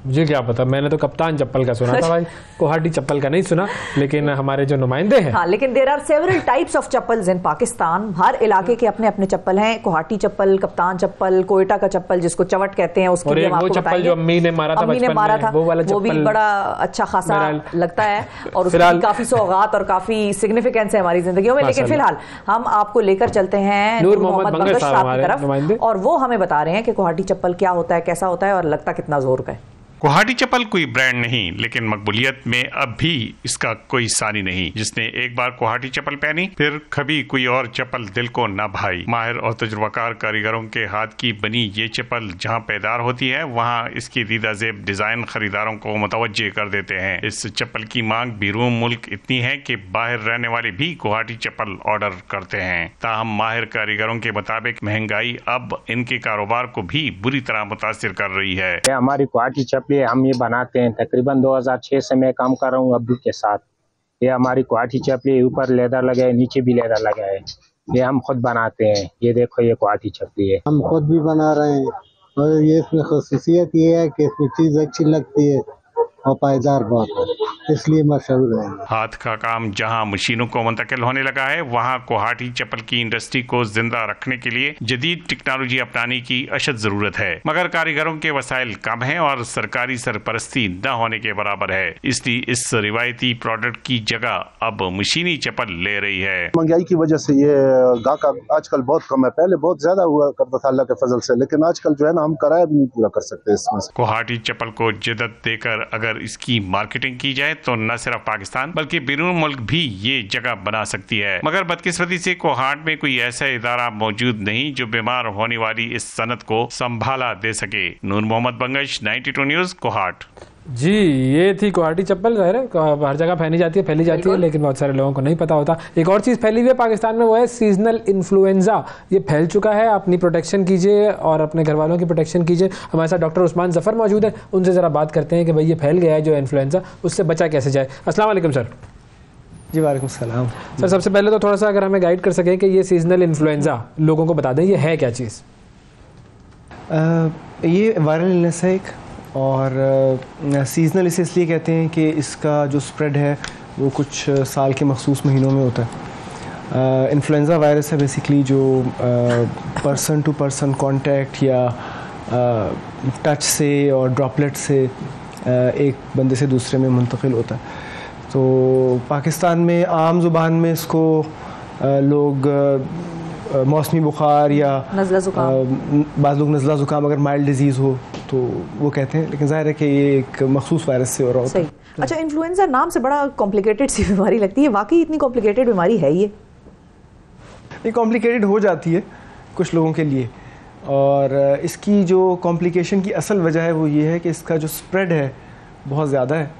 मुझे क्या पता, मैंने तो कप्तान चप्पल का सुना था भाई, कोहाटी चप्पल का नहीं सुना, लेकिन हमारे जो नुमाइंदे हैं। हाँ, लेकिन there are several types of chappals in Pakistan. हर इलाके के अपने अपने चप्पल हैं। कोहाटी चप्पल, कप्तान चप्पल, कोयटा का चप्पल जिसको चवट कहते हैं, उसके लिए वो चप्पल जो अम्मी ने मारा था बचपन में, वो भी बड़ा अच्छा खासा लगता है, और उसकी काफी सौगात और काफी सिग्निफिकेंस है हमारी जिंदगियों में। लेकिन फिलहाल हम आपको लेकर चलते हैं नूर मोहम्मद बंगश साहब की तरफ, और वो हमें बता रहे हैं कि कोहाटी चप्पल क्या होता है, कैसा होता है और लगता कितना जोर का है। गुवाहाटी चप्पल कोई ब्रांड नहीं, लेकिन मकबूलियत में अब भी इसका कोई सानी नहीं। जिसने एक बार गुवाहाटी चप्पल पहनी, फिर कभी कोई और चप्पल दिल को न भाई। माहिर और तजुर्बाकार कारीगरों के हाथ की बनी ये चप्पल जहाँ पैदार होती है, वहाँ इसकी दीदाजेब डिजाइन खरीदारों को मुतवज्जे कर देते हैं। इस चप्पल की मांग बैरून मुल्क इतनी है कि बाहर रहने वाले भी गुवाहाटी चप्पल ऑर्डर करते हैं। ताहम माहिर कारीगरों के मुताबिक महंगाई अब इनके कारोबार को भी बुरी तरह मुतासिर कर रही है। हमारी गुवाहाटी चप्पलें हम ये बनाते हैं, तकरीबन 2006 से मैं काम कर रहा हूँ अब्दू के साथ। ये हमारी गुवाहाटी चप्पलें, ऊपर लेदर लगा है, नीचे भी लेदर लगा है, ये हम खुद बनाते हैं। ये देखो, ये गुवाहाटी चप्पलें है, हम खुद भी बना रहे हैं। और ये इसमें खासियत ये है कि इसमें चीज़ अच्छी लगती है और पायदार बहुत है, इसलिए मशहूर है। हाथ का काम जहां मशीनों को मुंतकिल होने लगा है, वहां गुवाहाटी चप्पल की इंडस्ट्री को जिंदा रखने के लिए जदीद टेक्नोलॉजी अपनाने की अशद जरूरत है, मगर कारीगरों के वसाइल कम हैं और सरकारी सरपरस्ती न होने के बराबर है। इसलिए इस रिवायती प्रोडक्ट की जगह अब मशीनी चप्पल ले रही है। महंगाई की वजह से ये गाहक आजकल बहुत कम है, पहले बहुत ज्यादा हुआ करता था अल्लाह के फजल से, लेकिन आजकल जो है ना, हम किराया भी नहीं पूरा कर सकते इसमें। गुवाहाटी चप्पल को जिद्दत देकर अगर इसकी मार्केटिंग की जाए तो न सिर्फ पाकिस्तान बल्कि बैरून मुल्क भी ये जगह बना सकती है, मगर बदकिस्मती से कोहाट में कोई ऐसा इदारा मौजूद नहीं जो बीमार होने वाली इस सनत को संभाला दे सके। नूर मोहम्मद बंगश, 92 न्यूज़, कोहाट। जी, ये थी गुवाहाटी चप्पल। ज़ाहिर है हर जगह फैली जाती है, लेकिन बहुत सारे लोगों को नहीं पता होता। एक और चीज़ फैली हुई है पाकिस्तान में, वो है सीजनल इन्फ्लुएंजा। ये फैल चुका है, अपनी प्रोटेक्शन कीजिए और अपने घर वालों की प्रोटेक्शन कीजिए। हमारे साथ डॉक्टर उस्मान जफ़र मौजूद है, उनसे ज़रा बात करते हैं कि भाई ये फैल गया है जो इन्फ्लुएंजा, उससे बचा कैसे जाए। अस्सलाम वालेकुम सर। जी वालेकुम सलाम सर। सबसे पहले तो थोड़ा सा अगर हमें गाइड कर सकें कि ये सीजनल इन्फ्लुएंजा लोगों को बता दें, ये है क्या चीज़? ये वायरल इलनेस है एक, और सीजनल इसे इसलिए कहते हैं कि इसका जो स्प्रेड है वो कुछ साल के मखसूस महीनों में होता है। इन्फ्लुएंजा वायरस है बेसिकली जो पर्सन टू पर्सन कांटेक्ट या टच से और ड्रॉपलेट से एक बंदे से दूसरे में मुंतकिल होता है। तो पाकिस्तान में आम ज़ुबान में इसको लोग मौसमी बुखार या नज़ला ज़ुकाम, बाद लोग नज़ला ज़ुकाम अगर माइल्ड डिजीज़ हो तो वो कहते हैं, लेकिन जाहिर है कि ये एक मखसूस वायरस से हो रहा होता है। अच्छा, इन्फ्लुएंजा नाम से बड़ा कॉम्प्लिकेटेड सी बीमारी लगती है, वाकई इतनी कॉम्प्लिकेटेड बीमारी है ये? कॉम्प्लिकेटेड हो जाती है कुछ लोगों के लिए, और इसकी जो कॉम्प्लिकेशन की असल वजह है वो ये है कि इसका जो स्प्रेड है बहुत ज़्यादा है,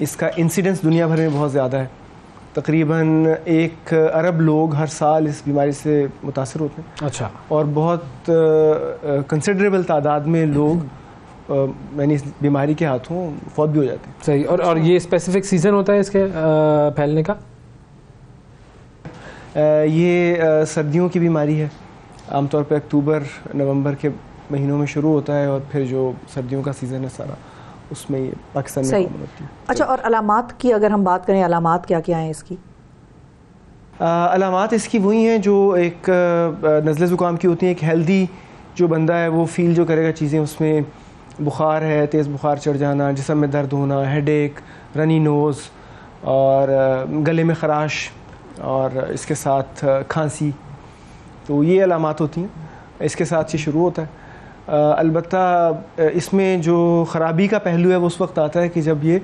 इसका इंसिडेंस दुनिया भर में बहुत ज़्यादा है। तकरीबन 1 अरब लोग हर साल इस बीमारी से मुतासर होते हैं। अच्छा। और बहुत कंसिडरेबल तादाद में लोग यानी इस बीमारी के हाथों फौत भी हो जाते हैं। सही। और ये स्पेसिफिक सीज़न होता है इसके फैलने का? ये सर्दियों की बीमारी है, आमतौर पर अक्टूबर नवंबर के महीनों में शुरू होता है, और फिर जो सर्दियों का सीज़न है सारा, उसमें ये पाकिस्तान में कॉमन होती है। अच्छा, और अलामात की अगर हम बात करें, अलामात क्या क्या हैं इसकी? अलामात इसकी वही हैं जो एक नज़ले ज़ुकाम की होती हैं। एक हेल्दी जो बंदा है वो फील जो करेगा चीज़ें, उसमें बुखार है, तेज़ बुखार चढ़ जाना, जिस्म में दर्द होना, हेडेक, रनी नोज़, और गले में ख़राश, और इसके साथ खांसी, तो ये अलामात होती हैं। इसके साथ ही शुरू होता है। अलबत्ता इसमें जो ख़राबी का पहलू है वो उस वक्त आता है कि जब ये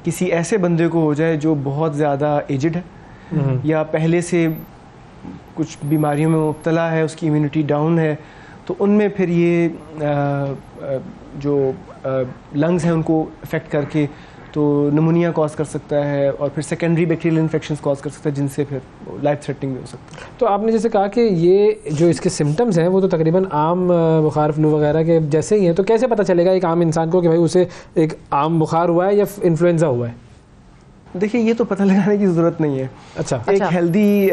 किसी ऐसे बंदे को हो जाए जो बहुत ज़्यादा एजड है या पहले से कुछ बीमारियों में मुब्तला है, उसकी इम्यूनिटी डाउन है, तो उनमें फिर ये जो लंग्स हैं उनको अफेक्ट करके तो नमूनिया कॉज कर सकता है, और फिर सेकेंडरी बैक्टीरियल इन्फेक्शंस कॉज कर सकता है, जिनसे फिर लाइफ थ्रेटनिंग भी हो सकता है। तो आपने जैसे कहा कि ये जो इसके सिम्टम्स हैं वो तो तकरीबन आम बुखार फ्लू वगैरह के जैसे ही हैं, तो कैसे पता चलेगा एक आम इंसान को कि भाई उसे एक आम बुखार हुआ है या इन्फ्लुएंजा हुआ है? देखिए, ये तो पता लगाने की ज़रूरत नहीं है। अच्छा। एक हेल्दी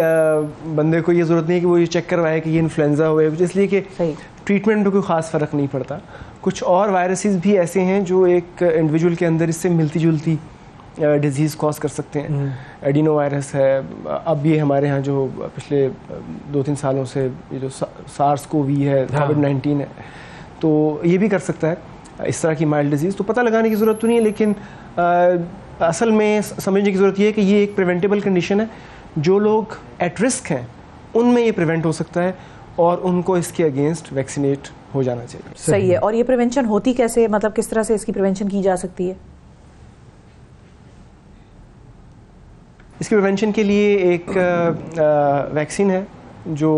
बंदे को ये ज़रूरत नहीं है कि वो ये चेक करवाए कि ये इन्फ्लुएंजा हुआ है, इसलिए कि ट्रीटमेंट में कोई ख़ास फ़र्क नहीं पड़ता। कुछ और वायरसेस भी ऐसे हैं जो एक इंडिविजुअल के अंदर इससे मिलती जुलती डिजीज़ कॉज कर सकते हैं। एडिनो वायरस है, अब ये हमारे यहाँ जो पिछले 2-3 सालों से ये जो SARS-CoV है, कोविड-19 है, तो ये भी कर सकता है इस तरह की माइल्ड डिजीज़। तो पता लगाने की ज़रूरत तो नहीं है, लेकिन असल में समझने की ज़रूरत ये है कि ये एक प्रिवेंटेबल कंडीशन है। जो लोग एट रिस्क हैं उनमें ये प्रिवेंट हो सकता है, और उनको इसके अगेंस्ट वैक्सीनेट हो जाना चाहिए। सही है। और ये प्रिवेंशन होती कैसे, मतलब किस तरह से इसकी प्रिवेंशन की जा सकती है? इसके प्रिवेंशन के लिए एक वैक्सीन है जो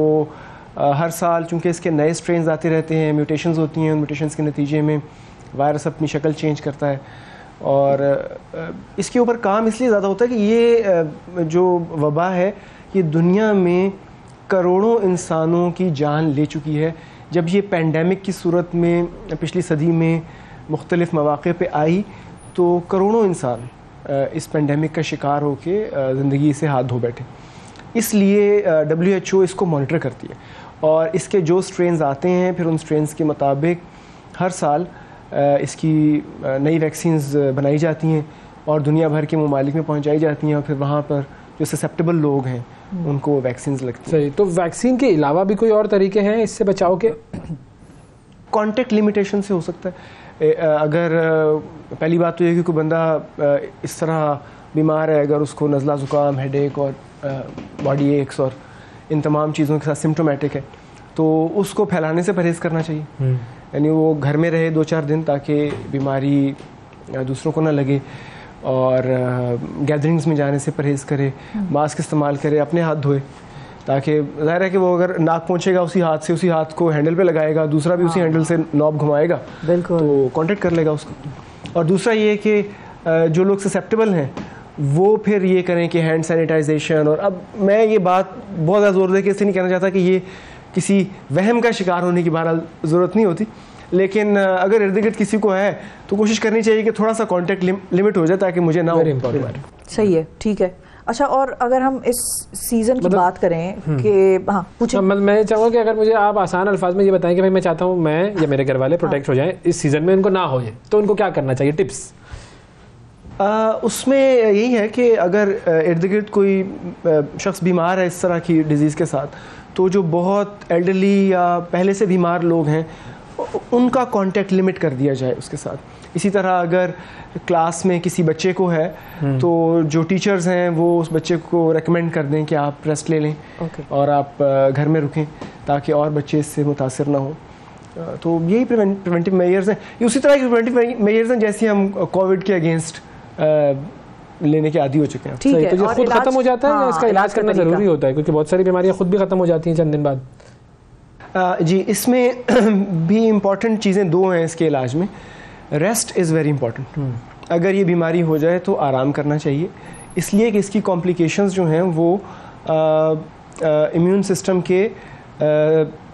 हर साल, चूँकि इसके नए स्ट्रेन्स आते रहते हैं, म्यूटेशंस होती हैं, उन म्यूटेशंस के नतीजे में वायरस अपनी शक्ल चेंज करता है। और इसके ऊपर काम इसलिए ज़्यादा होता है कि ये जो वबा है ये दुनिया में करोड़ों इंसानों की जान ले चुकी है। जब ये पैंडेमिक की सूरत में पिछली सदी में मुख्तलिफ़ मौक़े पे आई तो करोड़ों इंसान इस पैंडेमिक का शिकार होके ज़िंदगी से हाथ धो बैठे। इसलिए WHO इसको मॉनिटर करती है और इसके जो स्ट्रेन्स आते हैं फिर उन स्ट्रेन्स के मुताबिक हर साल इसकी नई वैक्सीन्स बनाई जाती हैं और दुनिया भर के ममालिक में पहुंचाई जाती हैं और फिर वहाँ पर जो ससेप्टेबल लोग हैं उनको वैक्सीन्स लगती हैं। सही। तो वैक्सीन के अलावा भी कोई और तरीके हैं इससे बचाव के? कॉन्टेक्ट लिमिटेशन से हो सकता है। अगर पहली बात तो ये कि कोई बंदा इस तरह बीमार है, अगर उसको नज़ला ज़ुकाम, हेडेक और बॉडी एक्स और इन तमाम चीज़ों के साथ सिम्टोमेटिक है तो उसको फैलाने से परहेज़ करना चाहिए। यानी वो घर में रहे 2-4 दिन ताकि बीमारी दूसरों को ना लगे और गैदरिंग्स में जाने से परहेज़ करे, मास्क इस्तेमाल करे, अपने हाथ धोए ताकि ज़ाहिर है कि वो अगर नाक पहुँचेगा उसी हाथ से, उसी हाथ को हैंडल पे लगाएगा, दूसरा भी उसी हैंडल से नॉब घुमाएगा तो कांटेक्ट कर लेगा उसको। और दूसरा ये कि जो लोग ससेप्टेबल हैं वो फिर ये करें कि हैंड सैनिटाइजेशन। और अब मैं ये बात बहुत ज़्यादा ज़ोर दे के इससे नहीं कहना चाहता कि ये किसी वहम का शिकार होने की बहरहाल ज़रूरत नहीं होती, लेकिन अगर इर्द गिर्द किसी को है तो कोशिश करनी चाहिए कि थोड़ा सा कांटेक्ट लिमिट हो जाए ताकि मुझे ना हो। सही है, ठीक है। अच्छा, और अगर हम इस सीज़न की बात करें कि हाँ पूछिए। मैं चाहूँगा कि अगर मुझे आप आसान अल्फाज में ये बताएं कि भाई मैं चाहता हूँ मैं या मेरे घर वाले प्रोटेक्ट हो जाएं इस सीज़न में, उनको ना हो जाए, तो उनको क्या करना चाहिए, टिप्स? उसमें यही है कि अगर इर्द गिर्द कोई शख्स बीमार है इस तरह की डिज़ीज़ के साथ तो जो बहुत एल्डरली या पहले से बीमार लोग हैं उनका कांटेक्ट लिमिट कर दिया जाए उसके साथ। इसी तरह अगर क्लास में किसी बच्चे को है तो जो टीचर्स हैं वो उस बच्चे को रेकमेंड कर दें कि आप रेस्ट ले लें और आप घर में रुकें ताकि और बच्चे इससे मुतासिर ना हो। तो यही प्रिवेंटिव मेजर्स हैं। ये उसी तरह के प्रिवेंटिव मेजर्स हैं जैसे हम कोविड के अगेंस्ट लेने के आदी हो चुके हैं। ठीक है। तो ये खुद खत्म हो जाता है या इसका इलाज करना जरूरी होता है, क्योंकि बहुत सारी बीमारियां खुद भी खत्म हो जाती हैं चंद दिन बाद? जी, इसमें भी इम्पॉर्टेंट चीज़ें दो हैं इसके इलाज में। Rest is very important. अगर ये बीमारी हो जाए तो आराम करना चाहिए, इसलिए कि इसकी कॉम्प्लिकेशंस जो हैं वो इम्यून सिस्टम के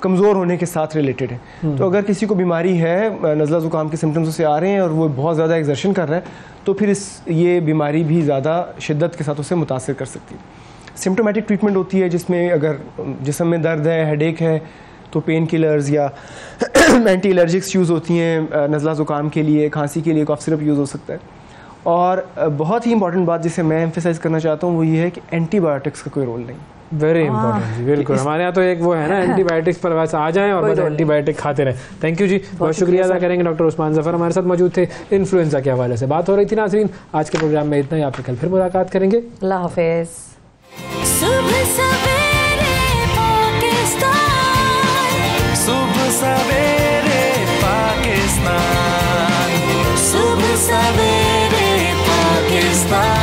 कमज़ोर होने के साथ रिलेटेड है। तो अगर किसी को बीमारी है, नज़ला ज़ुकाम के सिम्टम्स उसे आ रहे हैं और वो बहुत ज़्यादा एक्सर्शन कर रहा है तो फिर ये बीमारी भी ज़्यादा शिद्दत के साथ उसे मुतासिर कर सकती है। सिम्टोमेटिक ट्रीटमेंट होती है जिसमें अगर जिस्म में दर्द है, हेडेक है तो पेन किलर्स या एंटी एलर्जिक्स यूज़ होती हैं। नज़ला ज़ुकाम के लिए, खांसी के लिए कफ सिरप यूज़ हो सकता है। और बहुत ही इंपॉर्टेंट बात जिसे मैं एम्फेसाइज करना चाहता हूँ वो ये है कि एंटीबायोटिक्स का कोई रोल नहीं। वेरी इंपॉर्टेंट जी, बिल्कुल। हमारे यहाँ तो एक वो है ना एंटीबायोटिक्स पर बस आ जाएं और बस एंटीबायोटिक खाते रहें। थैंक यू जी, बहुत शुक्रिया अदा करेंगे। डॉक्टर उस्मान ज़फ़र हमारे साथ मौजूद थे। इन्फ्लुएंजा के हवाले से बात हो रही थी। नाज़रीन, आज के प्रोग्राम में इतना ही, आपसे कल फिर मुलाकात करेंगे। अल्लाह हाफ़िज़। सुबह सवेरे पाकिस्तान, सुबह सवेरे पाकिस्तान, सुबह सवेरे पाकिस्तान।